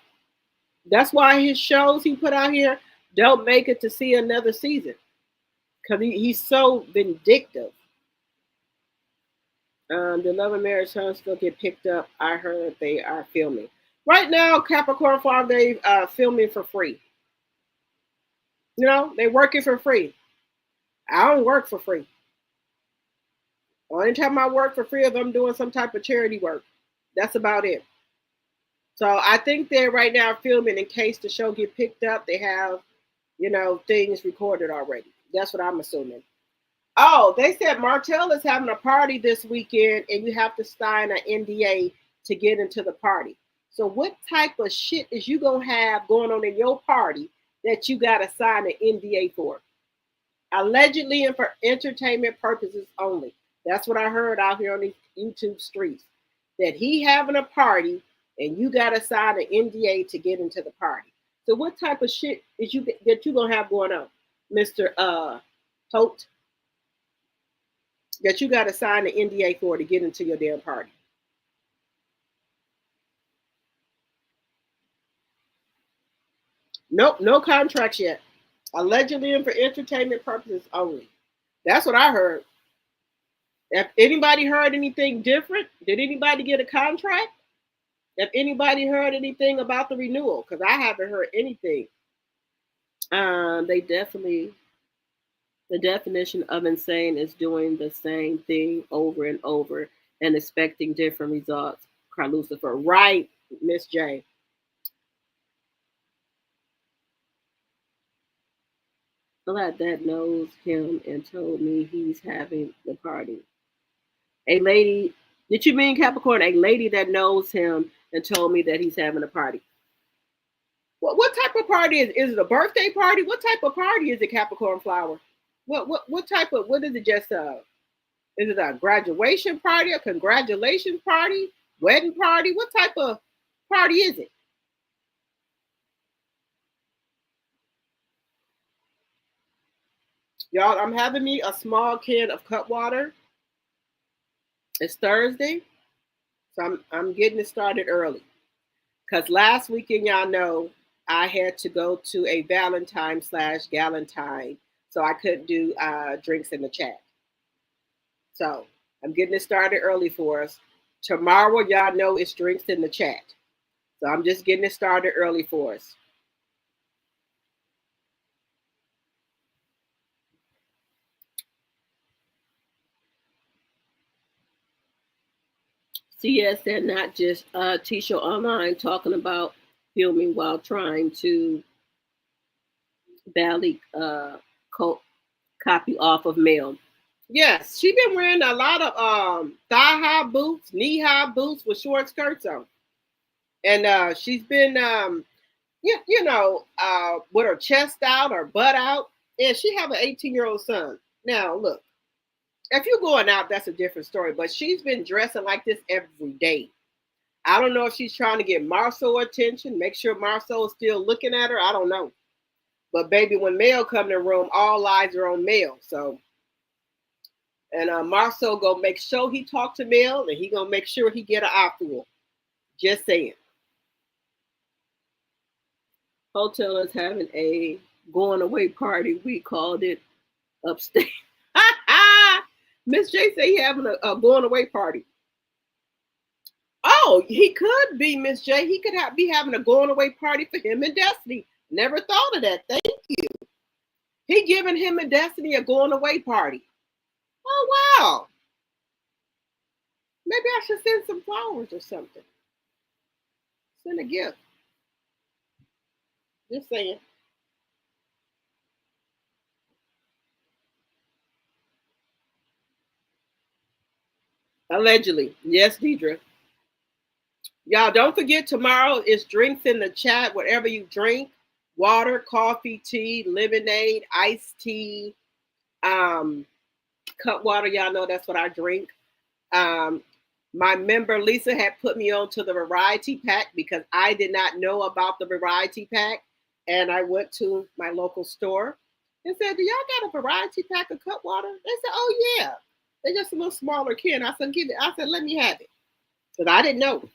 Speaker 1: That's why his shows he put out here don't make it to see another season. Because he's so vindictive. The Love and Marriage Sons still get picked up. I heard they are filming. Right now, Capricorn Farm, they filming for free. You know, they working for free. I don't work for free. Only time I work for free if I'm doing some type of charity work. That's about it. So I think they're right now filming in case the show get picked up. They have, things recorded already. That's what I'm assuming. Oh, they said Martell is having a party this weekend and you have to sign an NDA to get into the party. So what type of shit is you going to have going on in your party that you got to sign an NDA for? Allegedly and for entertainment purposes only. That's what I heard out here on these YouTube streets. That he having a party and you got to sign an NDA to get into the party. So what type of shit is that you going to have going on, Mr. Holt? That you got to sign an NDA for to get into your damn party. Nope, no contracts yet. Allegedly and for entertainment purposes only. That's what I heard. If anybody heard anything different, did anybody get a contract? If anybody heard anything about the renewal, because I haven't heard anything. The definition of insane is doing the same thing over and over and expecting different results. Carl Lucifer. Right, Miss J. Glad that knows him and told me he's having the party. A lady, did you mean Capricorn? A lady that knows him and told me that he's having a party. What type of party is it? A birthday party? What type of party is it, Capricorn Flower? What type of, what is it? Just is it a graduation party, a congratulations party, wedding party? What type of party is it? Y'all, I'm having me a small can of cut water. It's Thursday, so I'm getting it started early. Because last weekend, y'all know, I had to go to a Valentine/Galentine, so I couldn't do drinks in the chat. So I'm getting it started early for us. Tomorrow, y'all know it's drinks in the chat. So I'm just getting it started early for us. CS said not just Tisha online talking about filming while trying to badly copy off of mail. Yes, she been wearing a lot of thigh-high boots, knee-high boots with short skirts on. And she's been, with her chest out or butt out. And she have an 18-year-old son. Now, look, if you're going out, that's a different story. But she's been dressing like this every day. I don't know if she's trying to get Marceau attention, make sure Marceau is still looking at her. I don't know. But baby, when Mel come in the room, all eyes are on Mel. So, and Marceau gonna make sure he talk to Mel, and he gonna make sure he get an eye for him. Just saying. Hotel is having a going away party. We called it upstate. Miss J say he having a going away party. Oh, he could be, Miss J. He could be having a going away party for him and Destiny. Never thought of that. Thank you. He giving him and Destiny a going away party. Oh, wow. Maybe I should send some flowers or something. Send a gift. Just saying. Allegedly. Yes, Deidre. Y'all, don't forget tomorrow is drinks in the chat, whatever you drink. Water, coffee, tea, lemonade, iced tea, cut water. Y'all know that's what I drink. My member Lisa had put me on to the variety pack because I did not know about the variety pack. And I went to my local store and said, do y'all got a variety pack of cut water? They said, oh yeah. They're just a little smaller can. I said, give it. I said, let me have it. Because I didn't know.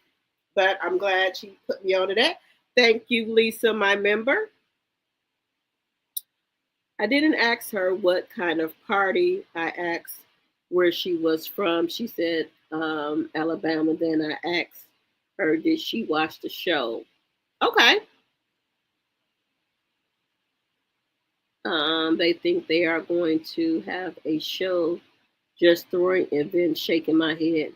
Speaker 1: But I'm glad she put me on to that. Thank you, Lisa, my member. I didn't ask her what kind of party. I asked where she was from. She said Alabama. Then I asked her, did she watch the show? Okay. They think they are going to have a show, just throwing and then shaking my head.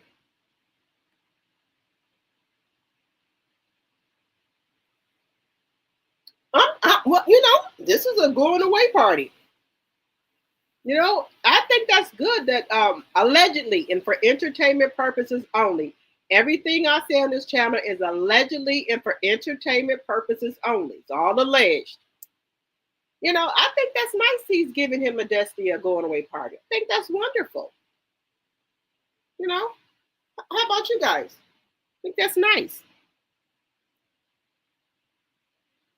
Speaker 1: Well, you know, this is a going away party. You know, I think that's good that allegedly and for entertainment purposes only. Everything I say on this channel is allegedly and for entertainment purposes only. It's all alleged. You know, I think that's nice he's giving him a Destiny a going away party. I think that's wonderful. You know, how about you guys? I think that's nice.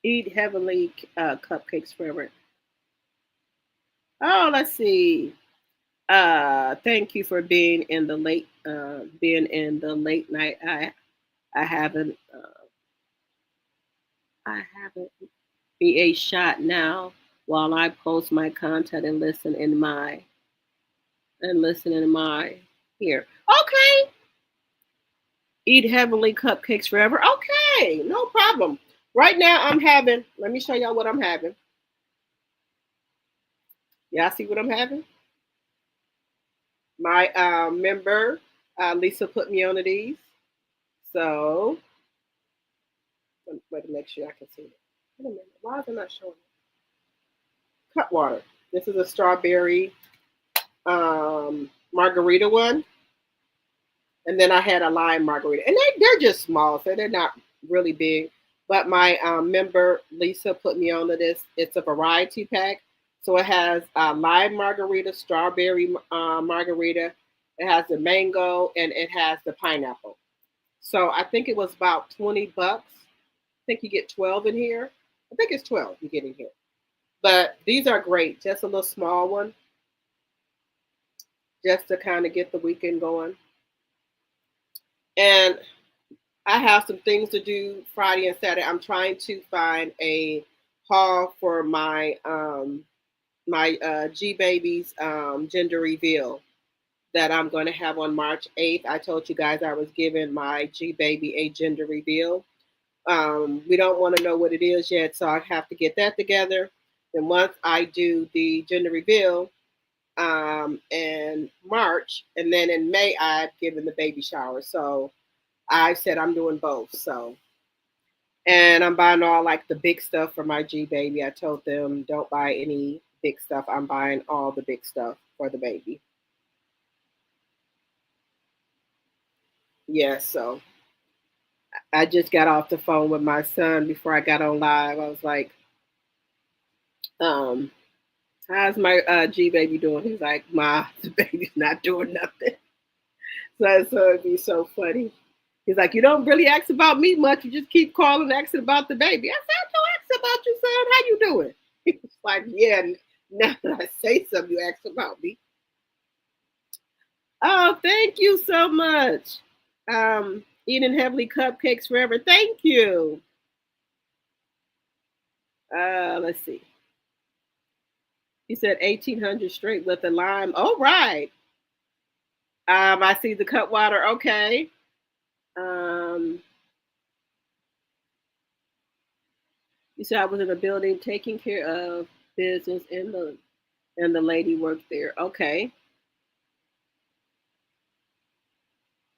Speaker 1: Eat heavenly cupcakes forever. Oh, let's see. Thank you for being in the late night. I haven't be a shot now while I post my content and listen in my here. Okay. Eat heavenly cupcakes forever. Okay, no problem. Right now I'm having, let me show y'all what I'm having. Y'all see what I'm having? My member, Lisa put me onto these. So, wait to make sure I can see it. Wait a minute, why is it not showing? Cut water. This is a strawberry margarita one. And then I had a lime margarita. And they're just small, so they're not really big. But my member, Lisa, put me onto this. It's a variety pack. So it has lime margarita, strawberry margarita. It has the mango, and it has the pineapple. So I think it was about $20. I think you get 12 in here. I think it's 12 you get in here. But these are great. Just a little small one. Just to kind of get the weekend going. And I have some things to do Friday and Saturday. I'm trying to find a haul for my G Baby's gender reveal that I'm going to have on March 8th. I told you guys I was giving my G Baby a gender reveal. We don't want to know what it is yet, so I have to get that together. And once I do the gender reveal in March, and then in May, I've given the baby shower. So I said I'm doing both. So, and I'm buying all like the big stuff for my G Baby. I told them don't buy any big stuff. I'm buying all the big stuff for the baby. Yeah, so I just got off the phone with my son before I got on live. I was like, how's my G Baby doing? He's like, Ma, the baby's not doing nothing. So it'd be so funny. He's like, you don't really ask about me much. You just keep calling, asking about the baby. I said, I don't ask about you, son. How you doing? He was like, yeah, now that I say something, you ask about me. Oh, thank you so much. Eating heavenly cupcakes forever. Thank you. Let's see. He said 1800 straight with the lime. All right. I see the Cutwater. Okay. You said I was in a building taking care of business, and the lady worked there. Okay.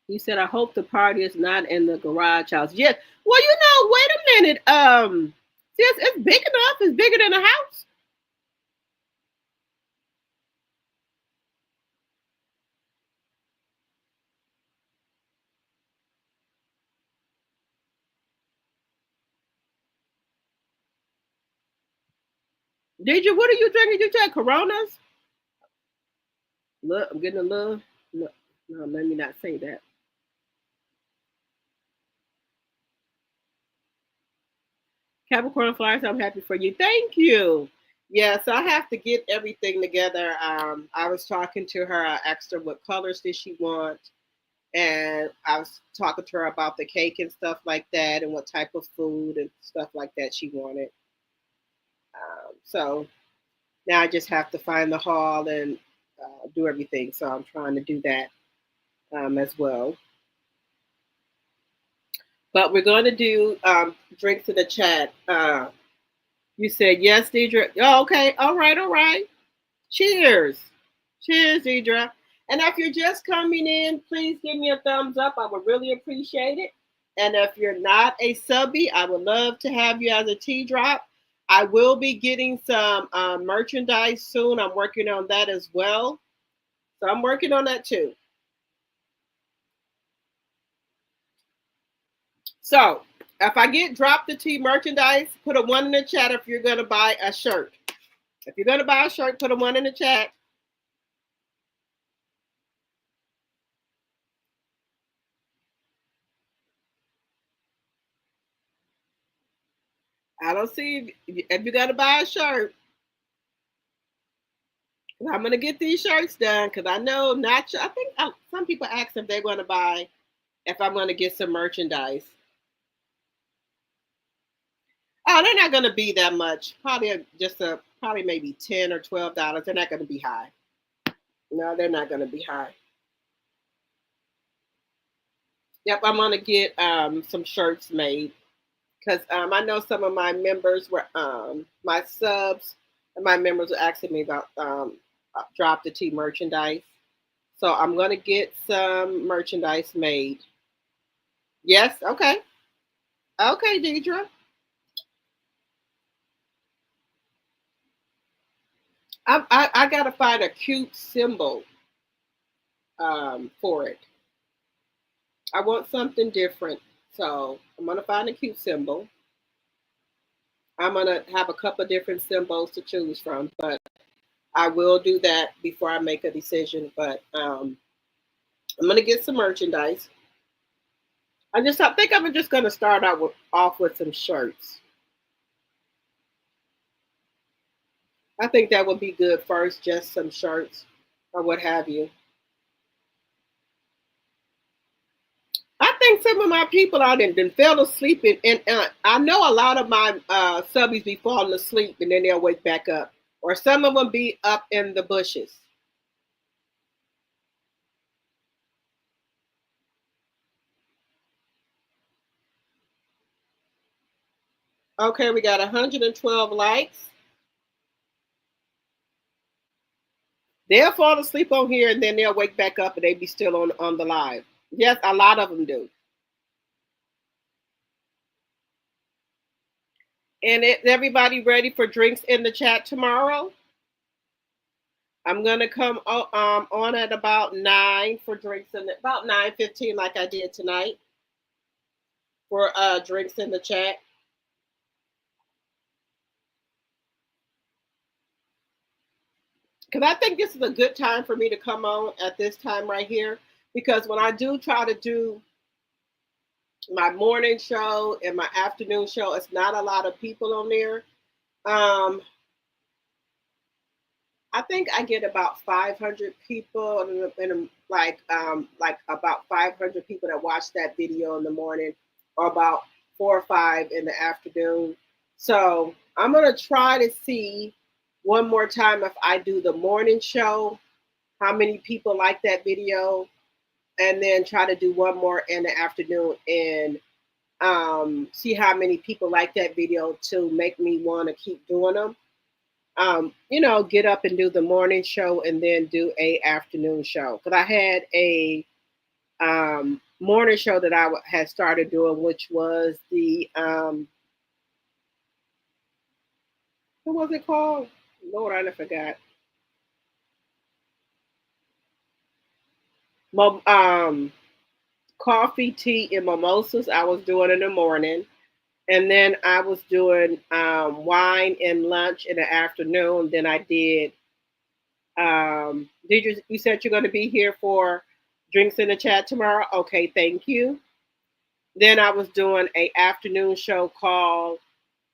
Speaker 1: You said I hope the party is not in the garage house. Yes. Well, wait a minute. It's big enough. It's bigger than a house. Did you? What are you drinking? You take Coronas? Look, I'm getting a little. No, let me not say that. Capricorn Flyers, I'm happy for you. Thank you. Yeah, so I have to get everything together. I was talking to her. I asked her what colors did she want, and I was talking to her about the cake and stuff like that, and what type of food and stuff like that she wanted. So now I just have to find the hall and do everything. So I'm trying to do that as well. But we're going to do drinks in the chat. You said yes, Deidre. Oh, okay. All right. All right. Cheers. Cheers, Deidre. And if you're just coming in, please give me a thumbs up. I would really appreciate it. And if you're not a subby, I would love to have you as a tea drop. I will be getting some merchandise soon. I'm working on that as well. So I'm working on that too. So if I get drop the tea merchandise, put a 1 in the chat if you're going to buy a shirt. If you're going to buy a shirt, put a 1 in the chat. I don't see if you got to buy a shirt. I'm going to get these shirts done because I know not. I think some people ask if they're going to buy, if I'm going to get some merchandise. Oh, they're not going to be that much. Probably probably maybe $10 or $12. They're not going to be high. No, they're not going to be high. Yep, I'm going to get some shirts made because I know some of my members were my subs and my members were asking me about drop the tea merchandise. So I'm going to get some merchandise made. Yes, okay. Okay, Deidre. I got to find a cute symbol for it. I want something different. So I'm going to find a cute symbol. I'm going to have a couple of different symbols to choose from, but I will do that before I make a decision. But I'm going to get some merchandise. I think I'm just going to start off with some shirts. I think that would be good first, just some shirts or what have you. I think some of my people out there fell asleep, and I know a lot of my subbies be falling asleep and then they'll wake back up, or some of them be up in the bushes. Okay, we got 112 likes. They'll fall asleep on here and then they'll wake back up and they be still on the live. Yes, a lot of them do. And is everybody ready for drinks in the chat tomorrow? I'm gonna come on at about 9 for drinks, and about 9:15, like I did tonight, for drinks in the chat. Because I think this is a good time for me to come on at this time right here. Because when I do try to do my morning show and my afternoon show, it's not a lot of people on there. I think I get about 500 people, and like about 500 people that watch that video in the morning, or about 4 or 5 in the afternoon. So I'm gonna try to see one more time if I do the morning show, how many people like that video, and then try to do one more in the afternoon and see how many people like that video to make me want to keep doing them. Get up and do the morning show and then do a afternoon show. Because I had a morning show that I had started doing, which was the what was it called? Lord, I forgot. Coffee, tea, and mimosas. I was doing in the morning, and then I was doing wine and lunch in the afternoon. Then I did. You said you're going to be here for drinks in the chat tomorrow? Okay, thank you. Then I was doing a afternoon show called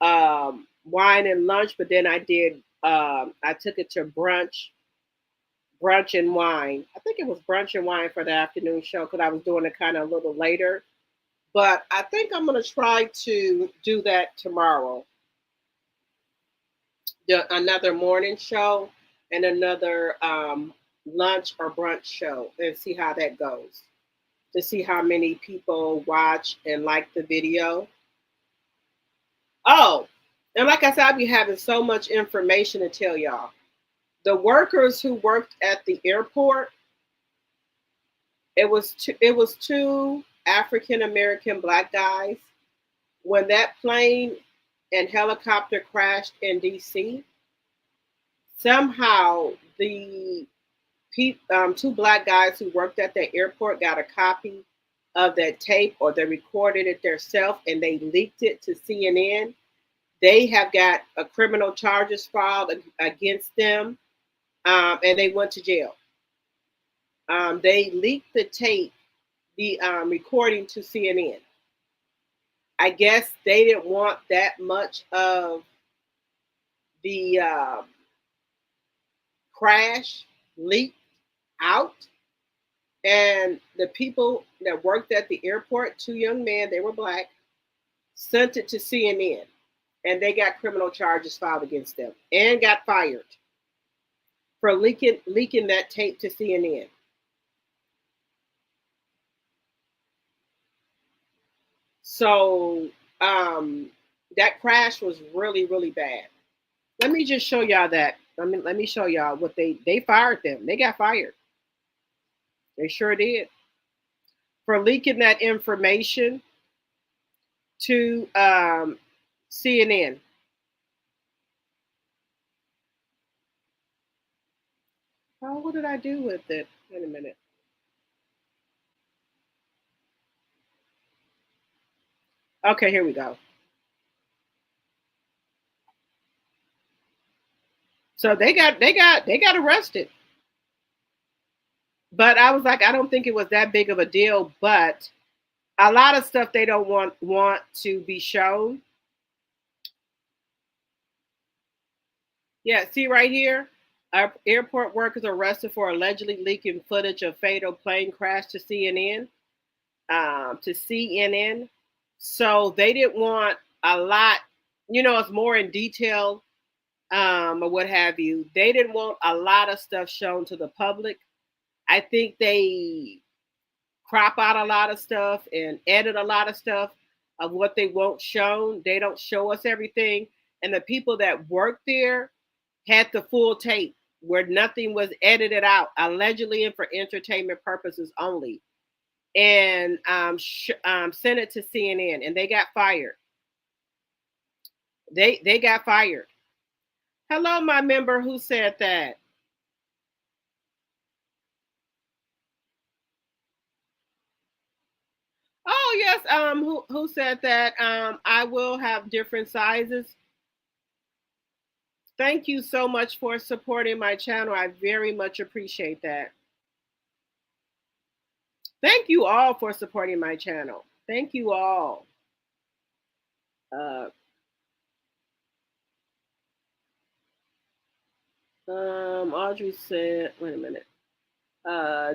Speaker 1: wine and lunch, but then I did. I took it to brunch and wine. I think it was brunch and wine for the afternoon show because I was doing it kind of a little later. But I think I'm going to try to do that tomorrow. Another morning show and another lunch or brunch show and see how that goes. To see how many people watch and like the video. Oh, and like I said, I'll be having so much information to tell y'all. The workers who worked at the airport, it was two African American black guys. When that plane and helicopter crashed in DC, somehow the two black guys who worked at the airport got a copy of that tape, or they recorded it themselves and they leaked it to CNN. They have got criminal charges filed against them, and they went to jail. They leaked the tape, the recording to CNN. I guess they didn't want that much of the crash leaked out. And the people that worked at the airport, two young men, they were black, sent it to CNN. And they got criminal charges filed against them and got fired for leaking that tape to CNN. So that crash was really, really bad. Let me just show y'all that. Let me show y'all what they fired them. They got fired. They sure did. For leaking that information to CNN. Oh, what did I do with it? Wait a minute. Okay, here we go. So they got arrested. But I was like, I don't think it was that big of a deal. But a lot of stuff they don't want to be shown. Yeah, see right here, our airport workers arrested for allegedly leaking footage of fatal plane crash to CNN. So they didn't want a lot, it's more in detail or what have you. They didn't want a lot of stuff shown to the public. I think they crop out a lot of stuff and edit a lot of stuff of what they won't shown. They don't show us everything. And the people that work there had the full tape where nothing was edited out, allegedly and for entertainment purposes only. And sent it to CNN, and they got fired. They got fired. Hello, my member who said that. Oh yes, who said that? I will have different sizes. Thank you so much for supporting my channel. I very much appreciate that. Thank you all for supporting my channel. Thank you all. Audrey said, wait a minute.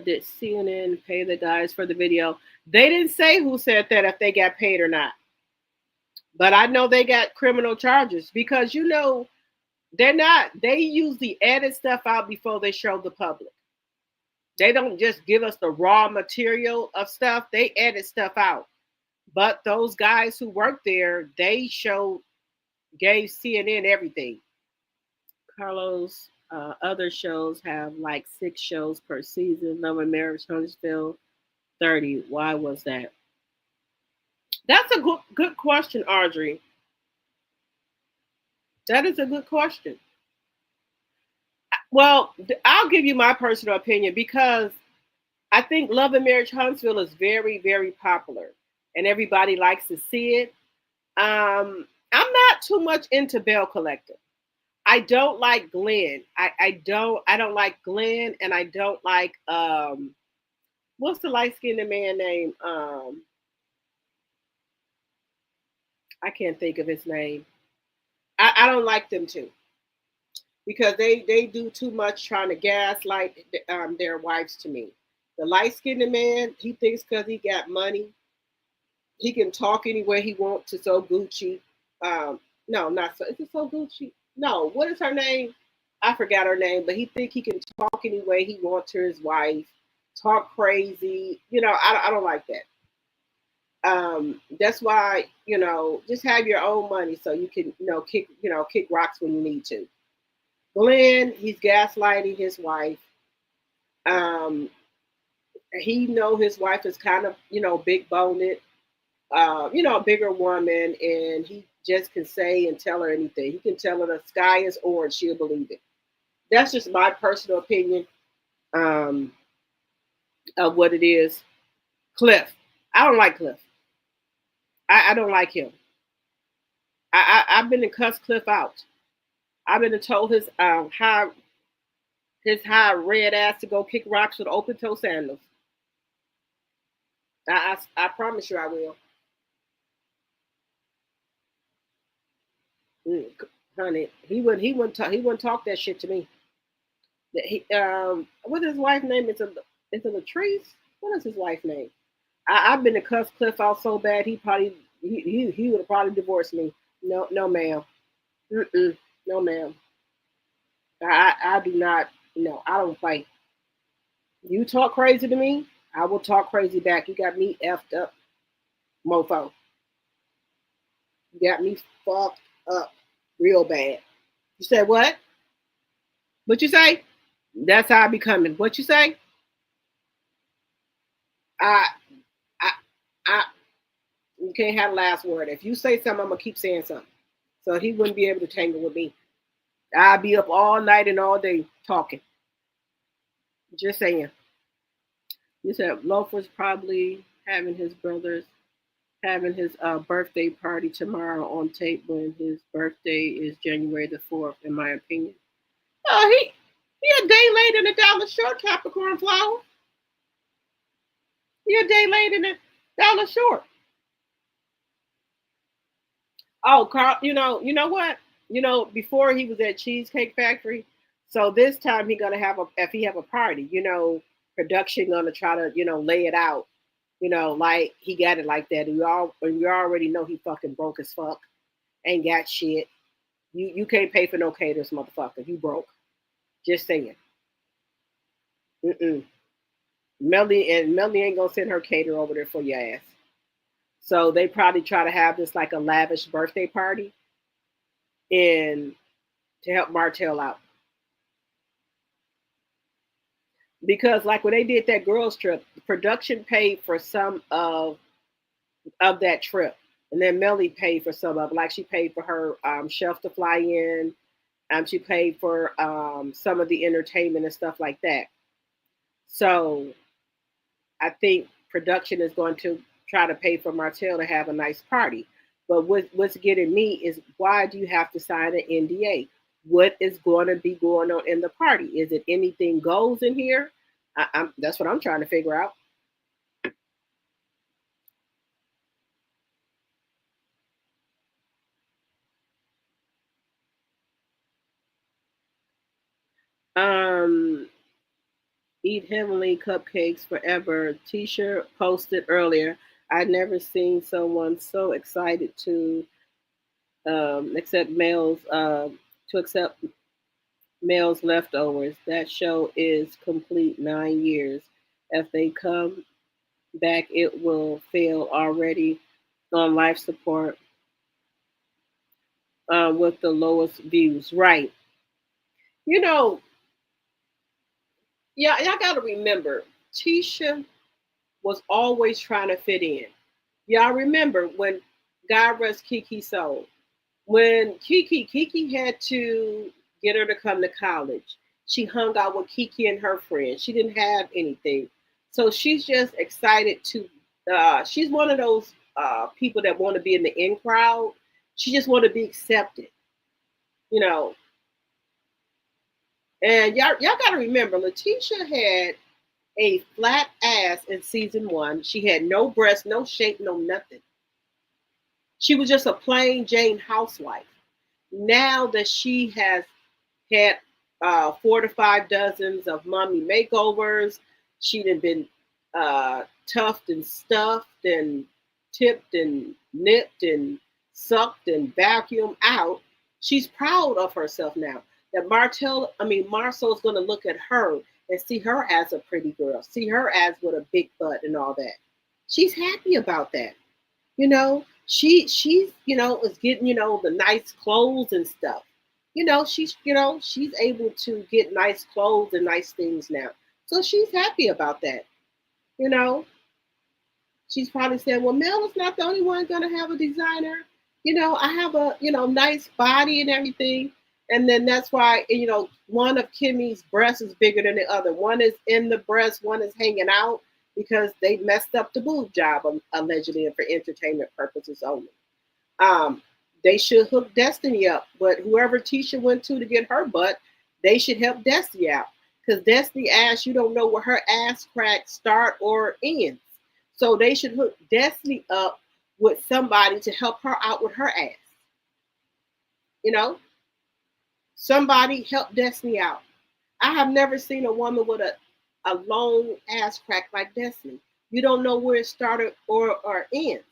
Speaker 1: Did CNN pay the guys for the video? They didn't say who said that, if they got paid or not. But I know they got criminal charges because, they usually edit stuff out before they show the public. They don't just give us the raw material of stuff. They edit stuff out. But those guys who work there, they gave CNN everything. Carlos, other shows have like 6 shows per season. Love and Marriage, Huntsville, 30. Why was that? That's a good question, Audrey. That is a good question. Well, I'll give you my personal opinion because I think Love and Marriage Huntsville is very, very popular and everybody likes to see it. I'm not too much into Bell Collector. I don't like Glenn. I don't like Glenn, and I don't like what's the light-skinned man name? I can't think of his name. I don't like them too. Because they do too much trying to gaslight their wives to me. The light-skinned man, he thinks because he got money, he can talk any way he wants to So Gucci. No, not so. Is it So Gucci? No, what is her name? I forgot her name, but he think he can talk any way he wants to his wife, talk crazy. I don't like that. That's why, just have your own money so you can, kick rocks when you need to. Glenn, he's gaslighting his wife. He know his wife is kind of, big boned, a bigger woman, and he just can say and tell her anything. He can tell her the sky is orange, she'll believe it. That's just my personal opinion of what it is. Cliff, I don't like Cliff. I don't like him. I've been to cuss Cliff out. I've been told his high red ass to go kick rocks with open toe sandals. I promise you I will. Honey, he wouldn't talk that shit to me. What's his wife's name? It's a Latrice. What is his wife's name? I've been to cuss Cliff out so bad he would have probably divorced me. No, ma'am. No, ma'am. I do not. No, I don't fight. You talk crazy to me, I will talk crazy back. You got me effed up, mofo. You got me fucked up real bad. You said what? What you say? That's how I be coming. What you say? I you can't have the last word. If you say something, I'm gonna keep saying something. So he wouldn't be able to tangle with me. I'll be up all night and all day talking. Just saying. You said Loafer's probably having his birthday party tomorrow on tape when his birthday is January the 4th, in my opinion. Oh, he a day late in the Dollar Short, Capricorn flower. He a day late in the Dollar Short. Oh, Carl, you know what? Before he was at Cheesecake Factory, so this time if he have a party, production gonna try to, lay it out, like he got it like that. And you already know he fucking broke as fuck, ain't got shit. You can't pay for no caters, motherfucker. You broke. Just saying. Melly ain't gonna send her cater over there for your ass. So they probably try to have this like a lavish birthday party and to help Martell out. Because like when they did that girls trip, the production paid for some of that trip. And then Melly paid for some of it. Like she paid for her chef to fly in. She paid for some of the entertainment and stuff like that. So I think production is going to try to pay for Martell to have a nice party. But what's getting me is, why do you have to sign an NDA? What is going to be going on in the party? Is it anything goes in here? That's what I'm trying to figure out. Eat heavenly cupcakes forever. T-shirt posted earlier. I'd never seen someone so excited to accept males, to accept Male's Leftovers. That show is complete 9 years. If they come back, it will fail already on life support with the lowest views. Right. You know, yeah, y'all got to remember, Tisha was always trying to fit in. Y'all remember when God rest Kiki soul, when Kiki had to get her to come to college. She hung out with Kiki and her friends. She didn't have anything, so she's just excited to. She's one of those people that want to be in the in crowd. She just want to be accepted, you know. And y'all got to remember, Letitia had a flat ass in season 1. She had no breast, no shape, no nothing. She was just a plain Jane housewife. Now that she has had 4 to 5 dozens of mommy makeovers, she'd have been tuffed and stuffed and tipped and nipped and sucked and vacuumed out. She's proud of herself now. That Marcel's going to look at her and see her as a pretty girl, see her as with a big butt and all that. She's happy about that. She's is getting, the nice clothes and stuff. She's able to get nice clothes and nice things now. So she's happy about that. She's probably saying, well, Mel is not the only one gonna have a designer. I have a, nice body and everything. And then that's why, one of Kimmy's breasts is bigger than the other. One is in the breast, one is hanging out because they messed up the boob job, allegedly, and for entertainment purposes only. They should hook Destiny up, but whoever Tisha went to get her butt, they should help Destiny out. Because Destiny ass, you don't know where her ass crack start or ends. So they should hook Destiny up with somebody to help her out with her ass. Somebody help Destiny out. I have never seen a woman with a long ass crack like Destiny. You don't know where it started or ends.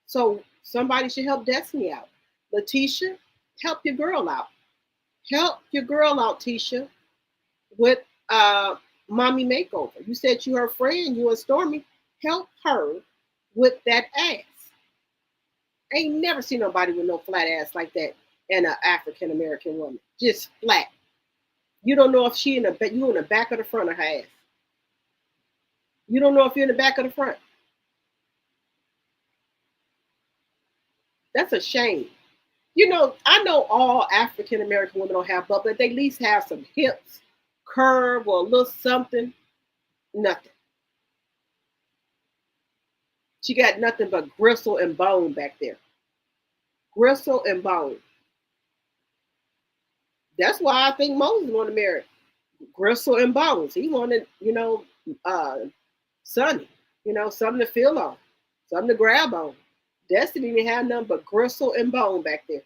Speaker 1: So somebody should help Destiny out. Letitia, help your girl out. Help your girl out, Tisha, with mommy makeover. You said you her friend, you and Stormy. Help her with that ass. I ain't never seen nobody with no flat ass like that and an African American woman. Just flat. You don't know if you in the back or the front of her ass. You don't know if you're in the back or the front. That's a shame. I know all African American women don't have butt, but they at least have some hips, curve, or a little something. Nothing. She got nothing but gristle and bone back there. Gristle and bone. That's why I think Moses wanted to marry Gristle and bones. He wanted, Sonny, something to feel on, something to grab on. Destiny didn't have nothing but gristle and bone back there.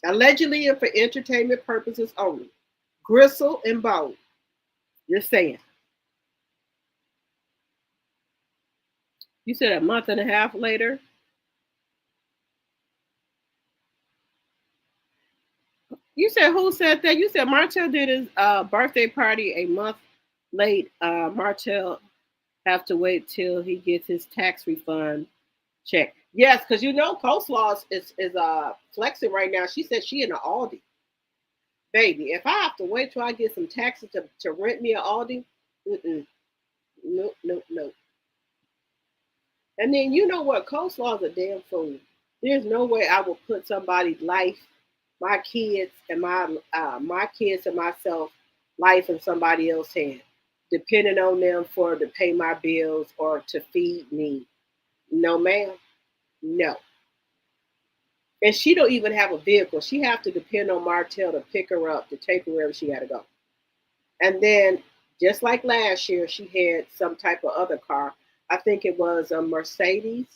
Speaker 1: Allegedly and for entertainment purposes only. Gristle and bone. Just saying. You said a month and a half later. You said who said that? You said Martell did his birthday party a month late. Martell have to wait till he gets his tax refund check. Yes, because Coleslaw is flexing right now. She said she in an Aldi. Baby, if I have to wait till I get some taxes to rent me an Aldi, nope. And then you know what? Coleslaw is a damn fool. There's no way I will put somebody's life, my kids and my kids and myself, life in somebody else's hand, depending on them to pay my bills or to feed me. No, ma'am. No. And she don't even have a vehicle. She have to depend on Martell to pick her up, to take her wherever she got to go. And then, just like last year, she had some type of other car. I think it was a Mercedes.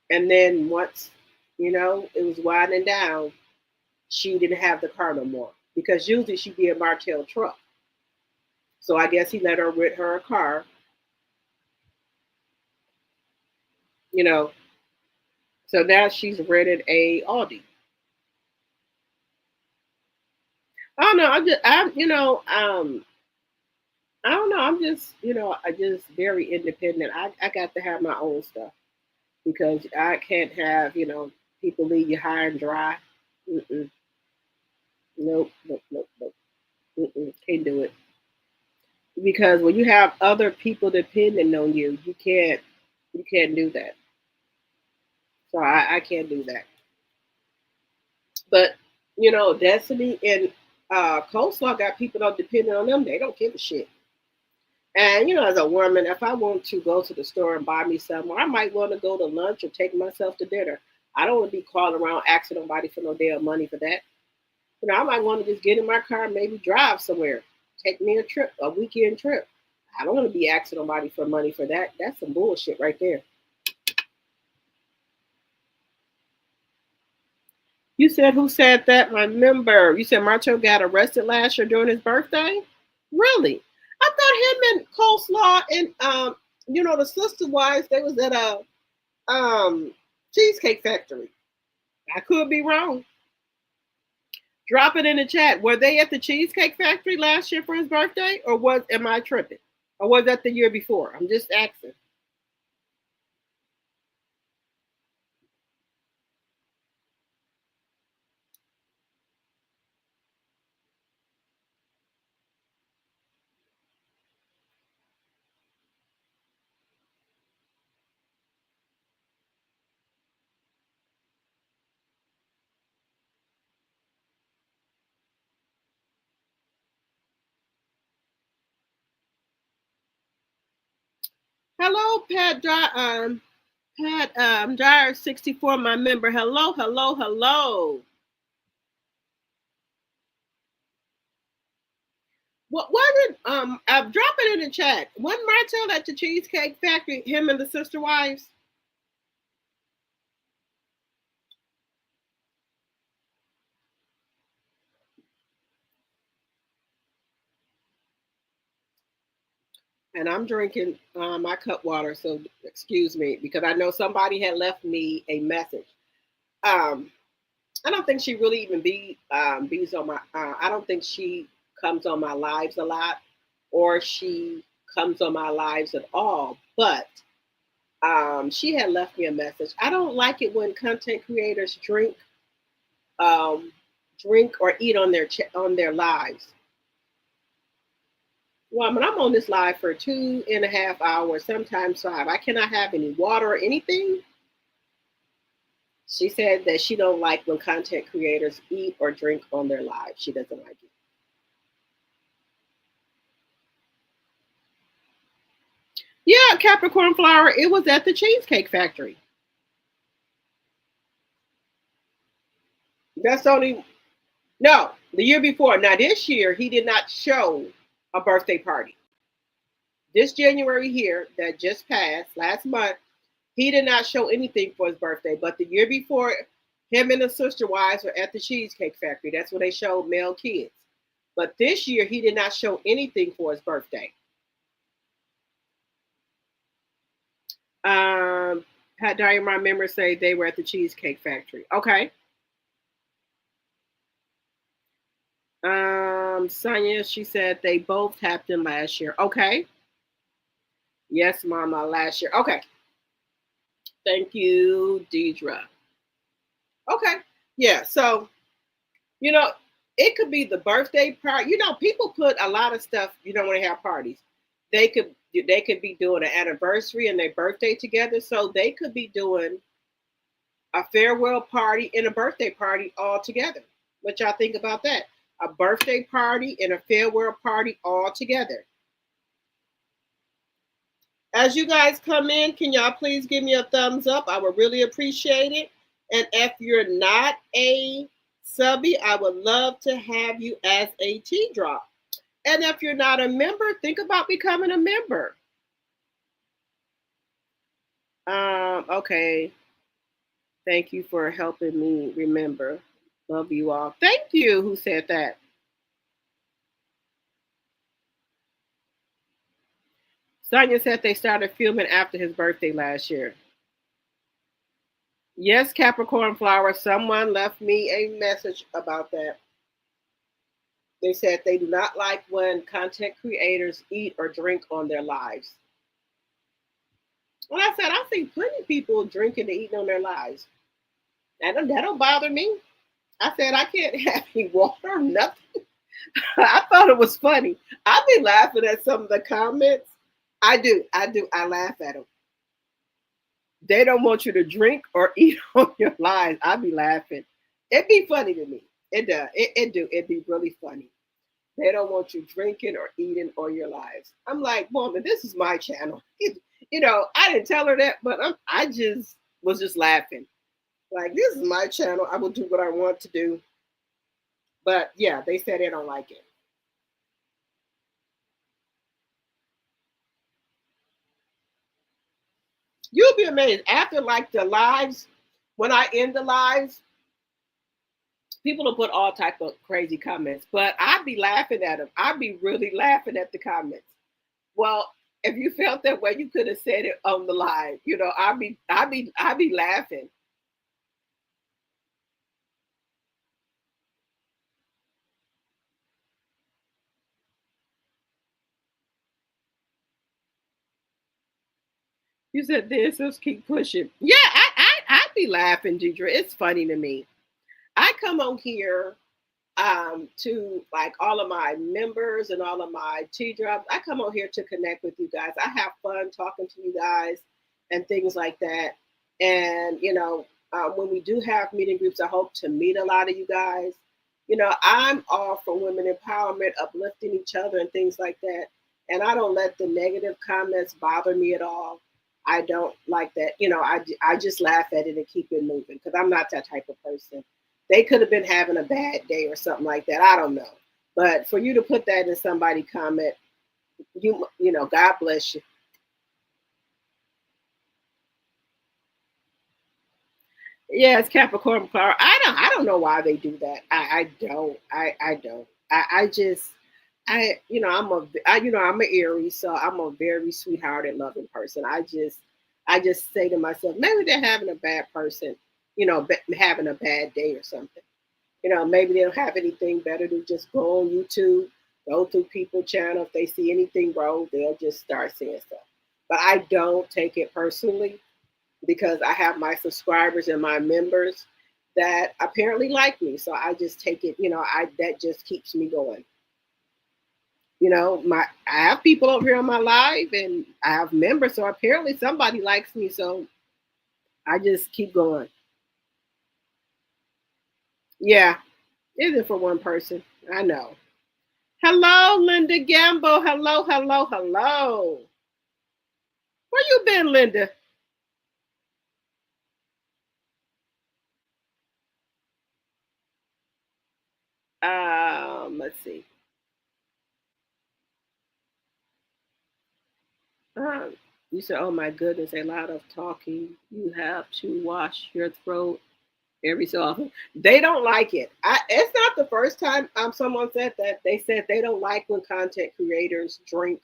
Speaker 1: And then once, it was winding down, she didn't have the car no more. Because usually she'd be a Martell truck. So I guess he let her rent her a car. So now she's rented a Audi. I don't know. I don't know. I'm just, I just very independent. I got to have my own stuff because I can't have, people leave you high and dry. Mm-mm. Nope, nope, nope, nope. Mm-mm. Can't do it. Because when you have other people depending on you, you can't do that. So I can't do that. But Destiny and Coleslaw got people that depending on them. They don't give a shit. And as a woman, if I want to go to the store and buy me something, or I might want to go to lunch or take myself to dinner. I don't want to be calling around asking nobody for no damn money for that. I might want to just get in my car and maybe drive somewhere, take me a trip, a weekend trip. I don't want to be asking nobody for money for that. That's some bullshit right there. You said who said that? My member. You said Marcho got arrested last year during his birthday? Really? I thought him and Coleslaw and the sister wives, they was at a cheesecake factory. I could be wrong. Drop it in the chat. Were they at the cheesecake factory last year for his birthday? Or am I tripping? Or was that the year before? I'm just asking. Hello, Pat Dyer 64, my member. Hello, hello, hello. What wasn't I'm dropping it in the chat. Wasn't Martell at the Cheesecake Factory, him and the sister wives? And I'm drinking my cup water, so excuse me, because I know somebody had left me a message. I don't think she really even bees on my. I don't think she comes on my lives a lot, or she comes on my lives at all. But she had left me a message. I don't like it when content creators um, drink or eat on their lives. Well, I mean, I'm on this live for 2.5 hours, sometimes 5. I cannot have any water or anything. She said that she don't like when content creators eat or drink on their lives. She doesn't like it. Yeah, Capricorn Flower. It was at the Cheesecake Factory. That's only no, the year before. Now this year he did not show a birthday party. This January here that just passed last month, he did not show anything for his birthday. But the year before, him and the sister wives were at the Cheesecake Factory. That's where they showed male kids. But this year he did not show anything for his birthday. Pat Dyer, my members say they were at the Cheesecake Factory. Okay. Sonia, she said they both tapped in last year. Okay. Yes, Mama, last year. Okay. Thank you, Deidre. Okay. Yeah. So, it could be the birthday party. People put a lot of stuff, when they have parties. They could be doing an anniversary and their birthday together. So they could be doing a farewell party and a birthday party all together. What y'all think about that? A birthday party and a farewell party all together. As you guys come in, can y'all please give me a thumbs up? I would really appreciate it. And if you're not a subby, I would love to have you as a T drop. And if you're not a member, think about becoming a member. Okay. Thank you for helping me remember. Love you all. Thank you. Who said that? Sonia said they started filming after his birthday last year. Yes, Capricorn Flower. Someone left me a message about that. They said they do not like when content creators eat or drink on their lives. Well, I said, I see plenty of people drinking and eating on their lives. That don't bother me. I said, I can't have any water or nothing. I thought it was funny. I be laughing at some of the comments. I do. I laugh at them. They don't want you to drink or eat on your lives. I be laughing. It be funny to me. It does. It do. It be really funny. They don't want you drinking or eating on your lives. I'm like, woman, this is my channel. I didn't tell her that, but I just was just laughing. Like, this is my channel. I will do what I want to do. But yeah, they said they don't like it. You'll be amazed. After like the lives, when I end the lives, people will put all type of crazy comments, but I'd be laughing at them. I'd be really laughing at the comments. Well, if you felt that way, you could have said it on the live. I'd be laughing. You said this, let's keep pushing. Yeah, I'd be laughing, Deidre. It's funny to me. I come on here to like all of my members and all of my T-drops. I come on here to connect with you guys. I have fun talking to you guys and things like that. And, when we do have meeting groups, I hope to meet a lot of you guys. I'm all for women empowerment, uplifting each other and things like that. And I don't let the negative comments bother me at all. I don't like that. I just laugh at it and keep it moving because I'm not that type of person. They could have been having a bad day or something like that. I don't know. But for you to put that in somebody's comment, God bless you. Yeah, it's Capricorn power. I don't know why they do that. I don't. I'm an Aries, so I'm a very sweethearted, loving person. I just say to myself, maybe they're having a bad person, having a bad day or something. Maybe they don't have anything better to just go on YouTube, go through people's channel. If they see anything wrong, they'll just start saying stuff. But I don't take it personally because I have my subscribers and my members that apparently like me. So I just take it, that just keeps me going. I have people over here on my live and I have members, so apparently somebody likes me, so I just keep going. Yeah, it isn't for one person. I know. Hello, Linda Gamble. Hello. Where you been, Linda? Let's see. You said, oh my goodness, a lot of talking. You have to wash your throat every so often. They don't like it. It's not the first time someone said that. They said they don't like when content creators drink.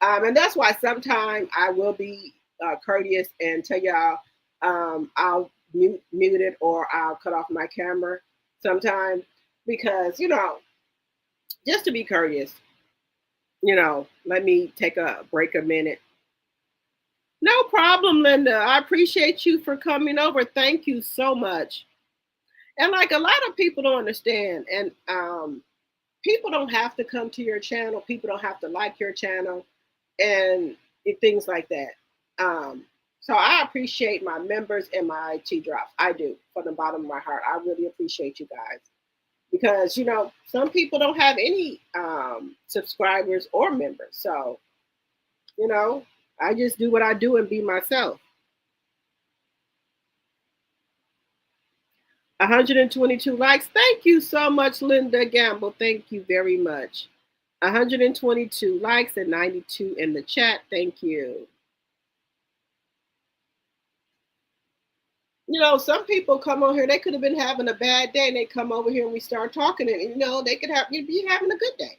Speaker 1: And that's why sometimes I will be courteous and tell y'all I'll mute it or I'll cut off my camera sometimes because, just to be courteous, let me take a break a minute. No problem, Linda. I appreciate you for coming over. Thank you so much. And like a lot of people don't understand, and people don't have to come to your channel. People don't have to like your channel and things like that. So I appreciate my members and my T-drops. I do, from the bottom of my heart. I really appreciate you guys. Because, some people don't have any subscribers or members. So, I just do what I do and be myself. 122 likes. Thank you so much, Linda Gamble. Thank you very much. 122 likes and 92 in the chat. Thank you. Some people come on here, they could have been having a bad day and they come over here and we start talking and, they could be having a good day.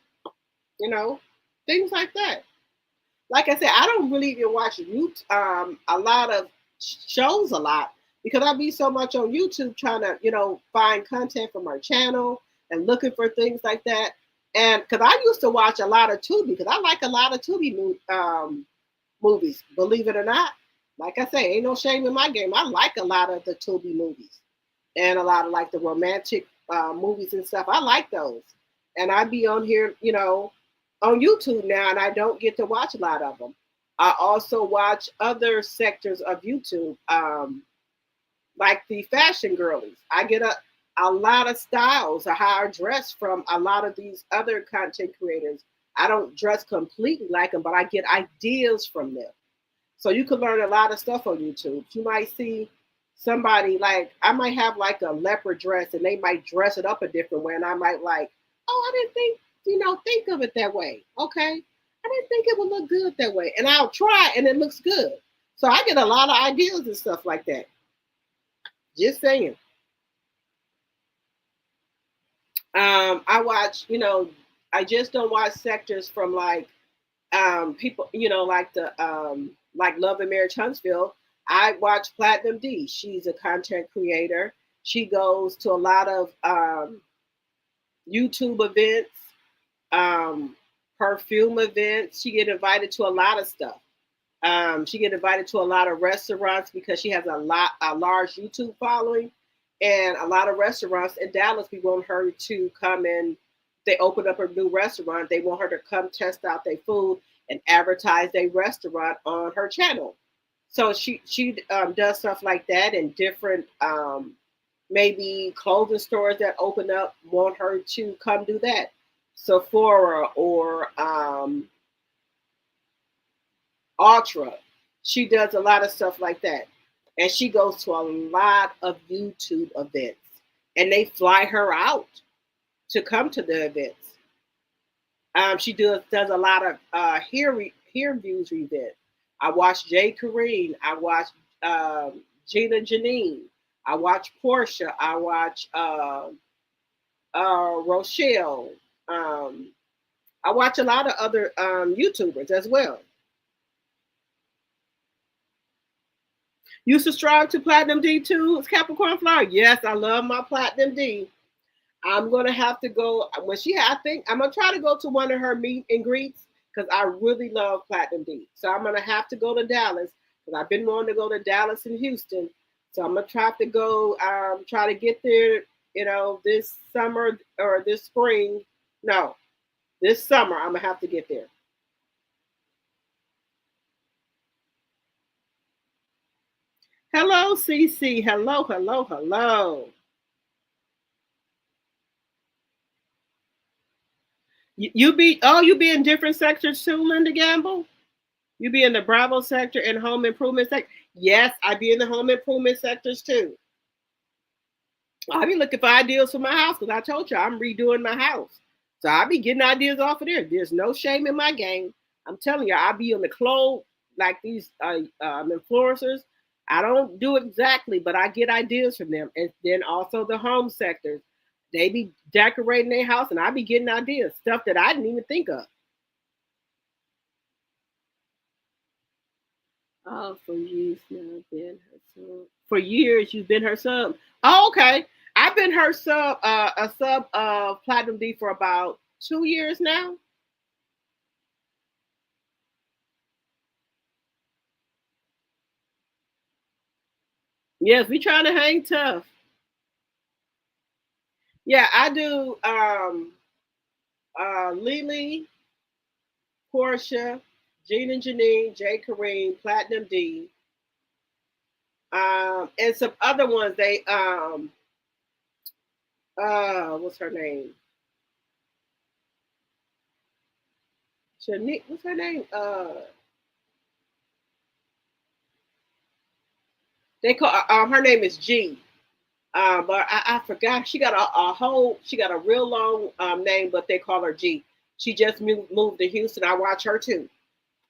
Speaker 1: Things like that. Like I said, I don't really even watch YouTube, a lot of shows a lot because I be so much on YouTube trying to, find content from our channel and looking for things like that. And because I used to watch a lot of Tubi, because I like a lot of Tubi movies, believe it or not. Like I say, ain't no shame in my game. I like a lot of the Tubi movies and a lot of like the romantic movies and stuff. I like those. And I be on here, on YouTube now, and I don't get to watch a lot of them. I also watch other sectors of YouTube, like the fashion girlies. I get a lot of styles of how I dress from a lot of these other content creators. I don't dress completely like them, but I get ideas from them. So you can learn a lot of stuff on YouTube. You might see somebody like, I might have like a leopard dress and they might dress it up a different way. And I might like, oh, I didn't think of it that way. Okay. I didn't think it would look good that way. And I'll try and it looks good. So I get a lot of ideas and stuff like that. Just saying. I watch, I just don't watch sectors from like people, like the like Love and Marriage Huntsville. I watch Platinum D. She's a content creator. She goes to a lot of YouTube events, perfume events. She get invited to a lot of stuff. She get invited to a lot of restaurants because she has a large YouTube following, and a lot of restaurants in Dallas. We want her to come in. They open up a new restaurant. They want her to come test out their food and advertise their restaurant on her channel. So she does stuff like that, and different maybe clothing stores that open up want her to come do that. Sephora or Ultra. She does a lot of stuff like that. And she goes to a lot of YouTube events. And they fly her out to come to the events. She does a lot of hear views events. I watch Jay Kareen. I watch Gina Janine. I watch Portia. I watch Rochelle. I watch a lot of other YouTubers as well. You subscribe to Platinum D too? It's Capricorn Flower. Yes, I love my Platinum D. I'm gonna have to go when I think I'm gonna try to go to one of her meet and greets because I really love Platinum D. So I'm gonna have to go to Dallas because I've been wanting to go to Dallas and Houston. So I'm gonna try to go, try to get there, this summer or this spring. No, this summer I'm gonna have to get there. Hello, CC. Hello, hello, hello. You be in different sectors too, Linda Gamble? You be in the Bravo sector and home improvement sector? Yes, I be in the home improvement sectors too. I be looking for ideas for my house because I told you I'm redoing my house. So I be getting ideas off of there. There's no shame in my game. I'm telling you, I be on the clothes like these influencers. I don't do exactly, but I get ideas from them. And then also the home sectors. They be decorating their house and I be getting ideas, stuff that I didn't even think of. Oh, for years now, been her sub. For years, you've been her sub. Oh, okay. I've been her sub, a sub of Platinum D for about 2 years now. Yes, we trying to hang tough. Yeah, I do Lily, Portia, Gina and Janine, Jay Kareem, Platinum D, and some other ones. They what's her name? Shanique, what's her name? They call her name is G. But I forgot. She got she got a real long name, but they call her G. She just moved to Houston. I watch her too.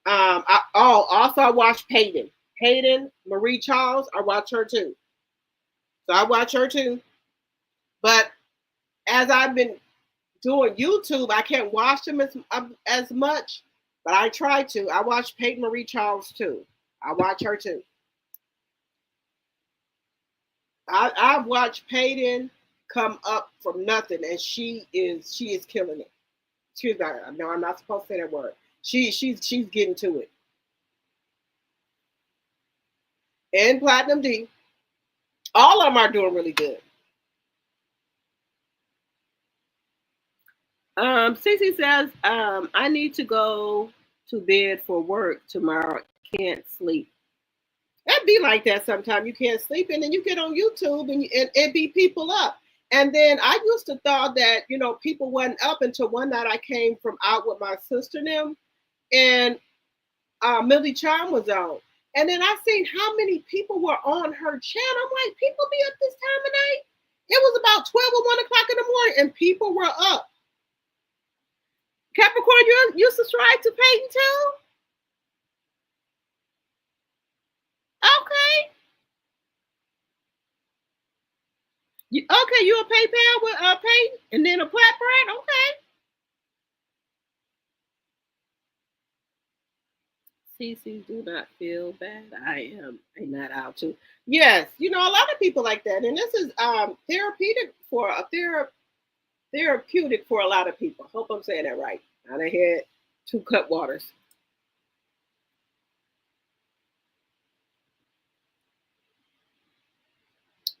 Speaker 1: I watch Peyton. Peyton Marie Charles. I watch her too. So I watch her too. But as I've been doing YouTube, I can't watch them as much. But I try to. I watch Peyton Marie Charles too. I watch her too. I've watched Peyton come up from nothing, and she is killing it. Excuse me. No, I'm not supposed to say that word. She's getting to it. And Platinum D. All of them are doing really good. Cece says, I need to go to bed for work tomorrow. Can't sleep. That'd be like that sometimes. You can't sleep, and then you get on YouTube and it be people up. And then I used to thought that, you know, people wasn't up until one night I came from out with my sister and them, and Millie Charm was on. And then I seen how many people were on her channel. I'm like, people be up this time of night? It was about 12 or 1 o'clock in the morning, and people were up. Capricorn, you subscribe to Peyton too? Okay. You a PayPal with Peyton and then a Platbrand? Okay. CC, do not feel bad. I am a not out too. Yes, you know, a lot of people like that. And this is therapeutic for a lot of people. Hope I'm saying that right. I done had 2 cut waters.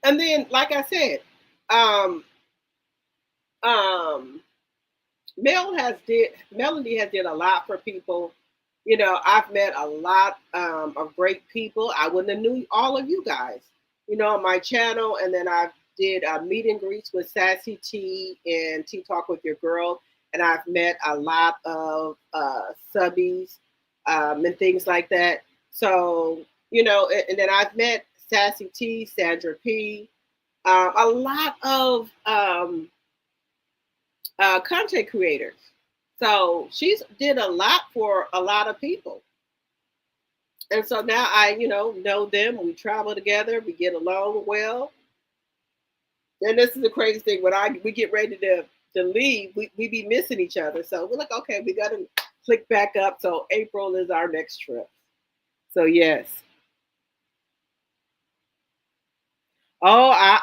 Speaker 1: And then, like I said, Melody has did a lot for people. You know, I've met a lot of great people. I wouldn't have knew all of you guys, you know, on my channel. And then I did meet and greets with Sassy T and Tea Talk with Your Girl. And I've met a lot of subbies and things like that. So, you know, and then I've met Sassy T, Sandra P, a lot of content creators. So she's did a lot for a lot of people. And so now I, you know them. We travel together. We get along well. And this is the crazy thing. When we get ready to leave, we be missing each other. So we're like, okay, we got to click back up. So April is our next trip. So yes. Oh,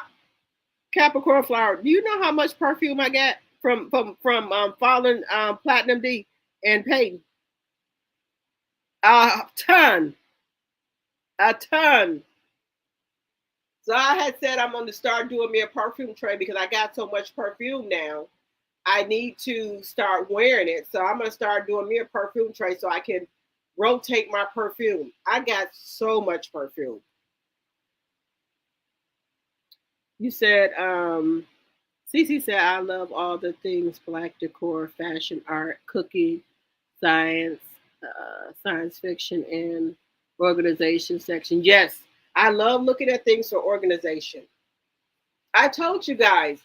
Speaker 1: Capricorn flower. Do you know how much perfume I got from following Platinum D and Peyton? A ton. So I had said I'm going to start doing me a perfume tray because I got so much perfume now. I need to start wearing it. So I'm going to start doing me a perfume tray so I can rotate my perfume. I got so much perfume. You said, Cece said, I love all the things Black decor, fashion, art, cooking, science, science fiction, and organization section. Yes, I love looking at things for organization. I told you guys,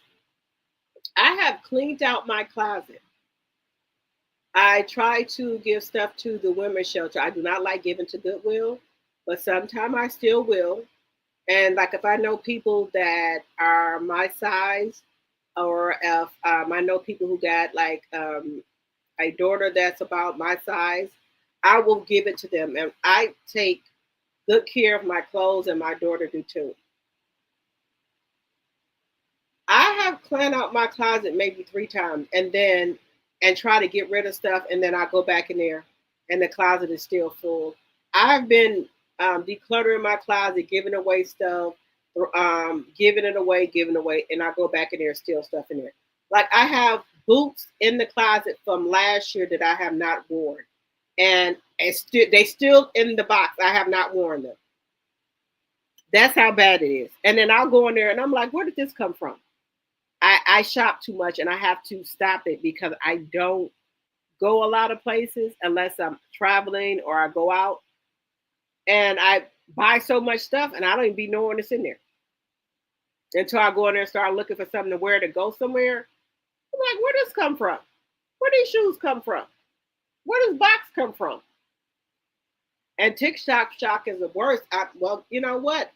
Speaker 1: I have cleaned out my closet. I try to give stuff to the women's shelter. I do not like giving to Goodwill, but sometimes I still will. And like if I know people that are my size, or if I know people who got like a daughter that's about my size, I will give it to them. And I take good care of my clothes, and my daughter do too. I have cleaned out my closet maybe 3 times and try to get rid of stuff. And then I go back in there and the closet is still full. I've been decluttering my closet, giving away stuff, giving it away, and I go back in there, still stuff in there. Like I have boots in the closet from last year that I have not worn, and they still in the box. I have not worn them. That's how bad it is. And then I'll go in there and I'm like, where did this come from? I shop too much and I have to stop it because I don't go a lot of places unless I'm traveling or I go out. And I buy so much stuff and I don't even be knowing it's in there until I go in there and start looking for something to wear to go somewhere. I'm like, where does this come from? Where these shoes come from? Where does box come from? And TikTok Shop is the worst. Well, you know what?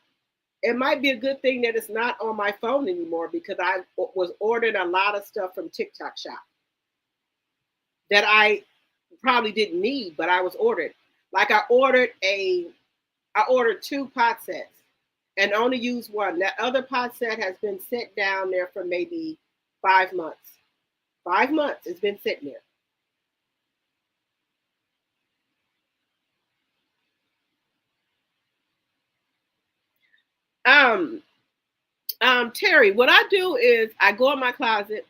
Speaker 1: It might be a good thing that it's not on my phone anymore because I was ordering a lot of stuff from TikTok Shop that I probably didn't need, but I was ordered. Like I ordered 2 pot sets and only used 1. That other pot set has been sent down there for maybe 5 months. 5 months it's been sitting there. Terry, what I do is I go in my closet,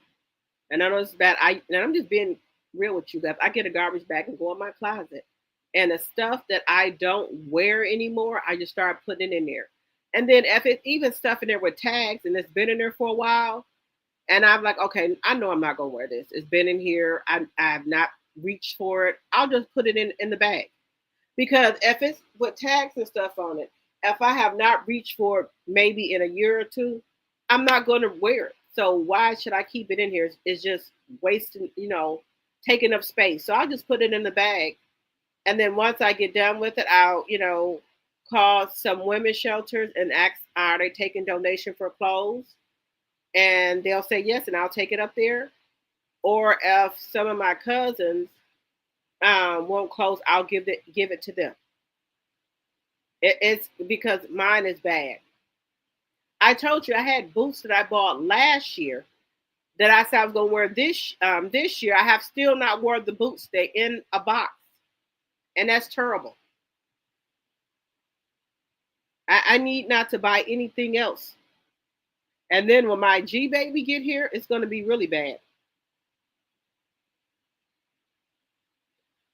Speaker 1: and I know it's bad. And I'm just being real with you guys. I get a garbage bag and go in my closet, and the stuff that I don't wear anymore, I just start putting it in there. And then if it's even stuff in there with tags and it's been in there for a while, and I'm like, okay, I know I'm not gonna wear this. It's been in here. I have not reached for it. I'll just put it in the bag. Because if it's with tags and stuff on it, if I have not reached for it maybe in a year or two, I'm not going to wear it. So why should I keep it in here? It's just wasting, taking up space. So I'll just put it in the bag. And then once I get done with it, I'll, call some women's shelters and ask, are they taking donation for clothes? And they'll say yes, and I'll take it up there. Or if some of my cousins won't close, I'll give it to them. It's because mine is bad. I told you I had boots that I bought last year that I said I was going to wear this year. I have still not worn the boots. They're in a box, and that's terrible. I need not to buy anything else. And then when my G baby get here, it's going to be really bad.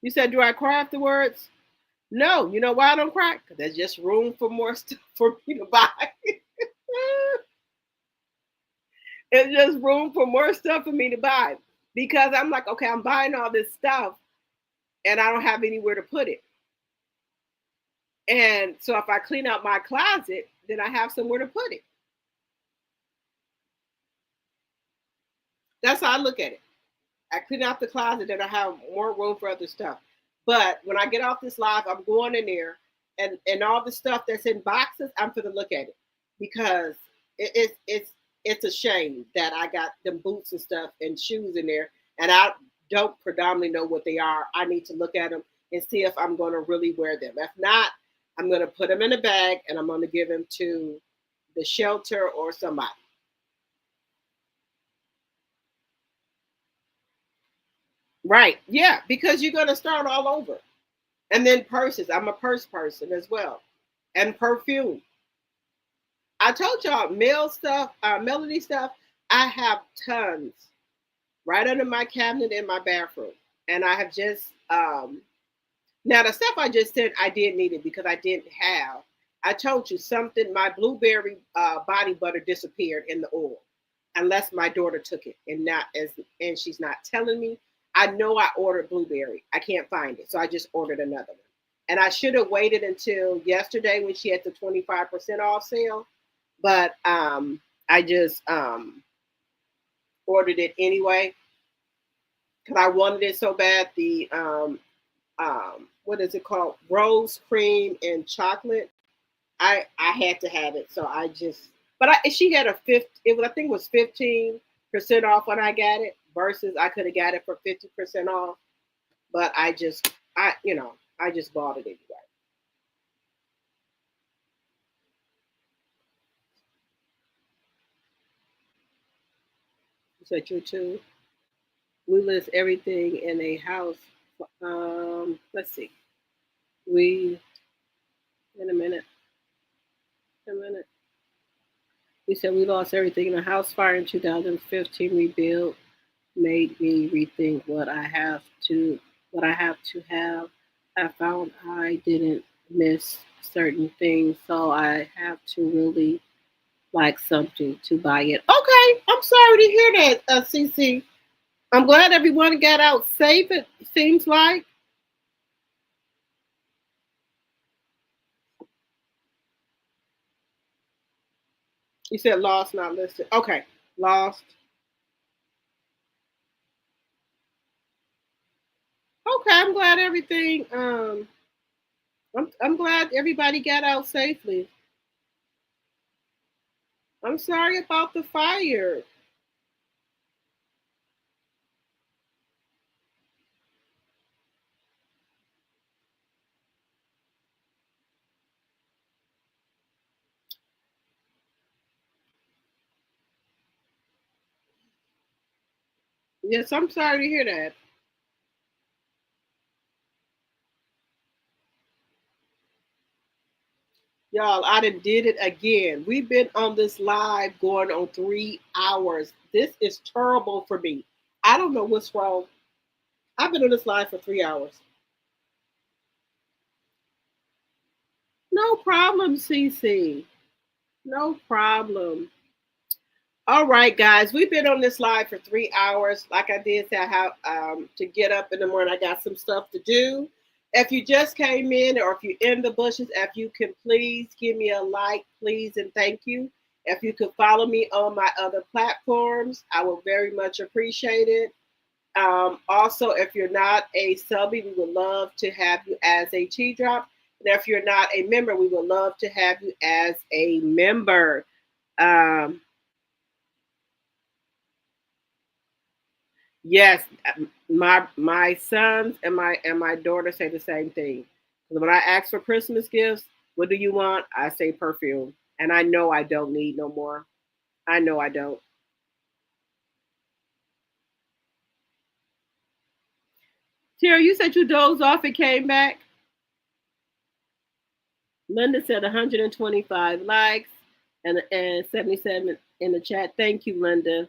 Speaker 1: You said, do I cry afterwards? No. You know why I don't cry? Because there's just room for more stuff for me to buy. It's just room for more stuff for me to buy. Because I'm like, okay, I'm buying all this stuff and I don't have anywhere to put it. And so if I clean out my closet, then I have somewhere to put it. That's how I look at it. I clean out the closet, then I have more room for other stuff. But when I get off this live, I'm going in there, and all the stuff that's in boxes, I'm going to look at it because it's a shame that I got them boots and stuff and shoes in there, and I don't predominantly know what they are. I need to look at them and see if I'm going to really wear them. If not, I'm going to put them in a bag and I'm going to give them to the shelter or somebody. Right. Yeah, because you're going to start all over. And then purses. I'm a purse person as well. And perfume. I told y'all, male stuff, Melody stuff, I have tons right under my cabinet in my bathroom. And I have just, now the stuff I just said, I did need it because I didn't have. I told you something, my blueberry body butter disappeared in the oil. Unless my daughter took it and she's not telling me. I know I ordered blueberry. I can't find it. So I just ordered another one. And I should have waited until yesterday when she had the 25% off sale. But I just ordered it anyway. Because I wanted it so bad. The, what is it called? Rose cream and chocolate. I had to have it. So I just, but she had I think it was 15% off when I got it. Versus I could have got it for 50% off, but I just bought it anyway. You said you too. We list everything in a house. Let's see. In a minute. We said we lost everything in a house fire in 2015. Rebuild made me rethink what I have to have. I found I didn't miss certain things, so I have to really like something to buy it. Okay, I'm sorry to hear that, CC. I'm glad everyone got out safe, it seems like. You said lost, not listed. Okay, lost. Okay, I'm glad everything. I'm glad everybody got out safely. I'm sorry about the fire. Yes, I'm sorry to hear that. Y'all, I done did it again. We've been on this live going on 3 hours. This is terrible for me. I don't know what's wrong. I've been on this live for 3 hours. No problem, CC. No problem. All right, guys. We've been on this live for 3 hours. Like I did say, I have to get up in the morning. I got some stuff to do. If you just came in or if you're in the bushes, if you can please give me a like, please, and thank you. If you could follow me on my other platforms, I will very much appreciate it. Also, if you're not a subby, we would love to have you as a T-drop. And if you're not a member, we would love to have you as a member. Yes, my sons and my daughter say the same thing. When I ask for Christmas gifts, what do you want? I say perfume. And I know I don't need no more. I know I don't. Terry, you said you dozed off and came back? Linda said 125 likes and 77 in the chat. Thank you, Linda.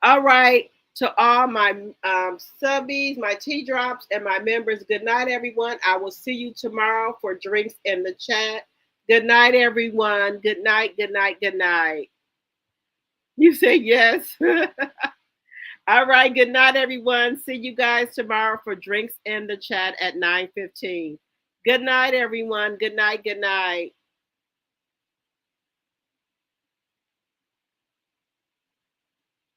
Speaker 1: All right. To all my subbies, my T-drops, and my members, good night, everyone. I will see you tomorrow for drinks in the chat. Good night, everyone. Good night, good night, good night. You say yes. All right. Good night, everyone. See you guys tomorrow for drinks in the chat at 9:15. Good night, everyone. Good night, good night.